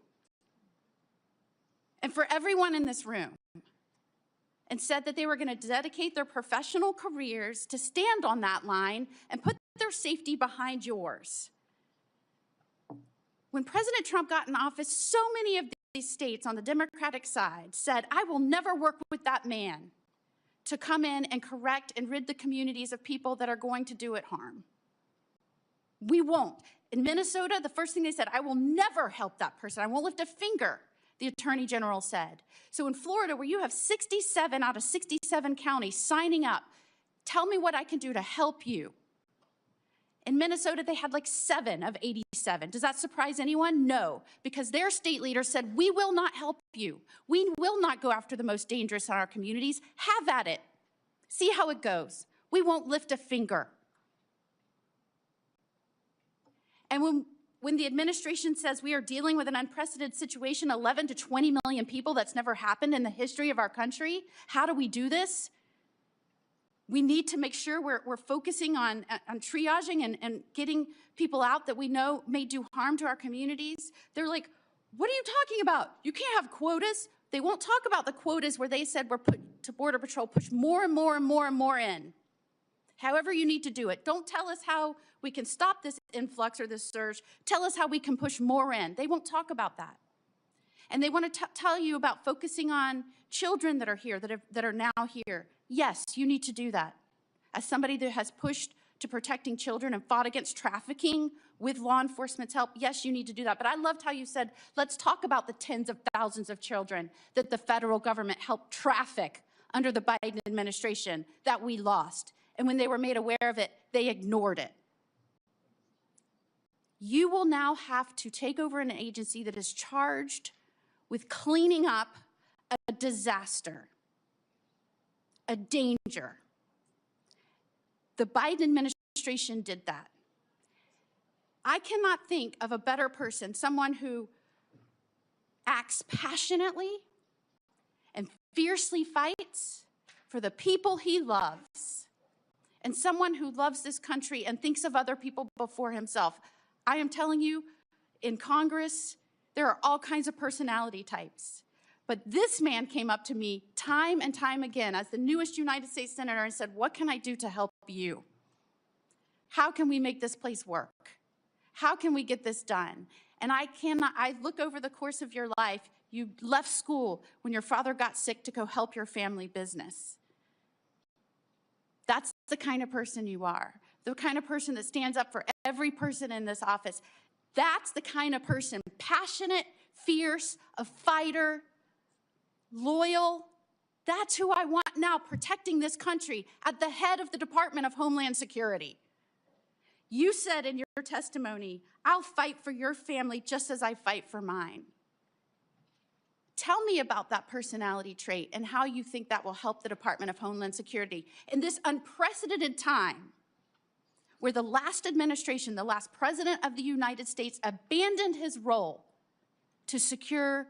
Speaker 18: and for everyone in this room, and said that they were going to dedicate their professional careers to stand on that line and put their safety behind yours. When President Trump got in office, so many of these states on the Democratic side said, I will never work with that man to come in and correct and rid the communities of people that are going to do it harm. We won't. In Minnesota, the first thing they said, I will never help that person. I won't lift a finger, the Attorney General said. So in Florida, where you have 67 out of 67 counties signing up, tell me what I can do to help you. In Minnesota, they had like 7 of 87. Does that surprise anyone? No, because their state leader said, we will not help you. We will not go after the most dangerous in our communities. Have at it. See how it goes. We won't lift a finger. And when the administration says we are dealing with an unprecedented situation, 11 to 20 million people, that's never happened in the history of our country, how do we do this? We need to make sure we're focusing on triaging and getting people out that we know may do harm to our communities. They're like, what are you talking about? You can't have quotas. They won't talk about the quotas where they said we're put to Border Patrol, push more and more and more and more in. However you need to do it. Don't tell us how we can stop this influx or this surge. Tell us how we can push more in. They won't talk about that. And they want to tell you about focusing on children that are here, that are now here. Yes, you need to do that. As somebody that has pushed to protecting children and fought against trafficking with law enforcement's help, yes, you need to do that. But I loved how you said, let's talk about the tens of thousands of children that the federal government helped traffic under the Biden administration that we lost. And when they were made aware of it, they ignored it. You will now have to take over an agency that is charged with cleaning up a disaster, a danger. The Biden administration did that. I cannot think of a better person, someone who acts passionately and fiercely fights for the people he loves, and someone who loves this country and thinks of other people before himself. I am telling you, in Congress, there are all kinds of personality types. But this man came up to me time and time again as the newest United States Senator and said, what can I do to help you? How can we make this place work? How can we get this done? And I look over the course of your life, you left school when your father got sick to go help your family business. That's the kind of person you are, the kind of person that stands up for every person in this office. That's the kind of person, passionate, fierce, a fighter, loyal. That's who I want now protecting this country at the head of the Department of Homeland Security. You said in your testimony, I'll fight for your family just as I fight for mine. Tell me about that personality trait and how you think that will help the Department of Homeland Security in this unprecedented time where the last administration, the last president of the United States abandoned his role to secure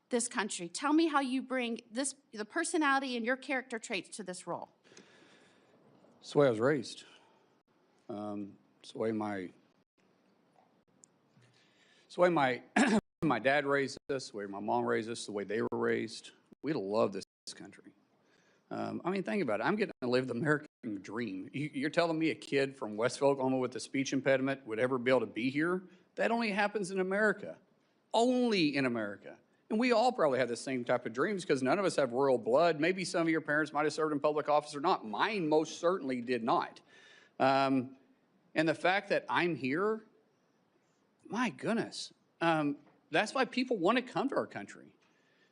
Speaker 18: this country. Tell me how you bring the personality and your character traits to this role.
Speaker 4: It's the way I was raised. It's the way my dad raised us, the way my mom raised us, the way they were raised. We love this country. I mean, think about it. I'm getting to live the American dream. You're telling me a kid from Westville, Oklahoma with a speech impediment would ever be able to be here? That only happens in America. Only in America. And we all probably have the same type of dreams because none of us have royal blood. Maybe some of your parents might have served in public office or not. Mine most certainly did not. And the fact that I'm here, my goodness, that's why people want to come to our country,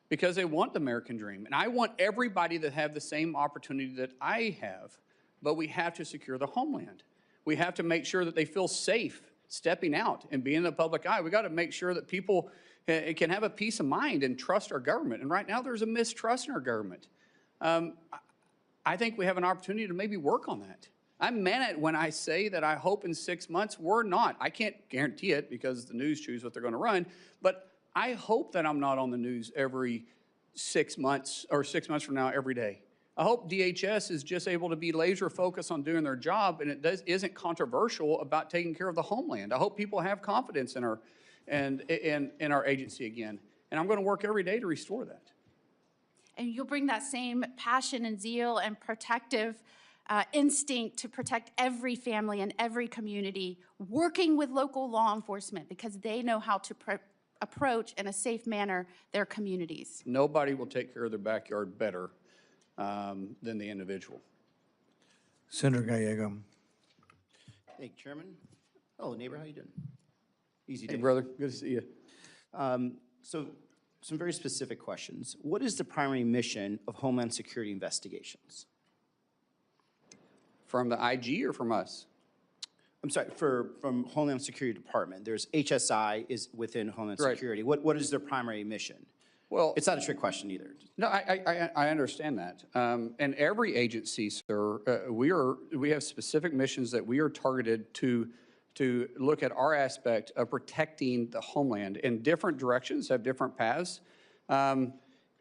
Speaker 4: because they want the American dream. And I want everybody to have the same opportunity that I have, but we have to secure the homeland. We have to make sure that they feel safe stepping out and being in the public eye. We got to make sure that people can have a peace of mind and trust our government. And right now there's a mistrust in our government. I think we have an opportunity to maybe work on that. I meant it when I say that I hope in 6 months we're not. I can't guarantee it because the news choose what they're going to run, but I hope that I'm not on the news every 6 months or 6 months from now every day. I hope DHS is just able to be laser focused on doing their job and isn't controversial about taking care of the homeland. I hope people have confidence in our agency again. And I'm going to work every day to restore that.
Speaker 18: And you'll bring that same passion and zeal and protective instinct to protect every family and every community, working with local law enforcement because they know how to approach in a safe manner their communities.
Speaker 4: Nobody will take care of their backyard better than the individual.
Speaker 2: Senator Gallego.
Speaker 19: Thank you, Chairman. Hello, neighbor. How you doing? Easy day.
Speaker 4: Hey, brother. Good to see you.
Speaker 19: So, some very specific questions. What is the primary mission of Homeland Security investigations?
Speaker 4: From the IG or from us?
Speaker 19: I'm sorry, from Homeland Security Department. There's HSI is within Homeland Security. What is their primary mission?
Speaker 4: Well,
Speaker 19: it's not a trick question either.
Speaker 4: No, I understand that. And every agency, sir, we have specific missions that we are targeted to look at our aspect of protecting the homeland. In different directions, have different paths.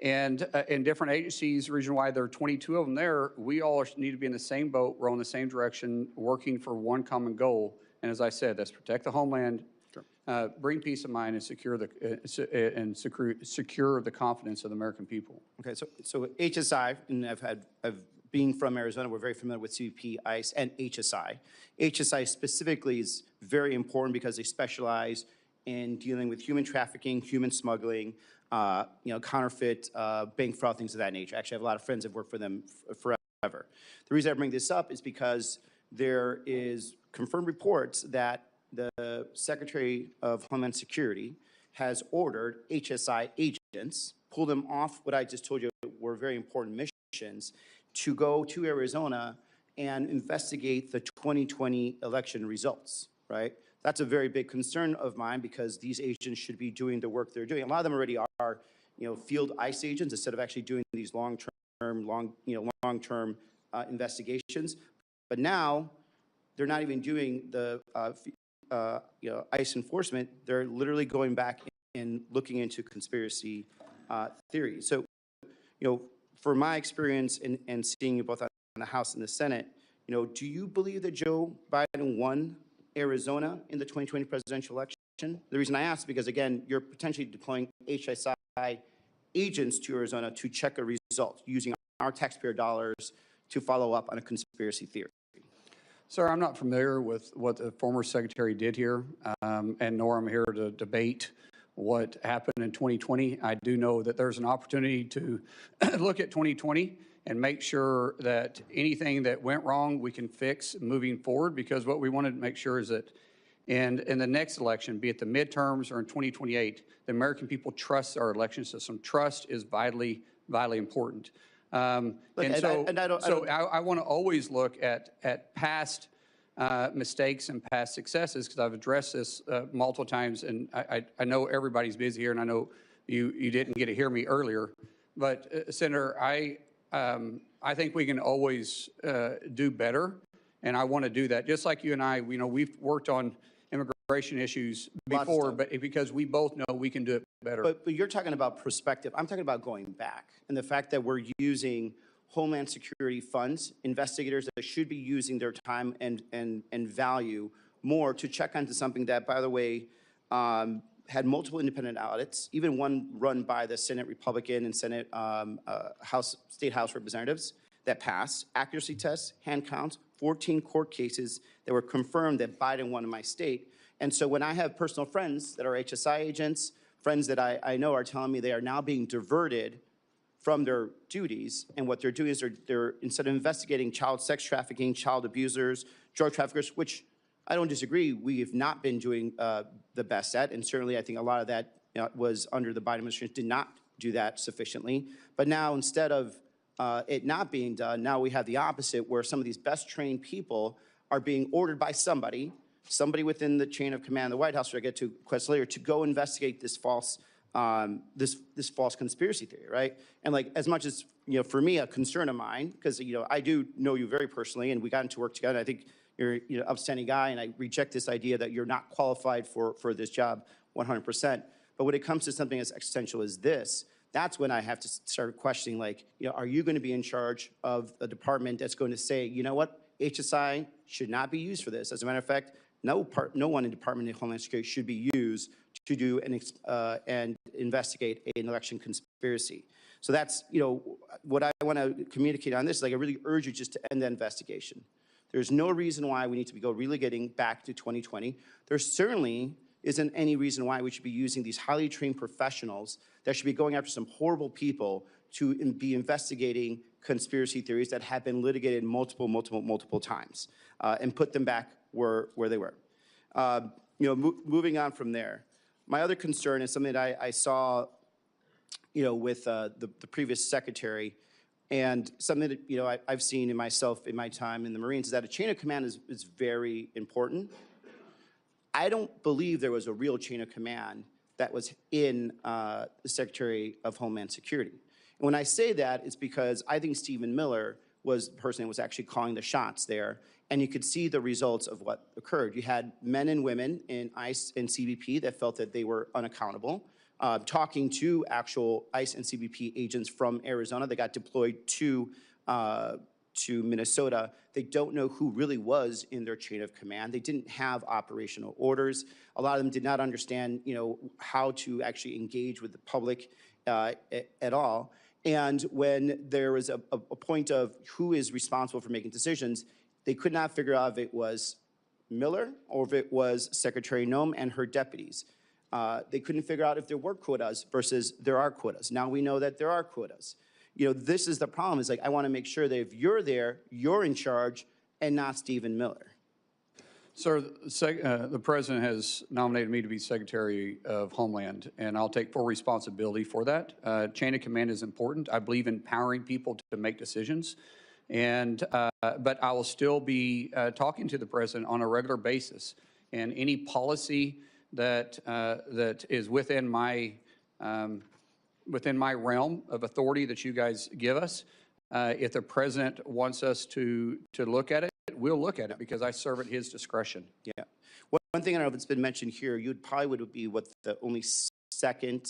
Speaker 4: And in different agencies, region-wide, there are 22 of them there. We all need to be in the same boat, row in the same direction, working for one common goal. And as I said, that's protect the homeland, bring peace of mind, and secure the confidence of the American people.
Speaker 19: Okay, so HSI, and being from Arizona, we're very familiar with CBP, ICE, and HSI. HSI specifically is very important because they specialize in dealing with human trafficking, human smuggling, counterfeit, bank fraud, things of that nature. Actually, I have a lot of friends that have worked for them forever. The reason I bring this up is because there is confirmed reports that the Secretary of Homeland Security has ordered HSI agents, pull them off what I just told you were very important missions, to go to Arizona and investigate the 2020 election results, right? That's a very big concern of mine because these agents should be doing the work they're doing. A lot of them already are, field ICE agents instead of actually doing these long-term investigations. But now they're not even doing the ICE enforcement. They're literally going back and looking into conspiracy theories. So, for my experience and seeing you both on the House and the Senate, do you believe that Joe Biden won Arizona in the 2020 presidential election? The reason I ask is because, again, you're potentially deploying HSI agents to Arizona to check a result using our taxpayer dollars to follow up on a conspiracy theory.
Speaker 4: Sir, I'm not familiar with what the former secretary did here, and nor am I here to debate what happened in 2020. I do know that there's an opportunity to look at 2020 and make sure that anything that went wrong we can fix moving forward, because what we wanted to make sure is that in the next election, be it the midterms or in 2028, the American people trust our election system. Trust is vitally important. I want to always look at past mistakes and past successes, because I've addressed this multiple times, and I know everybody's busy here, and I know you didn't get to hear me earlier. But Senator, I think we can always do better, and I want to do that. Just like you and I, we've worked on immigration issues before, but because we both know we can do it better.
Speaker 19: But you're talking about perspective. I'm talking about going back, and the fact that we're using Homeland Security funds, investigators that should be using their time and value more to check onto something that, by the way, had multiple independent audits, even one run by the Senate Republican and Senate State House representatives that passed, accuracy tests, hand counts, 14 court cases that were confirmed that Biden won in my state. And so when I have personal friends that are HSI agents, friends that I know are telling me they are now being diverted from their duties, and what they're doing is they're instead of investigating child sex trafficking, child abusers, drug traffickers, which I don't disagree, we have not been doing the best at, and certainly I think a lot of that was under the Biden administration, did not do that sufficiently. But now instead of it not being done, now we have the opposite, where some of these best trained people are being ordered by somebody within the chain of command of the White House, which I get to quest later, to go investigate this false this false conspiracy theory, right? And like, as much as, for me, a concern of mine, because, I do know you very personally, and we got into work together. I think you're an upstanding guy, and I reject this idea that you're not qualified for this job 100%. But when it comes to something as existential as this, that's when I have to start questioning, like, are you going to be in charge of a department that's going to say, you know what, HSI should not be used for this? As a matter of fact, no one in Department of Homeland Security should be used to do and investigate an election conspiracy. So that's, what I want to communicate on this is, like, I really urge you just to end the investigation. There's no reason why we need to be getting back to 2020. There certainly isn't any reason why we should be using these highly trained professionals that should be going after some horrible people to be investigating conspiracy theories that have been litigated multiple times, and put them back where they were. Moving on from there, my other concern is something that I saw, with the previous secretary, and something that I've seen in myself in my time in the Marines, is that a chain of command is very important. I don't believe there was a real chain of command that was in the Secretary of Homeland Security. And when I say that, it's because I think Stephen Miller was the person that was actually calling the shots there, and you could see the results of what occurred. You had men and women in ICE and CBP that felt that they were unaccountable, talking to actual ICE and CBP agents from Arizona that got deployed to Minnesota. They don't know who really was in their chain of command. They didn't have operational orders. A lot of them did not understand, how to actually engage with the public at all. And when there was a point of who is responsible for making decisions, they could not figure out if it was Miller or if it was Secretary Noem and her deputies. They couldn't figure out if there were quotas versus there are quotas. Now we know that there are quotas. This is the problem. Is like, I want to make sure that if you're there, you're in charge and not Stephen Miller.
Speaker 4: Sir, the President has nominated me to be Secretary of Homeland, and I'll take full responsibility for that. Chain of command is important. I believe in empowering people to make decisions, but I will still be talking to the President on a regular basis And any policy that, that is within my realm of authority that you guys give us, if the president wants us to look at it, we'll look at it because I serve at his discretion.
Speaker 19: Yeah. One thing I don't know if it's been mentioned here, you probably would be what the only second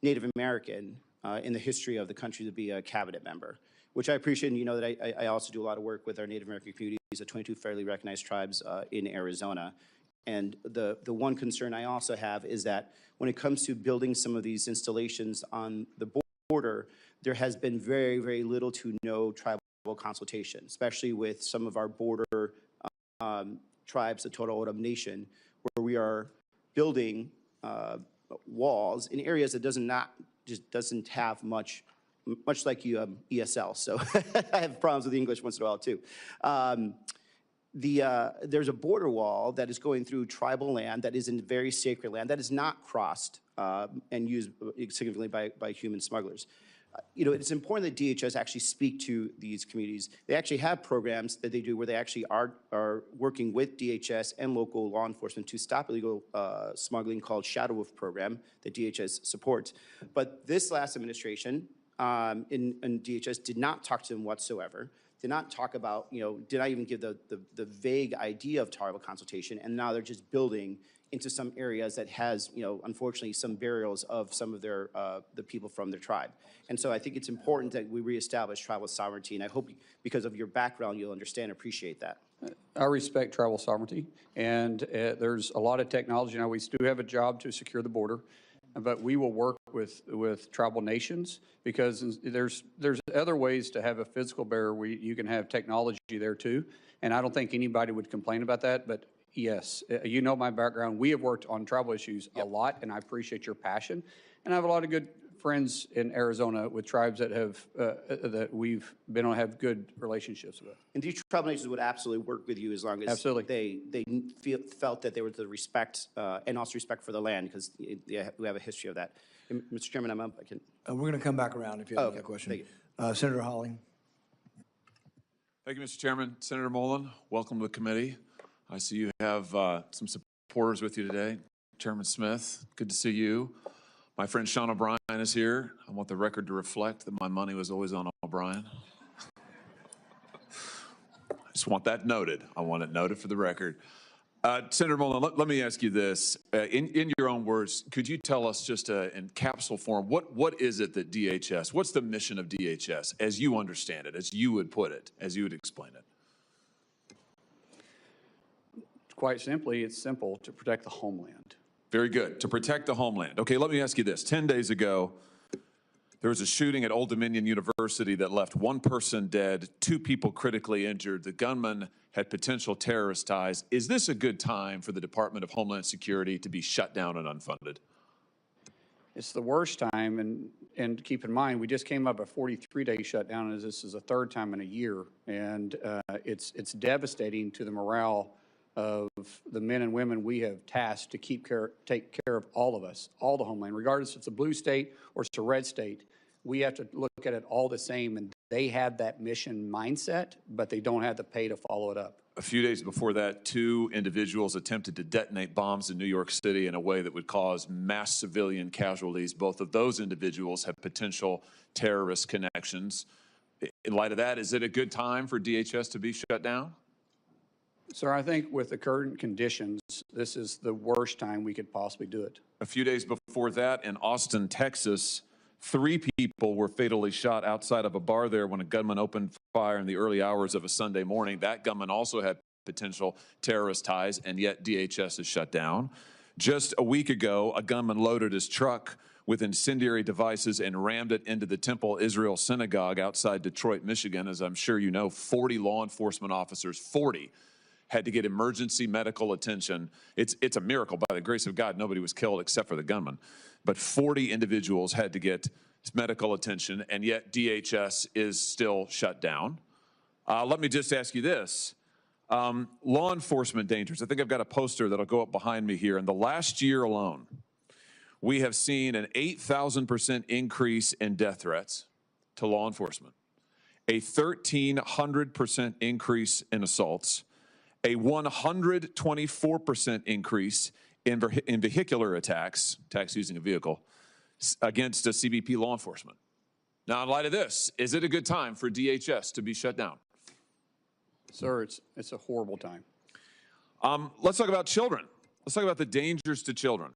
Speaker 19: Native American in the history of the country to be a cabinet member, which I appreciate. And you know that I also do a lot of work with our Native American communities, the 22 federally recognized tribes in Arizona. And the one concern I also have is that when it comes to building some of these installations on the border, there has been very, very little to no tribal consultation, especially with some of our border tribes, the Total Odom Nation, where we are building walls in areas that doesn't have much like ESL. So I have problems with the English once in a while too. There's a border wall that is going through tribal land that is in very sacred land that is not crossed and used significantly by human smugglers. You know, it's important that DHS actually speak to these communities. They actually have programs that they do where they actually are working with DHS and local law enforcement to stop illegal smuggling, called Shadow Wolf program that DHS supports. But this last administration in DHS did not talk to them whatsoever. Did not talk about, you know, did not even give the vague idea of tribal consultation, and now they're just building into some areas that has, you know, unfortunately some burials of some of their the people from their tribe. And so I think it's important that we reestablish tribal sovereignty, and I hope because of your background you'll understand and appreciate that.
Speaker 4: I respect tribal sovereignty, and there's a lot of technology. Now, we do have a job to secure the border, but we will work with tribal nations because there's other ways to have a physical barrier where you can have technology there too. And I don't think anybody would complain about that, but yes, you know my background. We have worked on tribal issues a lot, and I appreciate your passion. And I have a lot of good friends in Arizona with tribes that have that we've been able to have good relationships with.
Speaker 19: And these tribal nations would absolutely work with you as long as they felt that there was the respect and also respect for the land, because we have a history of that. And Mr. Chairman, I'm up. I can.
Speaker 2: We're going to come back around if you have a question.
Speaker 19: Thank you.
Speaker 2: Senator Hawley.
Speaker 20: Thank you, Mr. Chairman. Senator Mullin, welcome to the committee. I see you have some supporters with you today. Chairman Smith, good to see you. My friend Sean O'Brien is here. I want the record to reflect that my money was always on O'Brien. I just want that noted. I want it noted for the record. Senator Mullin, let me ask you this. In your own words, could you tell us just in capsule form, what is it that DHS, what's the mission of DHS as you understand it, as you would put it, as you would explain it?
Speaker 4: Quite simply, it's simple: to protect the homeland.
Speaker 20: Very good. To protect the homeland. Okay, let me ask you this. 10 days ago, there was a shooting at Old Dominion University that left one person dead, 2 people critically injured. The gunman had potential terrorist ties. Is this a good time for the Department of Homeland Security to be shut down and unfunded?
Speaker 4: It's the worst time, and keep in mind, we just came up a 43-day shutdown, as this is the 3rd time in a year, and it's devastating to the morale of the men and women we have tasked to take care of all of us, all the homeland, regardless if it's a blue state or it's a red state. We have to look at it all the same, and they have that mission mindset, but they don't have the pay to follow it up.
Speaker 20: A few days before that, 2 individuals attempted to detonate bombs in New York City in a way that would cause mass civilian casualties. Both of those individuals have potential terrorist connections. In light of that, is it a good time for DHS to be shut down?
Speaker 4: Sir, I think with the current conditions, this is the worst time we could possibly do it.
Speaker 20: A few days before that, in Austin, Texas, 3 people were fatally shot outside of a bar there when a gunman opened fire in the early hours of a Sunday morning. That gunman also had potential terrorist ties, and yet DHS is shut down. Just a week ago, a gunman loaded his truck with incendiary devices and rammed it into the Temple Israel Synagogue outside Detroit, Michigan. As I'm sure you know, 40 law enforcement officers, 40, had to get emergency medical attention. It's a miracle. By the grace of God, nobody was killed except for the gunman. But 40 individuals had to get medical attention, and yet DHS is still shut down. Let me just ask you this. Law enforcement dangers. I think I've got a poster that'll go up behind me here. In the last year alone, we have seen an 8,000% increase in death threats to law enforcement, a 1,300% increase in assaults, a 124% increase in vehicular attacks using a vehicle, against a CBP law enforcement. Now, in light of this, is it a good time for DHS to be shut down?
Speaker 4: Sir, it's a horrible time.
Speaker 20: Let's talk about children. Let's talk about the dangers to children.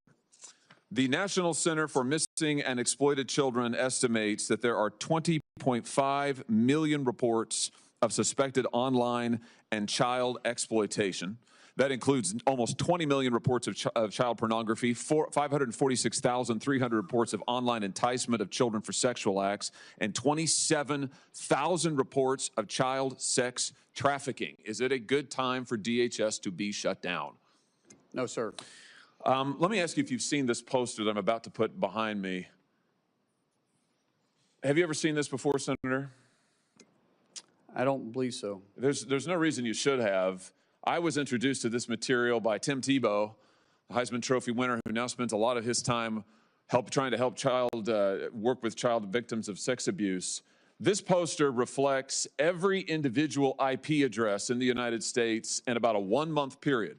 Speaker 20: The National Center for Missing and Exploited Children estimates that there are 20.5 million reports of suspected online and child exploitation. That includes almost 20 million reports of child pornography, 546,300 reports of online enticement of children for sexual acts, and 27,000 reports of child sex trafficking. Is it a good time for DHS to be shut down?
Speaker 4: No, sir.
Speaker 20: Let me ask you if you've seen this poster that I'm about to put behind me. Have you ever seen this before, Senator?
Speaker 4: I don't believe so.
Speaker 20: There's no reason you should have. I was introduced to this material by Tim Tebow, the Heisman Trophy winner, who now spends a lot of his time trying to help work with child victims of sex abuse. This poster reflects every individual IP address in the United States in about a 1-month period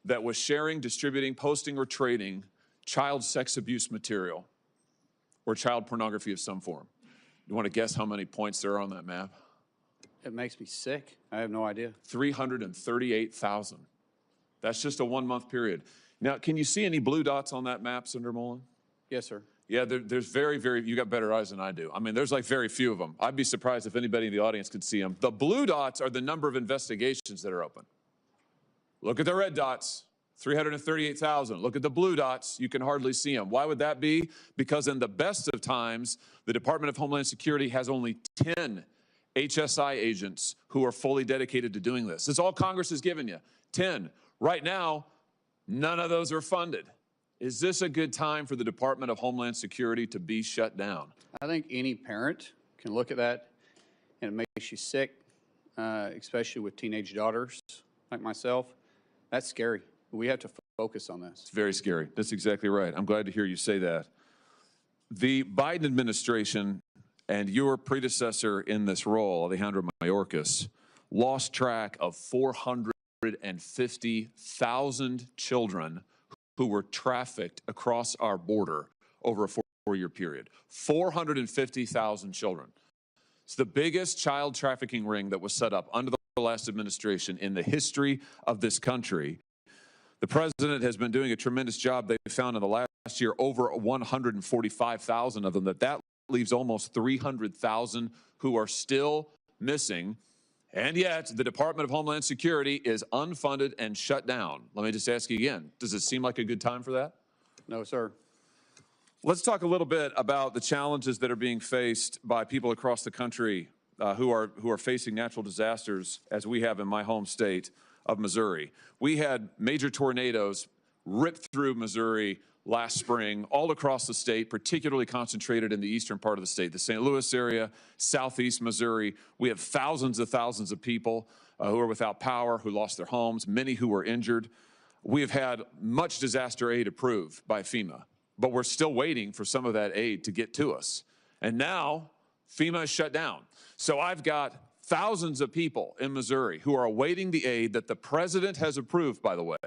Speaker 20: that was sharing, distributing, posting, or trading child sex abuse material or child pornography of some form. You want to guess how many points there are on that map?
Speaker 4: It makes me sick. I have no idea.
Speaker 20: 338,000. That's just a 1-month period. Now, can you see any blue dots on that map, Senator Mullin?
Speaker 4: Yes, sir.
Speaker 20: Yeah, there's very, you got better eyes than I do. I mean, there's like very few of them. I'd be surprised if anybody in the audience could see them. The blue dots are the number of investigations that are open. Look at the red dots, 338,000. Look at the blue dots, you can hardly see them. Why would that be? Because in the best of times, the Department of Homeland Security has only 10 HSI agents who are fully dedicated to doing this. It's all Congress has given you, 10. Right now, none of those are funded. Is this a good time for the Department of Homeland Security to be shut down?
Speaker 4: I think any parent can look at that and it makes you sick, especially with teenage daughters like myself. That's scary. We have to focus on this.
Speaker 20: It's very scary. That's exactly right. I'm glad to hear you say that. The Biden administration and your predecessor in this role, Alejandro Mayorkas, lost track of 450,000 children who were trafficked across our border over a 4-year period. 450,000 children. It's the biggest child trafficking ring that was set up under the last administration in the history of this country. The president has been doing a tremendous job. They found in the last year over 145,000 of them. That leaves almost 300,000 who are still missing. And yet, the Department of Homeland Security is unfunded and shut down. Let me just ask you again, does it seem like a good time for that?
Speaker 4: No, sir.
Speaker 20: Let's talk a little bit about the challenges that are being faced by people across the country who are facing natural disasters, as we have in my home state of Missouri. We had major tornadoes rip through Missouri last spring, all across the state, particularly concentrated in the eastern part of the state, the St. Louis area, southeast Missouri. We have thousands of people who are without power, who lost their homes, many who were injured. We have had much disaster aid approved by FEMA, but we're still waiting for some of that aid to get to us. And now FEMA is shut down. So I've got thousands of people in Missouri who are awaiting the aid that the president has approved, by the way,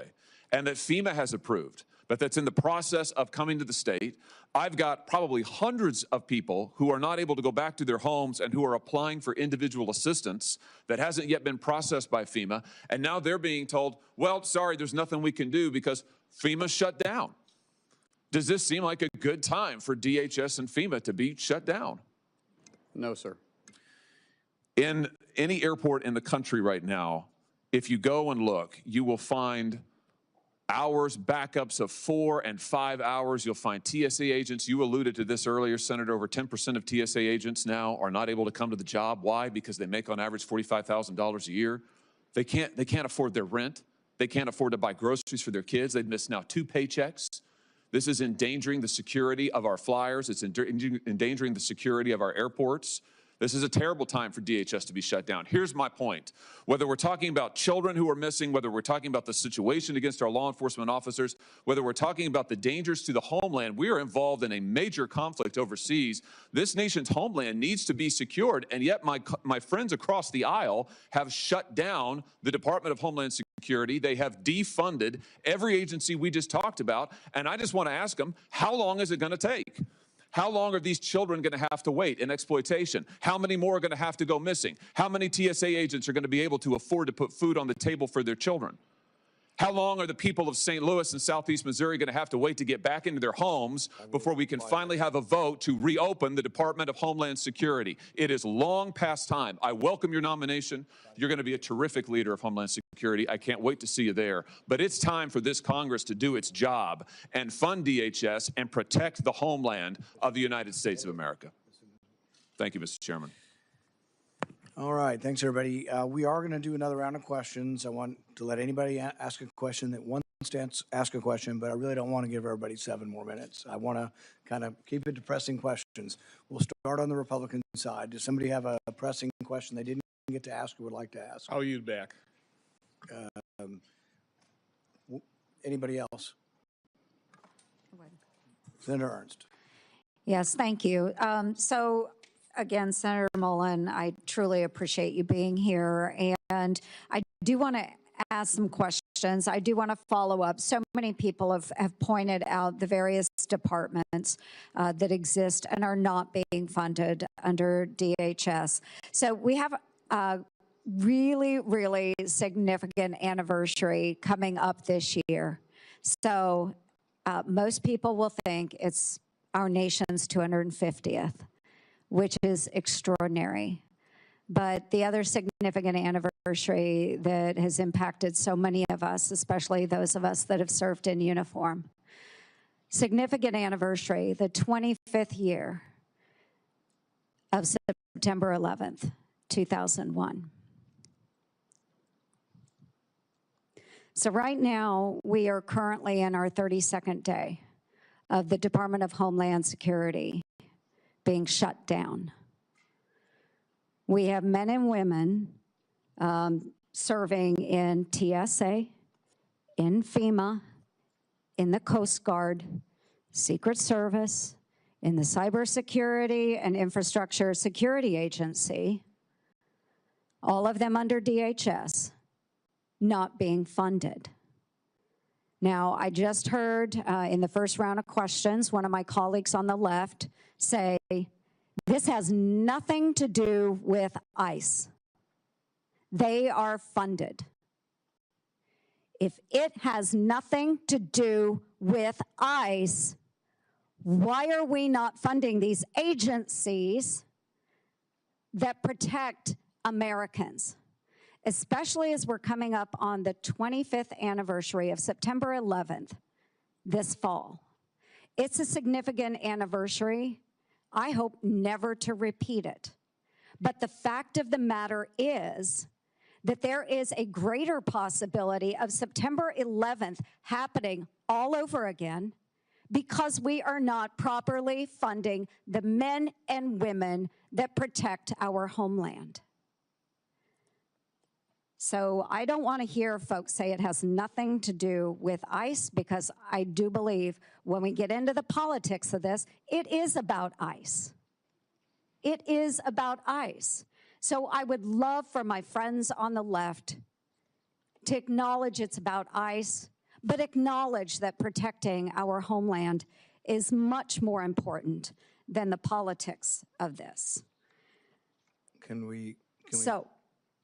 Speaker 20: and that FEMA has approved, but that's in the process of coming to the state. I've got probably hundreds of people who are not able to go back to their homes and who are applying for individual assistance that hasn't yet been processed by FEMA. And now they're being told, well, sorry, there's nothing we can do because FEMA's shut down. Does this seem like a good time for DHS and FEMA to be shut down?
Speaker 4: No, sir.
Speaker 20: In any airport in the country right now, if you go and look, you will find hours, backups of 4 and 5 hours. You'll find TSA agents. You alluded to this earlier, Senator. Over 10% of TSA agents now are not able to come to the job. Why? Because they make on average $45,000 a year. They can't afford their rent. They can't afford to buy groceries for their kids. They've missed now 2 paychecks. This is endangering the security of our flyers. It's endangering the security of our airports. This is a terrible time for DHS to be shut down. Here's my point. Whether we're talking about children who are missing, whether we're talking about the situation against our law enforcement officers, whether we're talking about the dangers to the homeland, we are involved in a major conflict overseas. This nation's homeland needs to be secured, and yet my friends across the aisle have shut down the Department of Homeland Security. They have defunded every agency we just talked about, and I just want to ask them, how long is it going to take? How long are these children going to have to wait in exploitation? How many more are going to have to go missing? How many TSA agents are going to be able to afford to put food on the table for their children? How long are the people of St. Louis and Southeast Missouri going to have to wait to get back into their homes before we can finally have a vote to reopen the Department of Homeland Security? It is long past time. I welcome your nomination. You're going to be a terrific leader of Homeland Security. I can't wait to see you there. But it's time for this Congress to do its job and fund DHS and protect the homeland of the United States of America. Thank you, Mr. Chairman.
Speaker 2: All right, thanks, everybody. We are going to do another round of questions. I want to let anybody ask a question that wants to ask a question, but I really don't want to give everybody 7 more minutes. I want to kind of keep it to pressing questions. We'll start on the Republican side. Does somebody have a pressing question they didn't get to ask or would like to ask?
Speaker 12: I'll yield back.
Speaker 2: Anybody else? Senator Ernst.
Speaker 16: Yes, thank you. Again, Senator Mullin, I truly appreciate you being here, and I do want to ask some questions. I do want to follow up. So many people have pointed out the various departments that exist and are not being funded under DHS. So we have a really, really significant anniversary coming up this year. So most people will think it's our nation's 250th. Which is extraordinary. But the other significant anniversary that has impacted so many of us, especially those of us that have served in uniform, significant anniversary, the 25th year of September 11th, 2001. So right now, we are currently in our 32nd day of the Department of Homeland Security being shut down. We have men and women serving in TSA, in FEMA, in the Coast Guard, Secret Service, in the Cybersecurity and Infrastructure Security Agency, all of them under DHS, not being funded. Now, I just heard in the first round of questions, one of my colleagues on the left say, this has nothing to do with ICE. They are funded. If it has nothing to do with ICE, why are we not funding these agencies that protect Americans? Especially as we're coming up on the 25th anniversary of September 11th this fall. It's a significant anniversary. I hope never to repeat it. But the fact of the matter is that there is a greater possibility of September 11th happening all over again because we are not properly funding the men and women that protect our homeland. So I don't want to hear folks say it has nothing to do with ICE, because I do believe when we get into the politics of this, it is about ICE. It is about ICE. So I would love for my friends on the left to acknowledge it's about ICE, but acknowledge that protecting our homeland is much more important than the politics of this.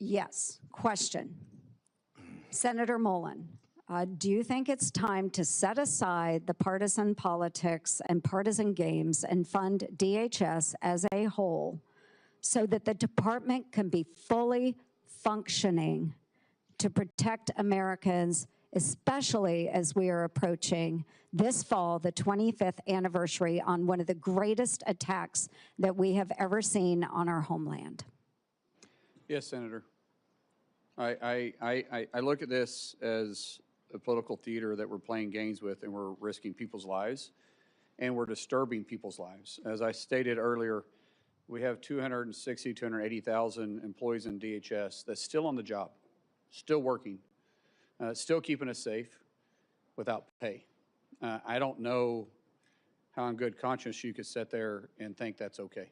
Speaker 16: Yes, question. Senator Mullin, do you think it's time to set aside the partisan politics and partisan games and fund DHS as a whole so that the department can be fully functioning to protect Americans, especially as we are approaching this fall, the 25th anniversary on one of the greatest attacks that we have ever seen on our homeland?
Speaker 4: Yes, Senator. I look at this as a political theater that we're playing games with, and we're risking people's lives, and we're disturbing people's lives. As I stated earlier, we have 260, 280,000 employees in DHS that's still on the job, still working, still keeping us safe without pay. I don't know how in good conscience you could sit there and think that's okay.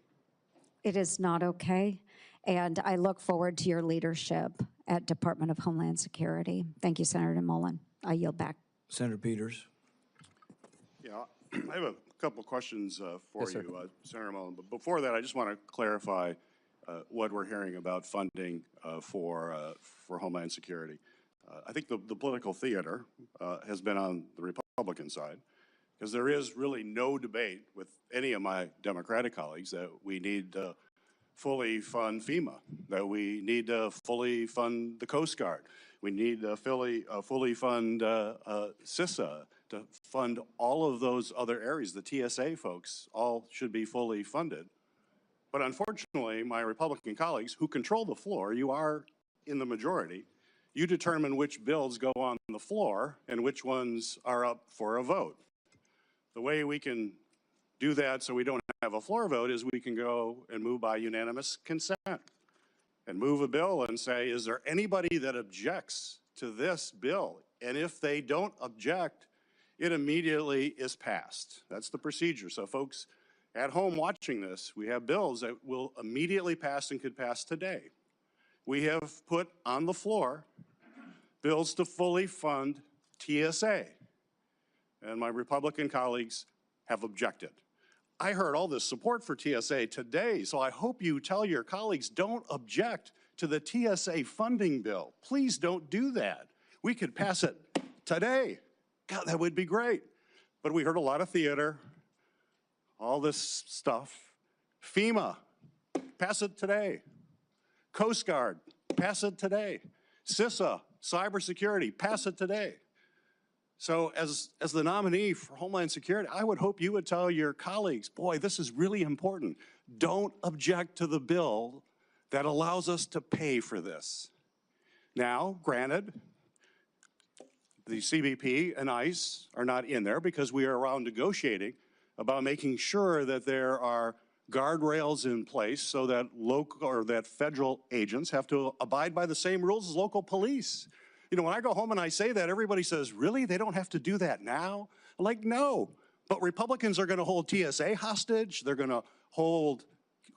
Speaker 16: It is not okay, and I look forward to your leadership at Department of Homeland Security. Thank you, Senator Mullin. I yield back.
Speaker 2: Senator Peters.
Speaker 1: Yeah, I have a couple questions for
Speaker 4: Yes, sir.
Speaker 1: you, Senator Mullin. But before that, I just want to clarify what we're hearing about funding for Homeland Security. I think the political theater has been on the Republican side, because there is really no debate with any of my Democratic colleagues that we need to fully fund FEMA, that we need to fully fund the Coast Guard, we need to fully fund CISA, to fund all of those other areas. The TSA folks all should be fully funded. But unfortunately, my Republican colleagues who control the floor, you are in the majority, you determine which bills go on the floor and which ones are up for a vote. The way we can do that so we don't have a floor vote is we can go and move by unanimous consent and move a bill and say, is there anybody that objects to this bill? And if they don't object, it immediately is passed. That's the procedure. So folks at home watching this, we have bills that will immediately pass and could pass today. We have put on the floor bills to fully fund TSA. And my Republican colleagues have objected. I heard all this support for TSA today, so I hope you tell your colleagues, don't object to the TSA funding bill. Please don't do that. We could pass it today. God, that would be great. But we heard a lot of theater, all this stuff. FEMA, pass it today. Coast Guard, pass it today. CISA, cybersecurity, pass it today. So as the nominee for Homeland Security, I would hope you would tell your colleagues, boy, this is really important. Don't object to the bill that allows us to pay for this. Now, granted, the CBP and ICE are not in there because we are around negotiating about making sure that there are guardrails in place so that local or that federal agents have to abide by the same rules as local police. You know, when I go home and I say that, everybody says, really? They don't have to do that now? I'm like, no. But Republicans are going to hold TSA hostage. They're going to hold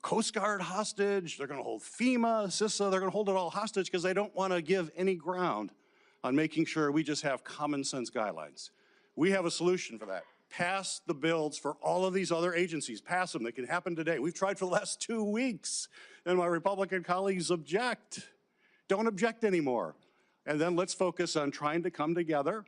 Speaker 1: Coast Guard hostage. They're going to hold FEMA, CISA. They're going to hold it all hostage because they don't want to give any ground on making sure we just have common sense guidelines. We have a solution for that. Pass the bills for all of these other agencies. Pass them. They can happen today. We've tried for the last 2 weeks, and my Republican colleagues object. Don't object anymore. And then let's focus on trying to come together.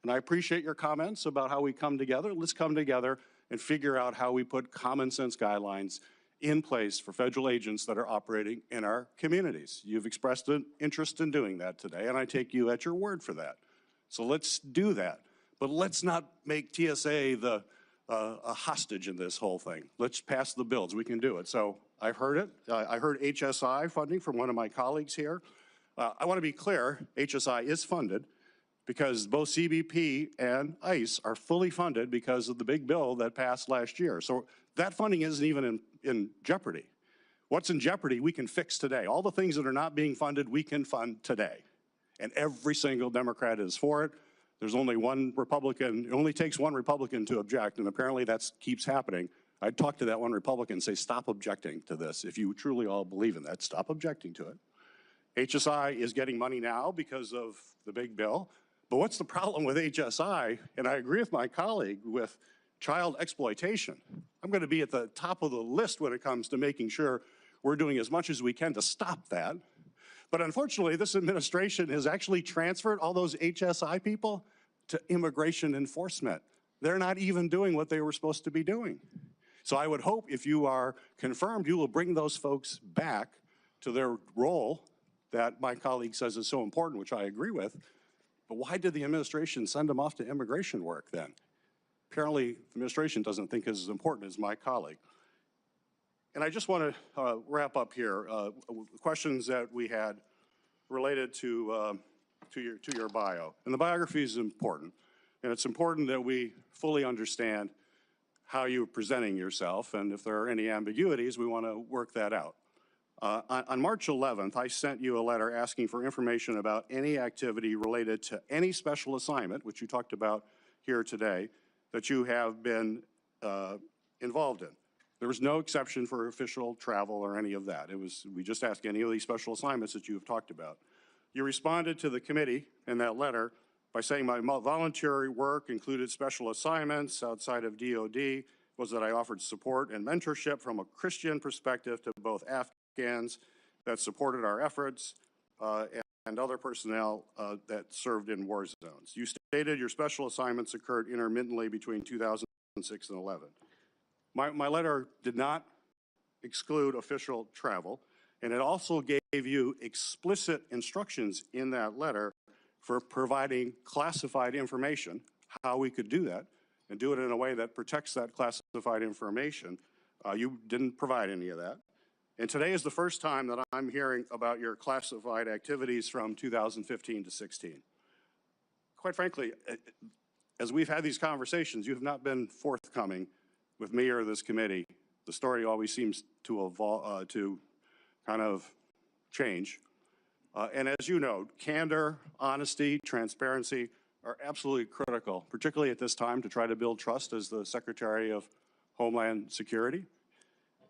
Speaker 1: And I appreciate your comments about how we come together. Let's come together and figure out how we put common sense guidelines in place for federal agents that are operating in our communities. You've expressed an interest in doing that today, and I take you at your word for that. So let's do that. But let's not make TSA a hostage in this whole thing. Let's pass the bills. We can do it. So I've heard it. I heard HSI funding from one of my colleagues here. I want to be clear, HSI is funded because both CBP and ICE are fully funded because of the big bill that passed last year. So that funding isn't even in jeopardy. What's in jeopardy, we can fix today. All the things that are not being funded, we can fund today. And every single Democrat is for it. There's only one Republican, it only takes one Republican to object, and apparently that keeps happening. I'd talk to that one Republican and say, stop objecting to this. If you truly all believe in that, stop objecting to it. HSI is getting money now because of the big bill. But what's the problem with HSI? And I agree with my colleague with child exploitation. I'm going to be at the top of the list when it comes to making sure we're doing as much as we can to stop that. But unfortunately, this administration has actually transferred all those HSI people to immigration enforcement. They're not even doing what they were supposed to be doing. So I would hope if you are confirmed, you will bring those folks back to their role that my colleague says is so important, which I agree with. But why did the administration send them off to immigration work then? Apparently, the administration doesn't think it's as important as my colleague. And I just want to wrap up here. Questions that we had related to your bio. And the biography is important. And it's important that we fully understand how you're presenting yourself, and if there are any ambiguities, we want to work that out. On March 11th, I sent you a letter asking for information about any activity related to any special assignment, which you talked about here today, that you have been involved in. There was no exception for official travel or any of that. We just asked any of these special assignments that you have talked about. You responded to the committee in that letter by saying my voluntary work included special assignments outside of DOD, was that I offered support and mentorship from a Christian perspective to both Afghans that supported our efforts and other personnel that served in war zones. You stated your special assignments occurred intermittently between 2006 and 11. My letter did not exclude official travel, and it also gave you explicit instructions in that letter for providing classified information, how we could do that, and do it in a way that protects that classified information. You didn't provide any of that. And today is the first time that I'm hearing about your classified activities from 2015 to 16. Quite frankly, as we've had these conversations, you have not been forthcoming with me or this committee. The story always seems to evolve, to kind of change. And as you know, candor, honesty, transparency are absolutely critical, particularly at this time to try to build trust as the Secretary of Homeland Security.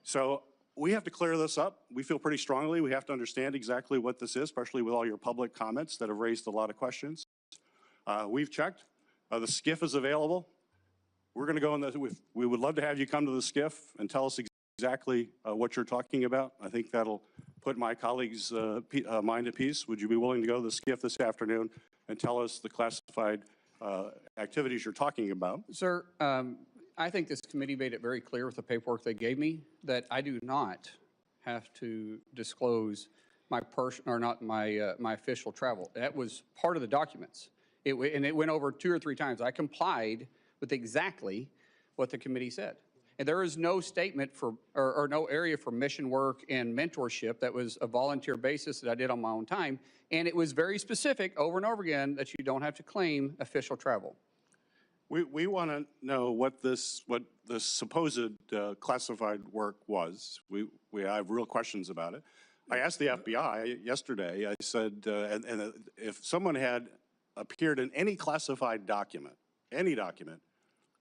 Speaker 1: So we have to clear this up. We feel pretty strongly we have to understand exactly what this is, especially with all your public comments that have raised a lot of questions. We've checked. The SCIF is available. We're going to go in the, we would love to have you come to the SCIF and tell us exactly what you're talking about. I think that'll put my colleagues' mind at peace. Would you be willing to go to the SCIF this afternoon and tell us the classified activities you're talking about?
Speaker 4: Sir, I think this committee made it very clear with the paperwork they gave me that I do not have to disclose my my official travel. That was part of the documents. And it went over 2 or 3 times. I complied with exactly what the committee said. And there is no statement for, or no area for mission work and mentorship that was a volunteer basis that I did on my own time. And it was very specific over and over again that you don't have to claim official travel.
Speaker 1: We want to know what the supposed classified work was. We have real questions about it. I asked the FBI yesterday, I said, and if someone had appeared in any classified document, any document,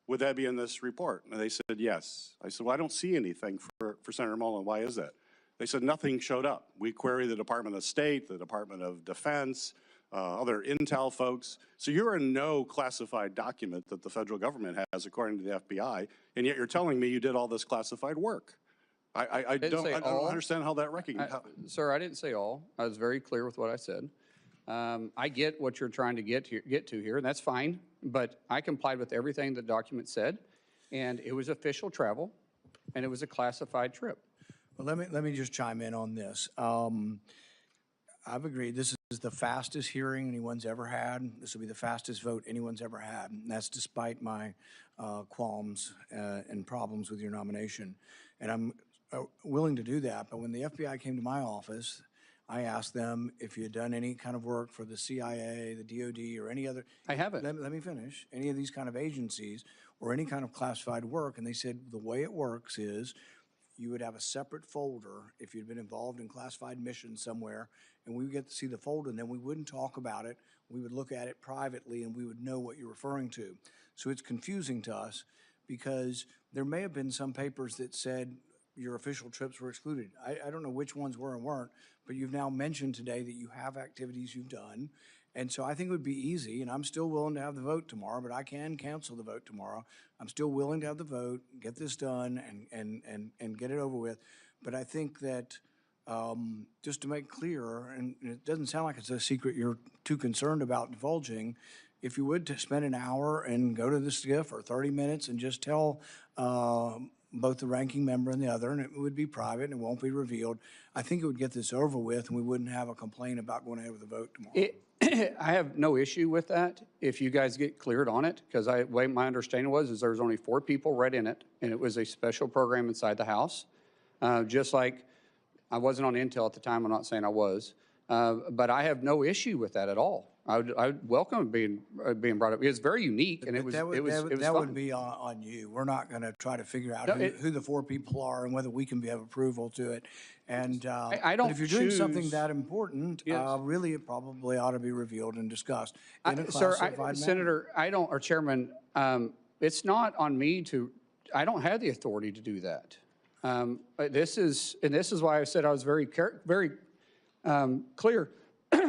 Speaker 1: would that be in this report? And they said, yes. I said, well, I don't see anything for Senator Mullin. Why is that? They said, nothing showed up. We queried the Department of State, the Department of Defense, other intel folks. So you're in no classified document that the federal government has, according to the FBI, and yet you're telling me you did all this classified work. I don't understand how that recognizes.
Speaker 4: Sir, I didn't say all. I was very clear with what I said. I get what you're trying to get to here, and that's fine, but I complied with everything the document said, and it was official travel, and it was a classified trip.
Speaker 2: Well, let me just chime in on this. I've agreed this is the fastest hearing anyone's ever had. This will be the fastest vote anyone's ever had, and that's despite my qualms and problems with your nomination. And I'm willing to do that, but when the FBI came to my office, I asked them if you had done any kind of work for the CIA, the DOD, or any other.
Speaker 4: I haven't.
Speaker 2: Let me finish. Any of these kind of agencies or any kind of classified work, and they said the way it works is you would have a separate folder if you'd been involved in classified missions somewhere, and we would get to see the folder, and then we wouldn't talk about it. We would look at it privately, and we would know what you're referring to. So it's confusing to us because there may have been some papers that said your official trips were excluded. I don't know which ones were and weren't, but you've now mentioned today that you have activities you've done. And so I think it would be easy, and I'm still willing to have the vote tomorrow, but I can cancel the vote tomorrow. I'm still willing to have the vote, get this done, and get it over with. But I think that just to make clear, and it doesn't sound like it's a secret you're too concerned about divulging, if you would spend an hour and go to the SCIF or 30 minutes and just tell both the ranking member and the other, and it would be private and it won't be revealed, I think it would get this over with and we wouldn't have a complaint about going ahead with the vote tomorrow.
Speaker 4: I have no issue with that if you guys get cleared on it, because way my understanding was there was only 4 people right in it, and it was a special program inside the House. Just like I wasn't on Intel at the time, I'm not saying I was, but I have no issue with that at all. I would welcome it being brought up. It was very unique, and it was
Speaker 2: That
Speaker 4: fun.
Speaker 2: would be on you. We're not going to try to figure out
Speaker 4: No,
Speaker 2: who the 4 people are and whether we can have approval to it. And
Speaker 4: I don't
Speaker 2: but if you're doing something
Speaker 4: choose-
Speaker 2: that important,
Speaker 4: Yes.
Speaker 2: really it probably ought to be revealed and discussed in a
Speaker 4: Sir,
Speaker 2: classified manner.
Speaker 4: Senator, or Chairman, it's not on me I don't have the authority to do that. This is why I said I was very clear,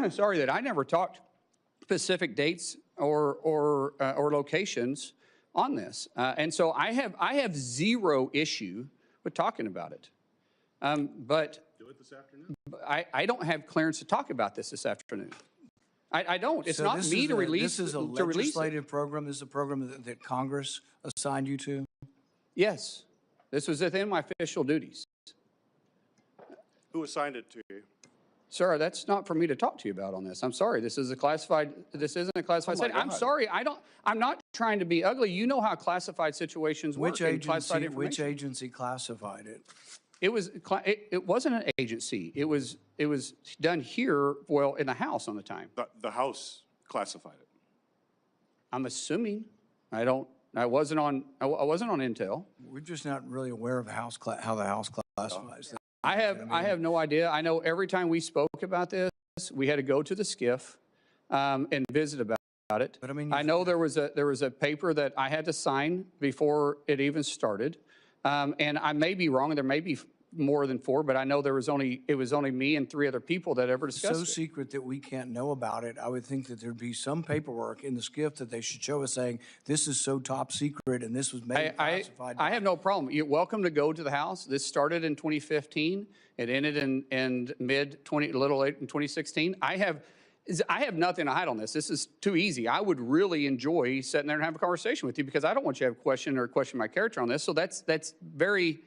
Speaker 4: sorry, that I never talked specific dates or locations on this. And so I have zero issue with talking about it. But
Speaker 1: Do it this afternoon.
Speaker 4: I don't have clearance to talk about this afternoon. I don't. It's
Speaker 2: So
Speaker 4: not
Speaker 2: this
Speaker 4: me
Speaker 2: is
Speaker 4: to release.
Speaker 2: This is a
Speaker 4: to release it.
Speaker 2: legislative program. This is a program that Congress assigned you to?
Speaker 4: Yes. This was within my official duties.
Speaker 1: Who assigned it to you?
Speaker 4: Sir, that's not for me to talk to you about on this. I'm sorry. This isn't a classified statement. I'm sorry. I'm not trying to be ugly. You know how classified situations work.
Speaker 2: Which agency classified it?
Speaker 4: It wasn't an agency. It was done here, well, in the House on the time.
Speaker 1: The House classified it.
Speaker 4: I'm assuming. I wasn't on Intel.
Speaker 2: We're just not really aware of how the House classifies things.
Speaker 4: I have no idea. I know every time we spoke about this, we had to go to the SCIF and visit about it. But I know there was a paper that I had to sign before it even started, and I may be wrong. There may be more than 4, but I know it was only me and 3 other people that ever discussed it.
Speaker 2: So secret that we can't know about it. I would think that there'd be some paperwork in the SCIF that they should show us saying this is so top secret and this was made classified.
Speaker 4: I have no problem. You're welcome to go to the House. This started in 2015. It ended in a little late in 2016. I have nothing to hide on this. This is too easy. I would really enjoy sitting there and have a conversation with you because I don't want you to have question my character on this. So that's very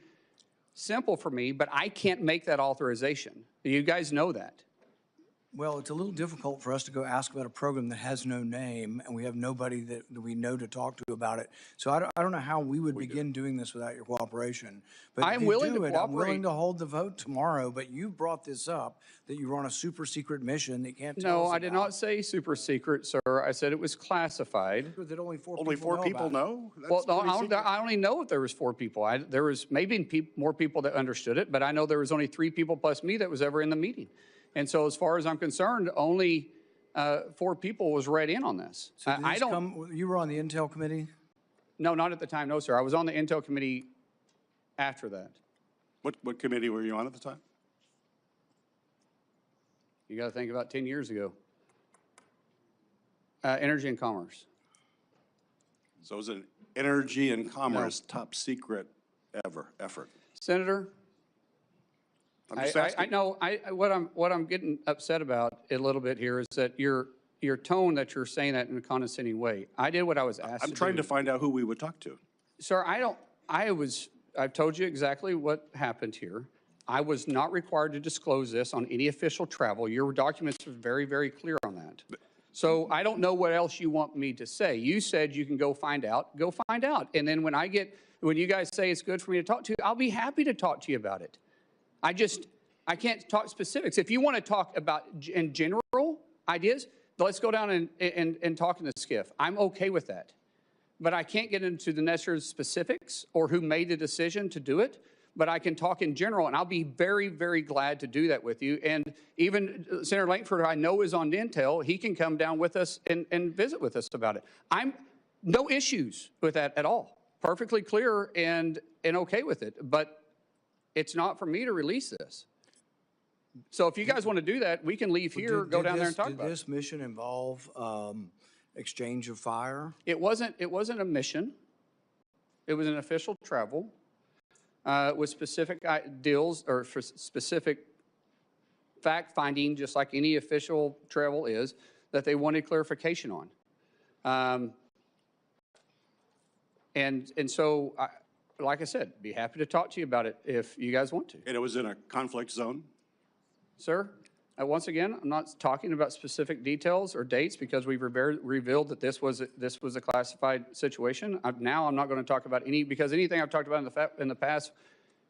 Speaker 4: simple for me, but I can't make that authorization. You guys know that.
Speaker 2: Well, it's a little difficult for us to go ask about a program that has no name and we have nobody that we know to talk to about it. So I don't know how we would begin doing this without your cooperation. But
Speaker 4: I'm willing to cooperate.
Speaker 2: I'm willing to hold the vote tomorrow, but you brought this up that you were on a super secret mission that you can't tell us
Speaker 4: No,
Speaker 2: about.
Speaker 4: I did not say super secret, sir. I said it was classified.
Speaker 2: That only 4
Speaker 1: people know?
Speaker 4: Well, no, I only know if there was 4 people. There was maybe more people that understood it, but I know there was only 3 people plus me that was ever in the meeting. And so as far as I'm concerned, only 4 people was read in on this.
Speaker 2: So you were on the Intel committee?
Speaker 4: No, not at the time, no, sir. I was on the Intel committee after that.
Speaker 1: What committee were you on at the time?
Speaker 4: You got to think about 10 years ago. Energy and Commerce.
Speaker 1: So it was an Energy and Commerce top secret effort.
Speaker 4: Senator, I know what I'm getting upset about a little bit here is that your tone that you're saying that in a condescending way. I did what I was asked.
Speaker 1: I'm trying to find out who we would talk to.
Speaker 4: Sir, I've told you exactly what happened here. I was not required to disclose this on any official travel. Your documents are very, very clear on that. So I don't know what else you want me to say. You said you can go find out. Go find out. And then when you guys say it's good for me to talk to you, I'll be happy to talk to you about it. I can't talk specifics. If you want to talk about in general ideas, let's go down and talk in the SCIF. I'm okay with that. But I can't get into the necessary specifics or who made the decision to do it. But I can talk in general, and I'll be very, very glad to do that with you. And even Senator Lankford, I know, is on Intel. He can come down with us and visit with us about it. I'm no issues with that at all. Perfectly clear and okay with it. But it's not for me to release this. So if you guys want to do that, we can leave here, go down there and talk about it.
Speaker 2: Did this mission involve exchange of fire?
Speaker 4: It wasn't a mission. It was an official travel with specific deals or for specific fact-finding, just like any official travel is, that they wanted clarification on. And so, like I said, be happy to talk to you about it if you guys want to.
Speaker 1: And it was in a conflict zone?
Speaker 4: Sir, once again, I'm not talking about specific details or dates because we've revealed that this was a classified situation. Now I'm not going to talk about because anything I've talked about in the past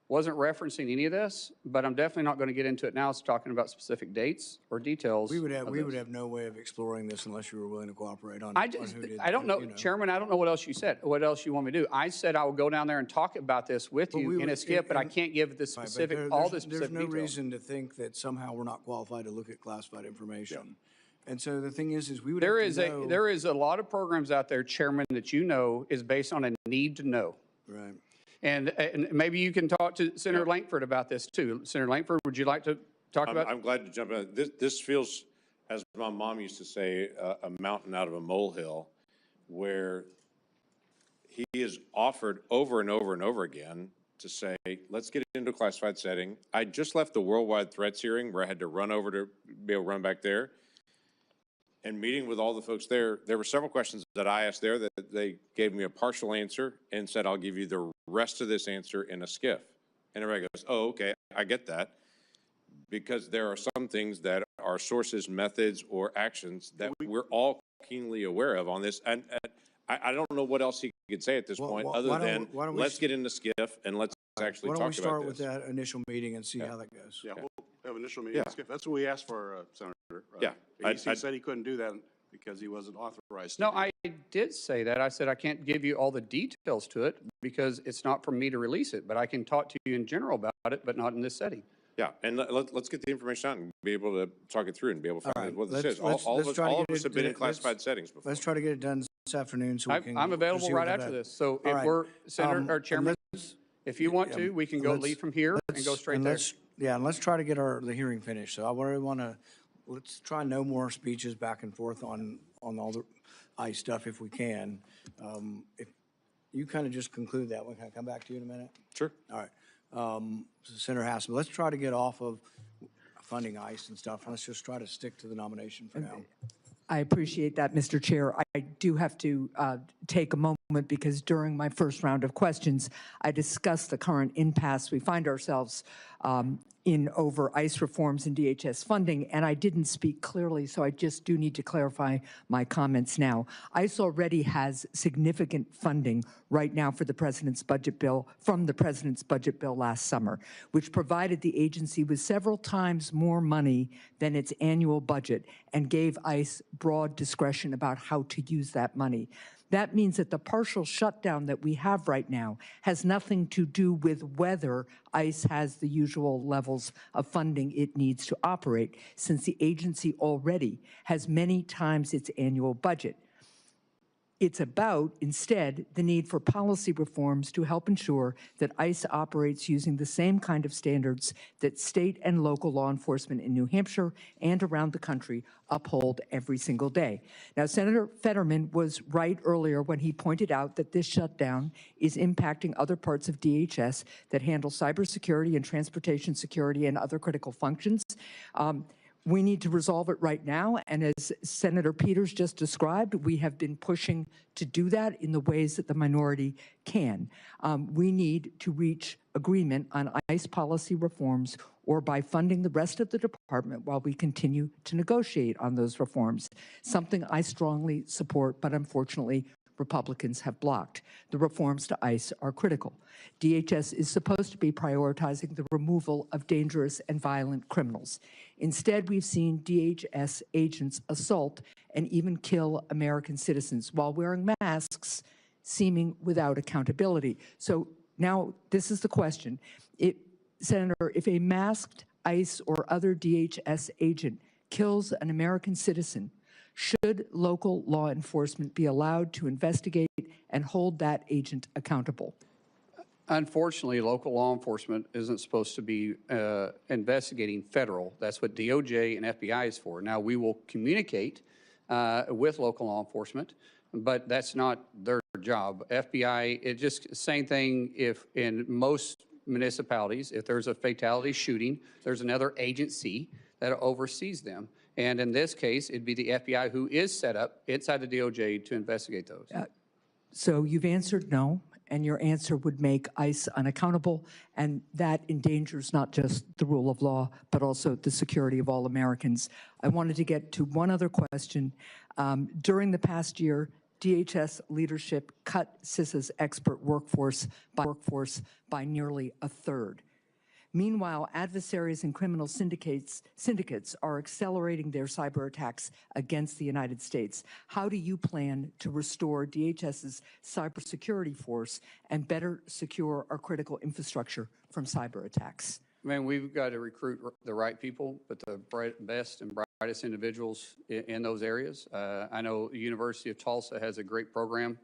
Speaker 4: wasn't referencing any of this, but I'm definitely not going to get into it now. It's talking about specific dates or details.
Speaker 2: We would
Speaker 4: of this.
Speaker 2: have no way of exploring this unless you were willing to cooperate on.
Speaker 4: I just,
Speaker 2: on who did,
Speaker 4: I don't know,
Speaker 2: you
Speaker 4: Chairman, I don't know what else you said, what else you want me to do. I said I will go down there and talk about this with
Speaker 2: But
Speaker 4: you
Speaker 2: we
Speaker 4: in a
Speaker 2: would-
Speaker 4: skip, but I
Speaker 2: and-
Speaker 4: can't give the
Speaker 2: Right, but
Speaker 4: specific,
Speaker 2: there-
Speaker 4: all
Speaker 2: there's-
Speaker 4: the specific
Speaker 2: There's no
Speaker 4: details.
Speaker 2: reason to think that somehow we're not qualified to look at classified information. And so the thing is we would
Speaker 4: There
Speaker 2: have
Speaker 4: is
Speaker 2: to know.
Speaker 4: there is a lot of programs out there, Chairman, that you know is based on a need to know.
Speaker 2: Right.
Speaker 4: And maybe you can talk to Senator Lankford about this too. Senator Lankford, would you like to talk about?
Speaker 3: I'm glad to jump in. This feels, as my mom used to say, a mountain out of a molehill, where he is offered over and over and over again to say, let's get into a classified setting. I just left the worldwide threats hearing where I had to run over to be able to run back there. And meeting with all the folks there, there were several questions that I asked there that they gave me a partial answer and said, I'll give you the rest of this answer in a skiff. And everybody goes, oh, okay, I get that. Because there are some things that are sources, methods, or actions that we're all keenly aware of on this. And I don't know what else he could say at this point other than let's get in the skiff and let's actually talk about this.
Speaker 2: Why don't we start with that initial meeting and see how that goes?
Speaker 1: Yeah, we'll have an initial meeting. That's what we asked for, Senator.
Speaker 3: Yeah.
Speaker 1: He said he couldn't do that because he wasn't authorized to.
Speaker 4: No, I did say that. I said I can't give you all the details to it because it's not for me to release it, but I can talk to you in general about it, but not in this setting.
Speaker 3: Yeah, and let's get the information out and be able to talk it through and be able to find out what this is.
Speaker 2: Let's
Speaker 3: All of us have been in
Speaker 2: let's-
Speaker 3: classified settings before.
Speaker 2: Let's try to get it done this afternoon so we can.
Speaker 4: I'm available
Speaker 2: proceed
Speaker 4: right
Speaker 2: with
Speaker 4: after
Speaker 2: that.
Speaker 4: this. So
Speaker 2: All
Speaker 4: if
Speaker 2: right.
Speaker 4: we're, Senator, or
Speaker 2: and
Speaker 4: Chairman, if you want
Speaker 2: yeah,
Speaker 4: to, we can go
Speaker 2: let's-
Speaker 4: lead from here and go straight there.
Speaker 2: Yeah, and let's try to get the hearing finished. So I really want to, let's try no more speeches back and forth on all the ICE stuff if we can. If you kind of just conclude that one, can I come back to you in a minute?
Speaker 3: Sure.
Speaker 2: All right. Senator Hassel, let's try to get off of funding ICE and stuff. Let's just try to stick to the nomination for now.
Speaker 11: I appreciate that, Mr. Chair. I do have to take a moment because during my first round of questions, I discussed the current impasse we find ourselves in over ICE reforms and DHS funding, and I didn't speak clearly, so I just do need to clarify my comments now. ICE already has significant funding right now for the President's budget bill, from the President's budget bill last summer, which provided the agency with several times more money than its annual budget and gave ICE broad discretion about how to use that money. That means that the partial shutdown that we have right now has nothing to do with whether ICE has the usual levels of funding it needs to operate, since the agency already has many times its annual budget. It's about, instead, the need for policy reforms to help ensure that ICE operates using the same kind of standards that state and local law enforcement in New Hampshire and around the country uphold every single day. Now, Senator Fetterman was right earlier when he pointed out that this shutdown is impacting other parts of DHS that handle cybersecurity and transportation security and other critical functions. We need to resolve it right now, and as Senator Peters just described, we have been pushing to do that in the ways that the minority can. We need to reach agreement on ICE policy reforms or by funding the rest of the department while we continue to negotiate on those reforms, something I strongly support, but unfortunately, Republicans have blocked. The reforms to ICE are critical. DHS is supposed to be prioritizing the removal of dangerous and violent criminals. Instead, we've seen DHS agents assault and even kill American citizens while wearing masks, seeming without accountability. So now this is the question. Senator, if a masked ICE or other DHS agent kills an American citizen, should local law enforcement be allowed to investigate and hold that agent accountable?
Speaker 4: Unfortunately, local law enforcement isn't supposed to be investigating federal. That's what DOJ and FBI is for. Now, we will communicate with local law enforcement, but that's not their job. FBI, it just same thing if in most municipalities, if there's a fatality shooting, there's another agency that oversees them. And in this case, it'd be the FBI who is set up inside the DOJ to investigate those.
Speaker 11: So you've answered no, and your answer would make ICE unaccountable, and that endangers not just the rule of law, but also the security of all Americans. I wanted to get to one other question. During the past year, DHS leadership cut CISA's expert workforce by nearly a third. Meanwhile, adversaries and criminal syndicates are accelerating their cyber attacks against the United States. How do you plan to restore DHS's cybersecurity force and better secure our critical infrastructure from cyber attacks?
Speaker 4: Man, we've got to recruit the right people, but the best and brightest individuals in those areas. I know the University of Tulsa has a great program,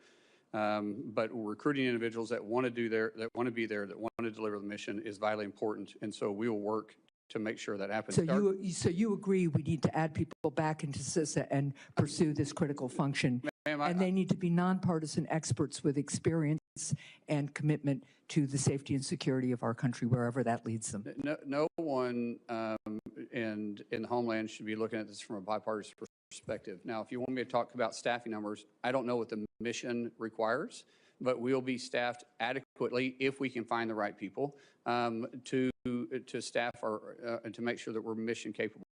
Speaker 4: but recruiting individuals that want to be there, that want to deliver the mission is vitally important, and so we will work to make sure that happens.
Speaker 11: So you agree we need to add people back into CISA and pursue this critical function, and they need to be nonpartisan experts with experience and commitment to the safety and security of our country, wherever that leads them.
Speaker 4: No one in the homeland should be looking at this from a bipartisan perspective. Now, if you want me to talk about staffing numbers, I don't know what the mission requires, but we'll be staffed adequately if we can find the right people to staff and to make sure that we're mission capable.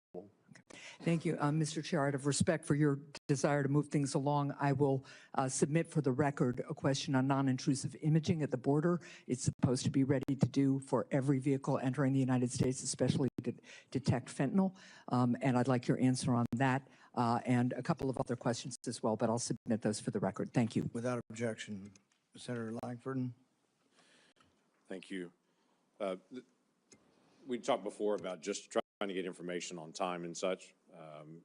Speaker 11: Thank you. Mr. Chair, out of respect for your desire to move things along, I will submit for the record a question on non-intrusive imaging at the border. It's supposed to be ready to do for every vehicle entering the United States, especially to detect fentanyl. And I'd like your answer on that and a couple of other questions as well, but I'll submit those for the record. Thank you.
Speaker 2: Without objection. Senator Lankford.
Speaker 3: Thank you. We talked before about just trying to get information on time and such.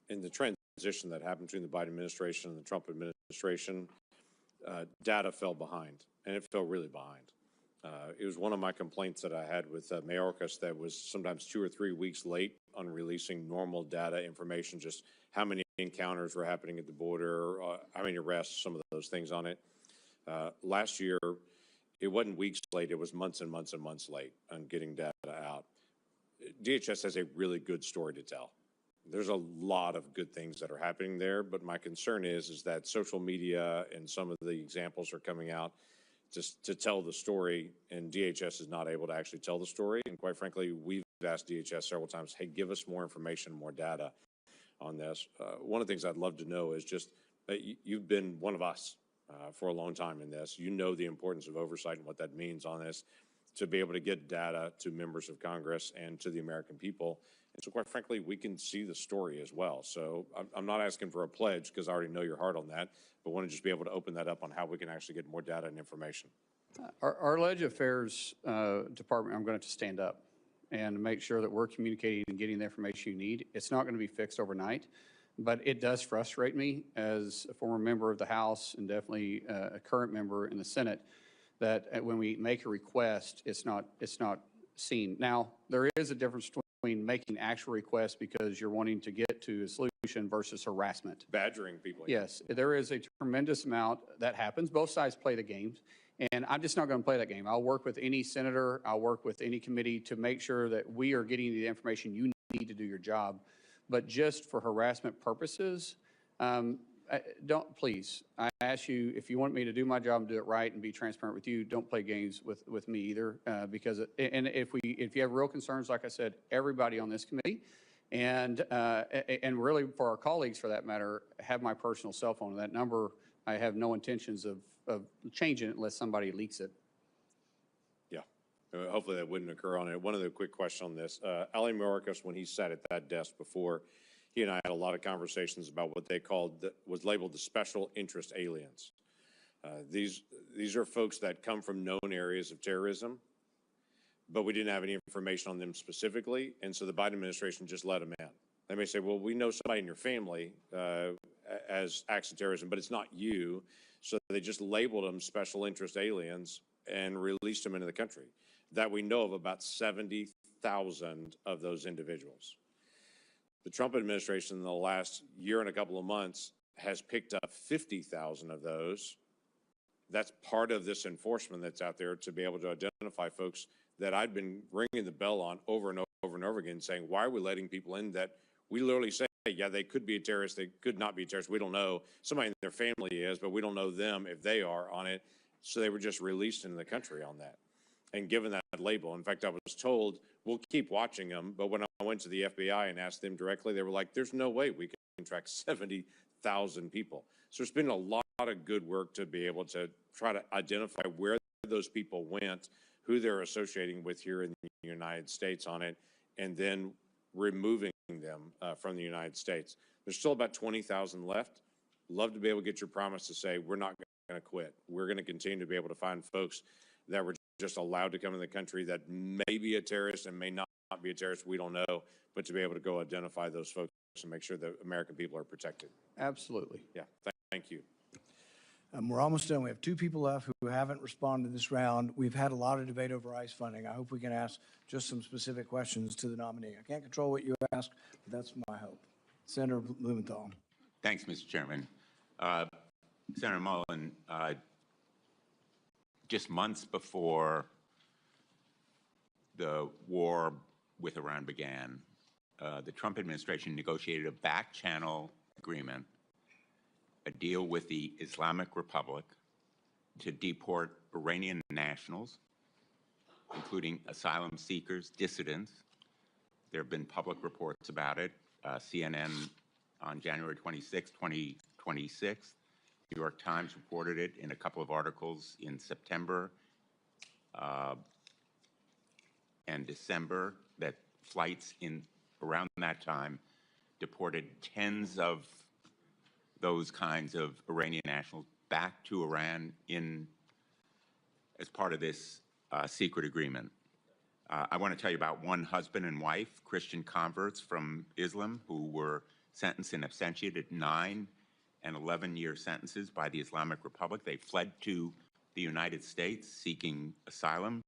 Speaker 3: In the transition that happened between the Biden administration and the Trump administration, data fell behind, and it fell really behind. It was one of my complaints that I had with Mayorkas that was sometimes 2 or 3 weeks late on releasing normal data information, just how many encounters were happening at the border, how many arrests, some of those things on it. Last year, it wasn't weeks late, it was months and months and months late on getting data out. DHS has a really good story to tell. There's a lot of good things that are happening there, but my concern is that social media and some of the examples are coming out just to tell the story, and DHS is not able to actually tell the story. And quite frankly, we've asked DHS several times, hey, give us more information, more data on this. One of the things I'd love to know is just that you've been one of us for a long time in this. You know the importance of oversight and what that means on this, to be able to get data to members of Congress and to the American people. And so quite frankly, we can see the story as well. So I'm not asking for a pledge because I already know your heart on that, but want to just be able to open that up on how we can actually get more data and information.
Speaker 4: Our Ledge Affairs Department, I'm going to have to stand up and make sure that we're communicating and getting the information you need. It's not going to be fixed overnight, but it does frustrate me as a former member of the House and definitely a current member in the Senate that when we make a request, it's not seen. Now, there is a difference between making actual requests because you're wanting to get to a solution versus harassment.
Speaker 3: Badgering people.
Speaker 4: Yes, there is a tremendous amount that happens. Both sides play the games, and I'm just not going to play that game. I'll work with any senator, I'll work with any committee to make sure that we are getting the information you need to do your job. But just for harassment purposes, please, I ask you, if you want me to do my job and do it right and be transparent with you, don't play games with me either, because, and if you have real concerns, like I said, everybody on this committee, and really for our colleagues for that matter, have my personal cell phone. And that number, I have no intentions of changing it unless somebody leaks it.
Speaker 3: Yeah, hopefully that wouldn't occur on it. One other quick question on this. Ali Mayorkas, when he sat at that desk before, he and I had a lot of conversations about what they called, was labeled the special interest aliens. These are folks that come from known areas of terrorism, but we didn't have any information on them specifically, and so the Biden administration just let them in. They may say, well, we know somebody in your family as acts of terrorism, but it's not you, so they just labeled them special interest aliens and released them into the country. That we know of about 70,000 of those individuals. The Trump administration in the last year and a couple of months has picked up 50,000 of those. That's part of this enforcement that's out there to be able to identify folks that I've been ringing the bell on over and over and over again, saying, why are we letting people in that we literally say, yeah, they could be a terrorist, they could not be a terrorist, we don't know. Somebody in their family is, but we don't know them if they are on it. So they were just released into the country on that and given that label. In fact, I was told, we'll keep watching them, but when I went to the FBI and asked them directly, they were like, there's no way we can track 70,000 people. So there's been a lot of good work to be able to try to identify where those people went, who they're associating with here in the United States on it, and then removing them from the United States. There's still about 20,000 left. Love to be able to get your promise to say we're not going to quit. We're going to continue to be able to find folks that were just allowed to come in the country that may be a terrorist and may not be a terrorist. We don't know, but to be able to go identify those folks and make sure that American people are protected.
Speaker 4: Absolutely.
Speaker 3: Yeah, thank you.
Speaker 2: We're almost done. We have 2 people left who haven't responded this round. We've had a lot of debate over ICE funding. I hope we can ask just some specific questions to the nominee. I can't control what you ask, but that's my hope. Senator Blumenthal.
Speaker 13: Thanks, Mr. Chairman. Senator Mullin, just months before the war with Iran began, the Trump administration negotiated a back-channel agreement, a deal with the Islamic Republic to deport Iranian nationals, including asylum seekers, dissidents. There have been public reports about it. CNN on January 26, 2026. New York Times reported it in a couple of articles in September and December, that flights in around that time deported tens of those kinds of Iranian nationals back to Iran as part of this secret agreement. I want to tell you about one husband and wife, Christian converts from Islam, who were sentenced in absentia to 9 and 11-year sentences by the Islamic Republic. They fled to the United States seeking asylum,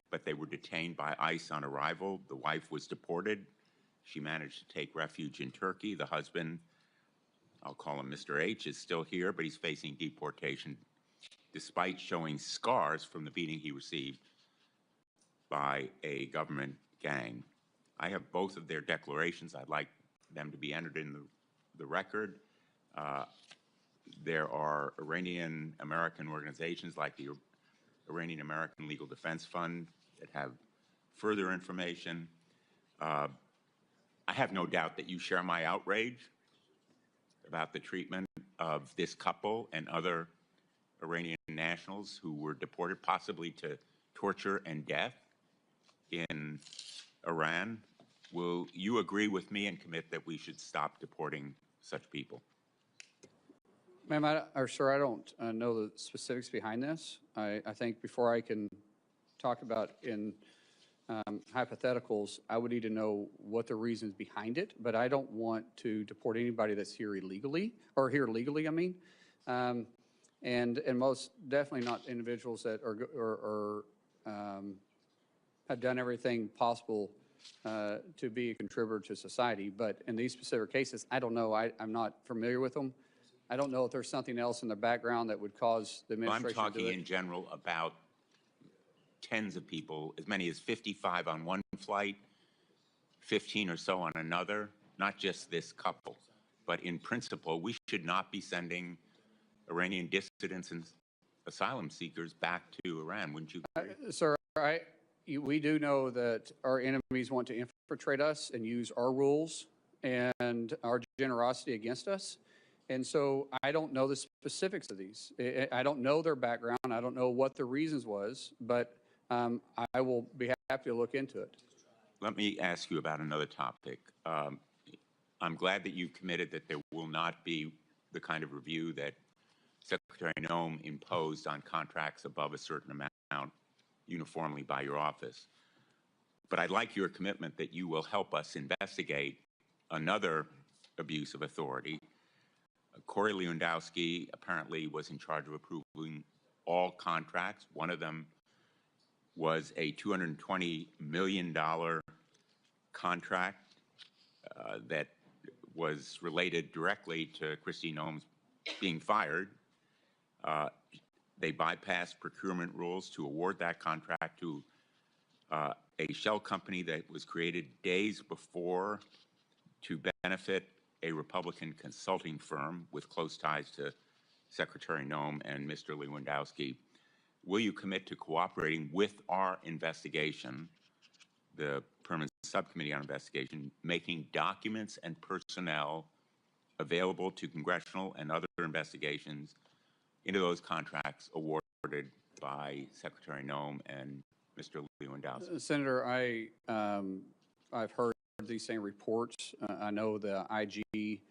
Speaker 13: but they were detained by ICE on arrival. The wife was deported. She managed to take refuge in Turkey. The husband, I'll call him Mr. H, is still here, but he's facing deportation despite showing scars from the beating he received by a government gang. I have both of their declarations. I'd like them to be entered in the record. There are Iranian-American organizations like the Iranian-American Legal Defense Fund that have further information. I have no doubt that you share my outrage about the treatment of this couple and other Iranian nationals who were deported, possibly to torture and death in Iran. Will you agree with me and commit that we should stop deporting such people?
Speaker 4: Ma'am, sir, I don't know the specifics behind this. I think before I can talk about in hypotheticals, I would need to know what the reasons behind it, but I don't want to deport anybody that's here illegally, or here legally, I mean. And most definitely not individuals that have done everything possible to be a contributor to society. But in these specific cases, I don't know. I'm not familiar with them. I don't know if there's something else in the background that would cause the administration
Speaker 13: I'm
Speaker 4: to do
Speaker 13: talking
Speaker 4: it.
Speaker 13: in general about tens of people, as many as 55 on one flight, 15 or so on another, not just this couple. But in principle, we should not be sending Iranian dissidents and asylum seekers back to Iran. Wouldn't you agree?
Speaker 4: Sir, we do know that our enemies want to infiltrate us and use our rules and our generosity against us. And so I don't know the specifics of these. I don't know their background. I don't know what the reasons was, but I will be happy to look into it.
Speaker 13: Let me ask you about another topic. I'm glad that you've committed that there will not be the kind of review that Secretary Noem imposed on contracts above a certain amount uniformly by your office. But I'd like your commitment that you will help us investigate another abuse of authority. Corey Lewandowski apparently was in charge of approving all contracts. One of them was a $220 million contract that was related directly to Kristi Noem's being fired. They bypassed procurement rules to award that contract to a shell company that was created days before to benefit a Republican consulting firm with close ties to Secretary Noem and Mr. Lewandowski. Will you commit to cooperating with our investigation, the Permanent Subcommittee on Investigation, making documents and personnel available to congressional and other investigations into those contracts awarded by Secretary Noem and Mr. Lewandowski?
Speaker 4: Senator, I've heard these same reports. I know the IG,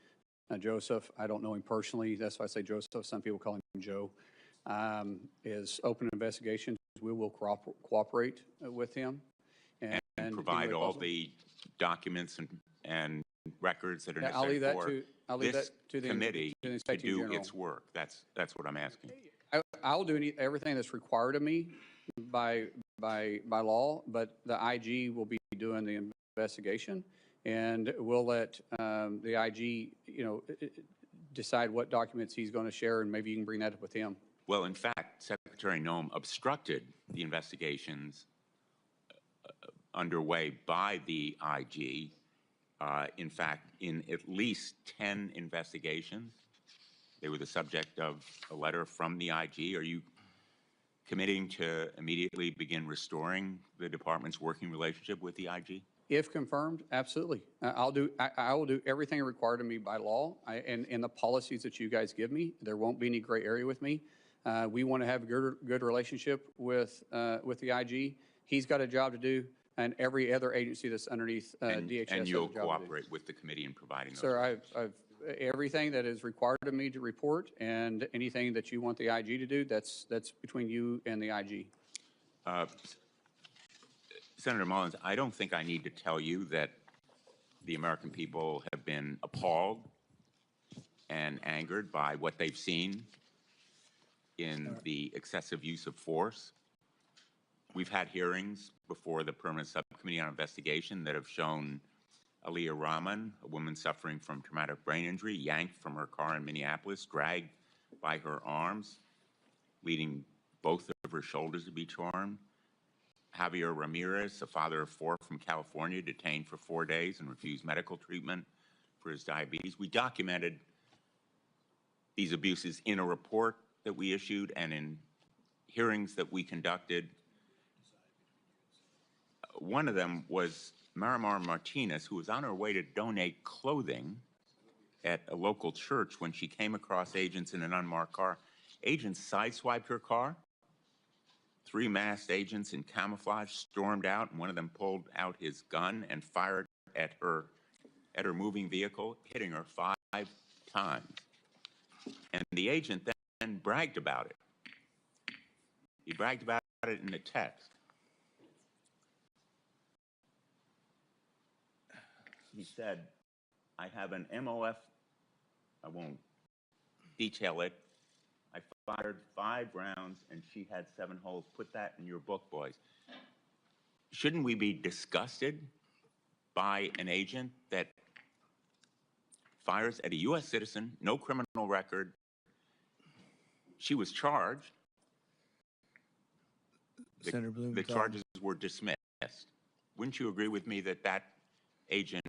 Speaker 4: Joseph, I don't know him personally. That's why I say Joseph. Some people call him Joe. Is open investigations. We will cooperate with him.
Speaker 13: And provide all the documents and records that are
Speaker 4: I'll leave
Speaker 13: necessary
Speaker 4: that
Speaker 13: for
Speaker 4: to
Speaker 13: this
Speaker 4: the
Speaker 13: committee to
Speaker 4: Inspector
Speaker 13: do
Speaker 4: General.
Speaker 13: its work. That's what I'm asking.
Speaker 4: I'll do everything that's required of me by law, but the IG will be doing the investigation, and we'll let the IG, decide what documents he's going to share, and maybe you can bring that up with him.
Speaker 13: Well, in fact, Secretary Noem obstructed the investigations underway by the IG. In fact, in at least 10 investigations, they were the subject of a letter from the IG. Are you committing to immediately begin restoring the department's working relationship with the IG?
Speaker 4: If confirmed, absolutely. I will do everything required of me by law and the policies that you guys give me. There won't be any gray area with me. We want to have a good relationship with the IG. He's got a job to do, and every other agency that's underneath DHS
Speaker 13: and
Speaker 4: has a
Speaker 13: you'll
Speaker 4: job to do.
Speaker 13: cooperate with the committee in providing those.
Speaker 4: Sir, I've everything that is required of me to report, and anything that you want the IG to do, that's between you and the IG.
Speaker 13: Senator Mullins, I don't think I need to tell you that the American people have been appalled and angered by what they've seen in the excessive use of force. We've had hearings before the Permanent Subcommittee on Investigation that have shown Aliyah Rahman, a woman suffering from traumatic brain injury, yanked from her car in Minneapolis, dragged by her arms, leading both of her shoulders to be torn. Javier Ramirez, a father of 4 from California, detained for 4 days and refused medical treatment for his diabetes. We documented these abuses in a report that we issued and in hearings that we conducted. One of them was Marimar Martinez, who was on her way to donate clothing at a local church when she came across agents in an unmarked car. Agents sideswiped her car. 3 masked agents in camouflage stormed out, and one of them pulled out his gun and fired at her moving vehicle, hitting her 5 times. And the agent then bragged about it. He bragged about it in a text. He said, I have an MOF, I won't detail it. I fired 5 rounds and she had 7 holes. Put that in your book, boys. Shouldn't we be disgusted by an agent that fires at a U.S. citizen, no criminal record? She was charged.
Speaker 2: Senator Blumenthal.
Speaker 13: The charges were dismissed. Wouldn't you agree with me that that agent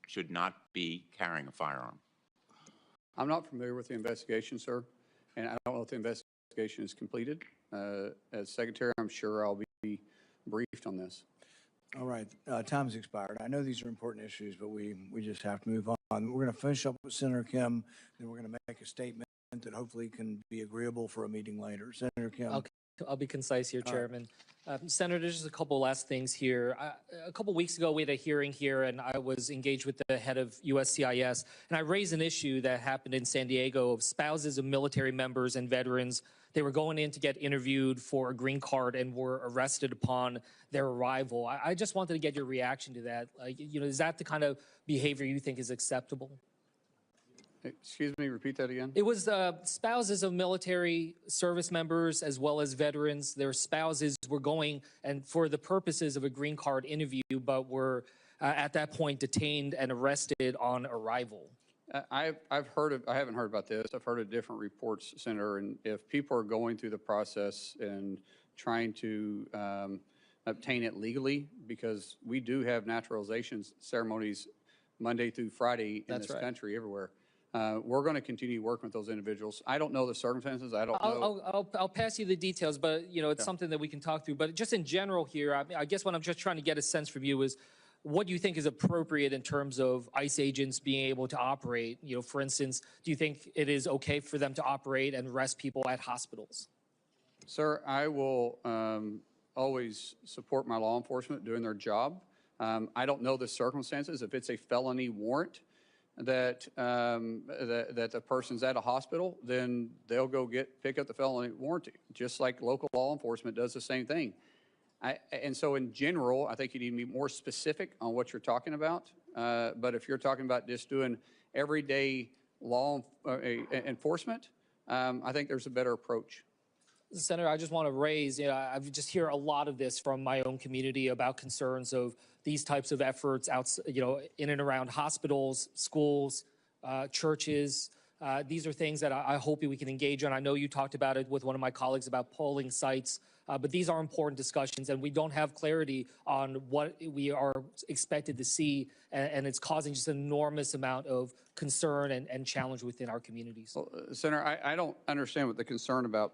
Speaker 13: should not be carrying a firearm?
Speaker 4: I'm not familiar with the investigation, sir, and I don't know if the investigation is completed. As Secretary, I'm sure I'll be briefed on this.
Speaker 2: All right, time's expired. I know these are important issues, but we just have to move on. We're going to finish up with Senator Kim, then we're going to make a statement that hopefully can be agreeable for a meeting later. Senator Kim.
Speaker 14: I'll be concise here, Chairman. Senator, there's just a couple last things here. A couple weeks ago, we had a hearing here, and I was engaged with the head of USCIS, and I raised an issue that happened in San Diego of spouses of military members and veterans. They were going in to get interviewed for a green card and were arrested upon their arrival. I just wanted to get your reaction to that. Is that the kind of behavior you think is acceptable?
Speaker 4: Excuse me, repeat that again.
Speaker 14: It was spouses of military service members as well as veterans. Their spouses were going and for the purposes of a green card interview, but were at that point detained and arrested on arrival.
Speaker 4: I haven't heard about this. I've heard of different reports, Senator, and if people are going through the process and trying to obtain it legally, because we do have naturalization ceremonies Monday through Friday in this country, everywhere. We're going to continue working with those individuals. I don't know the circumstances. I don't know.
Speaker 14: I'll pass you the details, but it's something that we can talk through. But just in general here, I guess what I'm just trying to get a sense from you is, what do you think is appropriate in terms of ICE agents being able to operate? You know, for instance, do you think it is okay for them to operate and arrest people at hospitals?
Speaker 4: Sir, I will always support my law enforcement doing their job. I don't know the circumstances. If it's a felony warrant that that the person's at a hospital, then they'll go pick up the felony warranty, just like local law enforcement does the same thing. And so in general, I think you need to be more specific on what you're talking about. But if you're talking about just doing everyday law enforcement, I think there's a better approach.
Speaker 14: Senator, I just want to raise, you know, I just hear a lot of this from my own community about concerns of these types of efforts out, you know, in and around hospitals, schools, churches. These are things that I hope we can engage on. I know you talked about it with one of my colleagues about polling sites, but these are important discussions, and we don't have clarity on what we are expected to see, and it's causing just an enormous amount of concern and challenge within our communities.
Speaker 4: Well, Senator, I don't understand what the concern about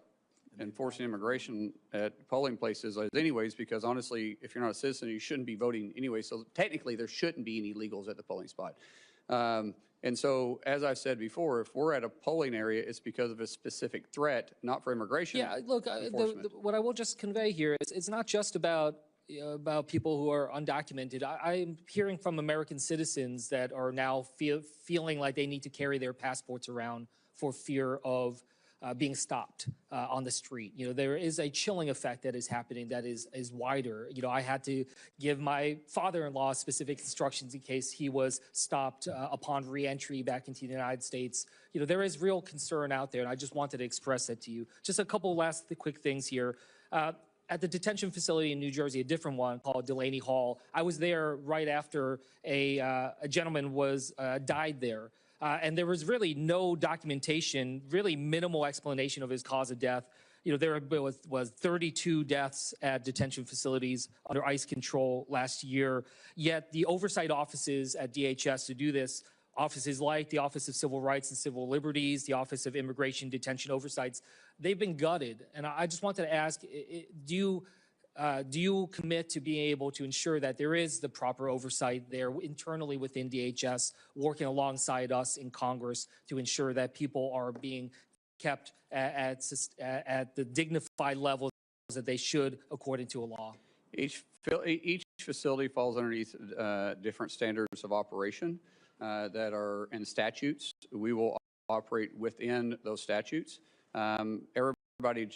Speaker 4: enforcing immigration at polling places is anyways, because honestly, if you're not a citizen, you shouldn't be voting anyway. So technically, there shouldn't be any illegals at the polling spot. And so, as I've said before, if we're at a polling area, it's because of a specific threat, not for immigration.
Speaker 14: Yeah, look, what I will just convey here is it's not just about people who are undocumented. I'm hearing from American citizens that are now feeling like they need to carry their passports around for fear of being stopped on the street. You know, there is a chilling effect that is happening that is wider. You know, I had to give my father-in-law specific instructions in case he was stopped upon re-entry back into the United States. You know, there is real concern out there, and I just wanted to express that to you. Just a couple last quick things here. At the detention facility in New Jersey, a different one called Delaney Hall, I was there right after a gentleman died there. And there was really no documentation, really minimal explanation of his cause of death. You know, there was 32 deaths at detention facilities under ICE control last year. Yet the oversight offices at DHS to do this, offices like the Office of Civil Rights and Civil Liberties, the Office of Immigration Detention Oversights, they've been gutted. And I just wanted to ask, do you commit to being able to ensure that there is the proper oversight there internally within DHS, working alongside us in Congress to ensure that people are being kept at the dignified levels that they should according to a law?
Speaker 4: Each facility falls underneath different standards of operation that are in statutes. We will operate within those statutes. Everybody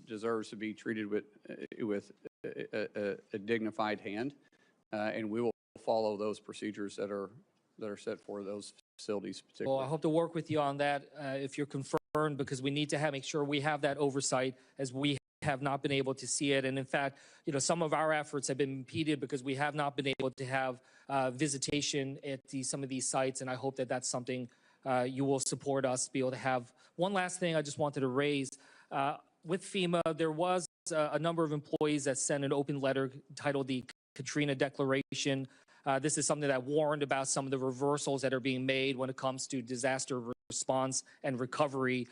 Speaker 4: deserves to be treated with a dignified hand, and we will follow those procedures that are set for those facilities particularly.
Speaker 14: Well, I hope to work with you on that if you're confirmed, because we need to make sure we have that oversight, as we have not been able to see it. And in fact, you know, some of our efforts have been impeded because we have not been able to have visitation at some of these sites, and I hope that that's something you will support us to be able to have. One last thing I just wanted to raise. With FEMA, there was a number of employees that sent an open letter titled the Katrina Declaration. This is something that warned about some of the reversals that are being made when it comes to disaster response and recovery.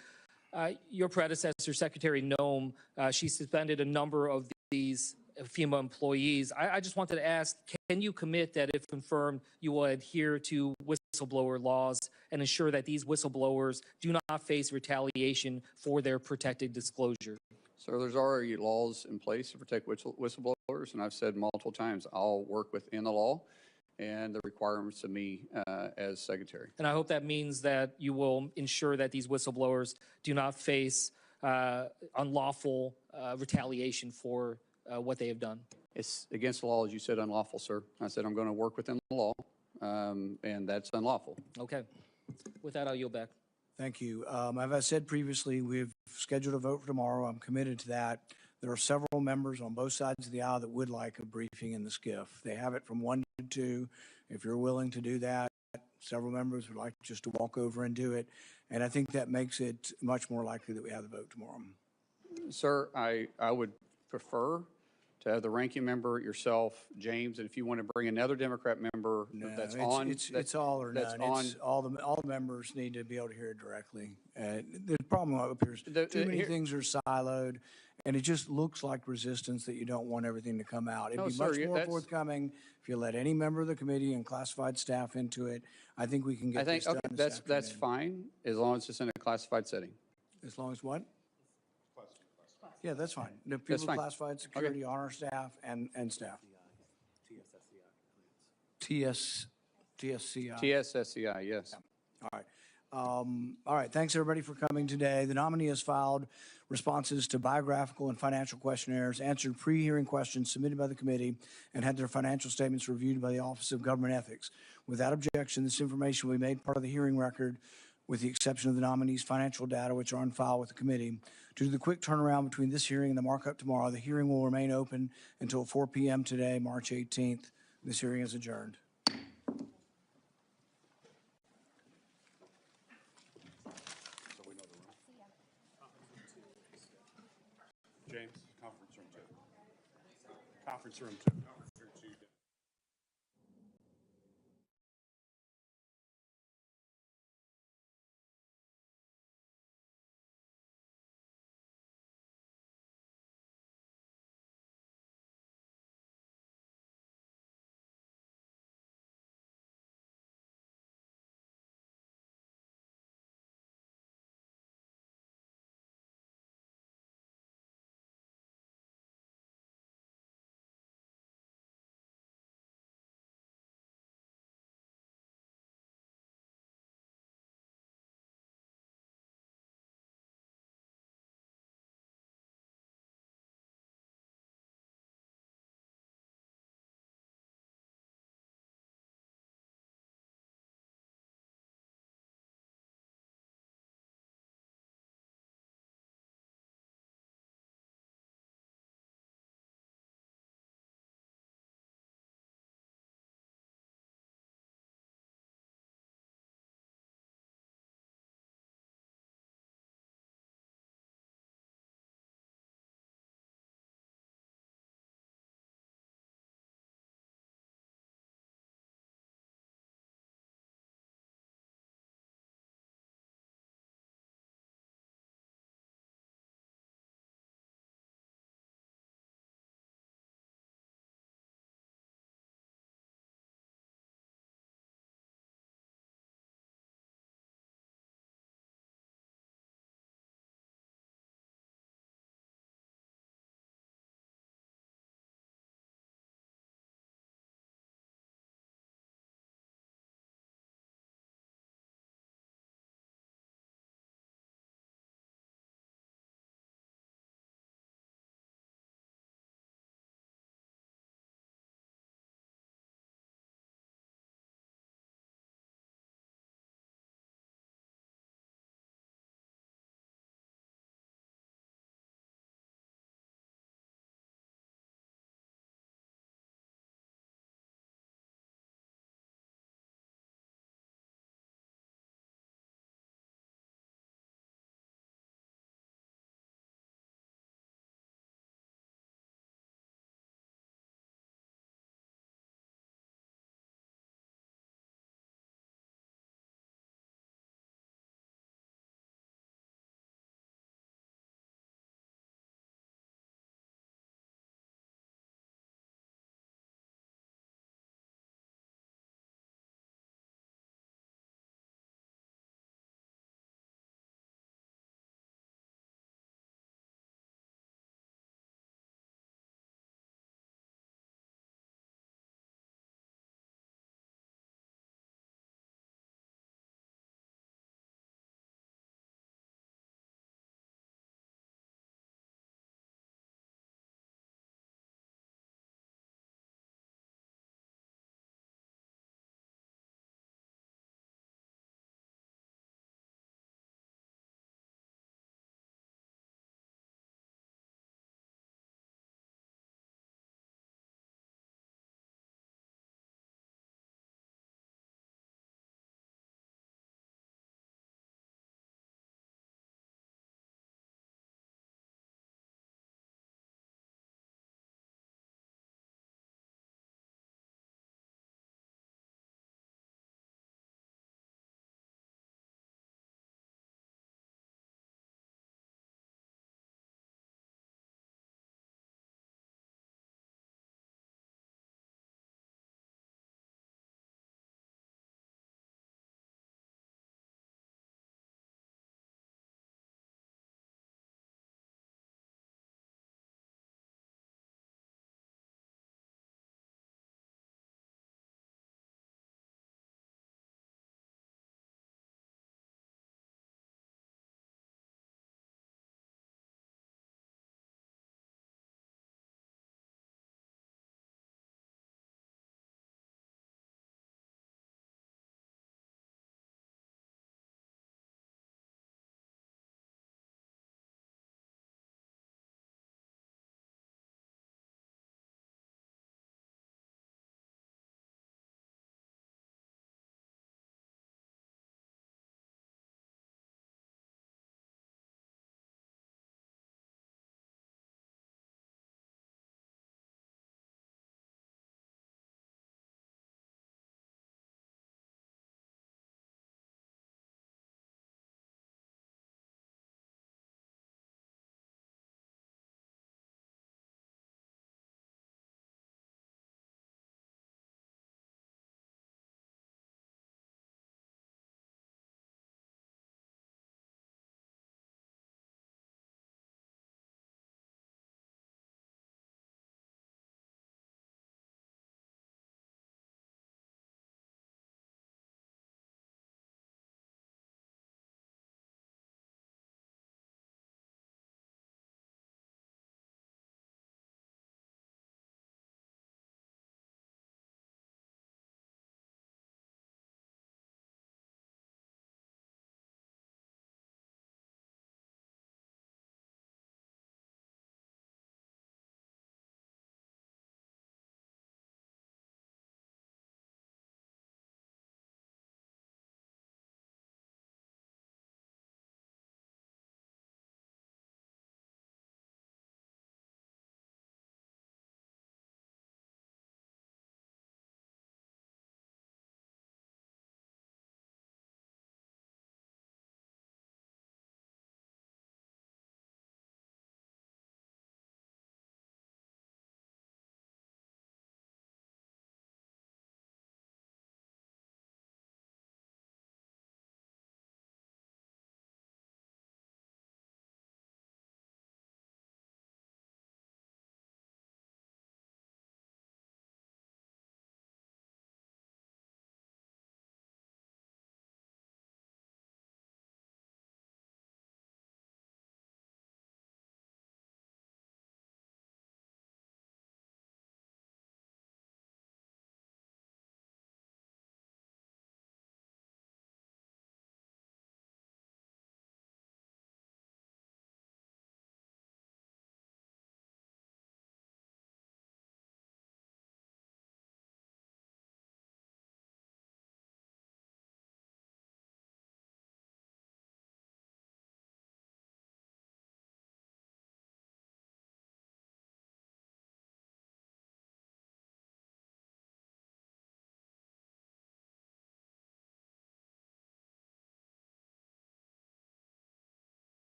Speaker 14: Your predecessor, Secretary Noem, she suspended a number of these FEMA employees. I just wanted to ask, can you commit that if confirmed, you will adhere to whistleblower laws and ensure that these whistleblowers do not face retaliation for their protected disclosure?
Speaker 4: So there's already laws in place to protect whistleblowers, and I've said multiple times, I'll work within the law and the requirements of me as Secretary.
Speaker 14: And I hope that means that you will ensure that these whistleblowers do not face unlawful retaliation for what they have done.
Speaker 4: It's against the law, as you said, unlawful, sir. I said I'm going to work within the law, and that's unlawful.
Speaker 14: Okay. With that, I'll yield back.
Speaker 2: Thank you. As I said previously, we've scheduled a vote for tomorrow. I'm committed to that. There are several members on both sides of the aisle that would like a briefing in the SCIF. They have it from 1 to 2. If you're willing to do that, several members would like just to walk over and do it. And I think that makes it much more likely that we have the vote tomorrow.
Speaker 4: Sir, I would prefer to have the ranking member, yourself, James, and if you want to bring another Democrat member that's on.
Speaker 2: It's all or none. All the members need to be able to hear it directly. The problem up here is too many things are siloed, And it just looks like resistance that you don't want everything to come out. It'd
Speaker 4: No,
Speaker 2: be
Speaker 4: sir,
Speaker 2: much more
Speaker 4: that's-
Speaker 2: forthcoming if you let any member of the committee and classified staff into it. I think we can
Speaker 4: I
Speaker 2: get
Speaker 4: think,
Speaker 2: this done
Speaker 4: okay,
Speaker 2: this
Speaker 4: that's
Speaker 2: afternoon.
Speaker 4: fine, as long as it's in a classified setting.
Speaker 2: As long as what? Yeah, that's fine. The
Speaker 4: That's
Speaker 2: people
Speaker 4: fine.
Speaker 2: classified security on our staff and staff. TSCI.
Speaker 4: TSSCI, yes.
Speaker 2: All right. All right. Thanks, everybody, for coming today. The nominee has filed responses to biographical and financial questionnaires, answered pre-hearing questions submitted by the committee, and had their financial statements reviewed by the Office of Government Ethics. Without objection, this information will be made part of the hearing record, with the exception of the nominee's financial data, which are on file with the committee. Due to the quick turnaround between this hearing and the markup tomorrow, the hearing will remain open until 4 p.m. today, March 18th. This hearing is adjourned.
Speaker 1: James, conference room 2. Conference room 2.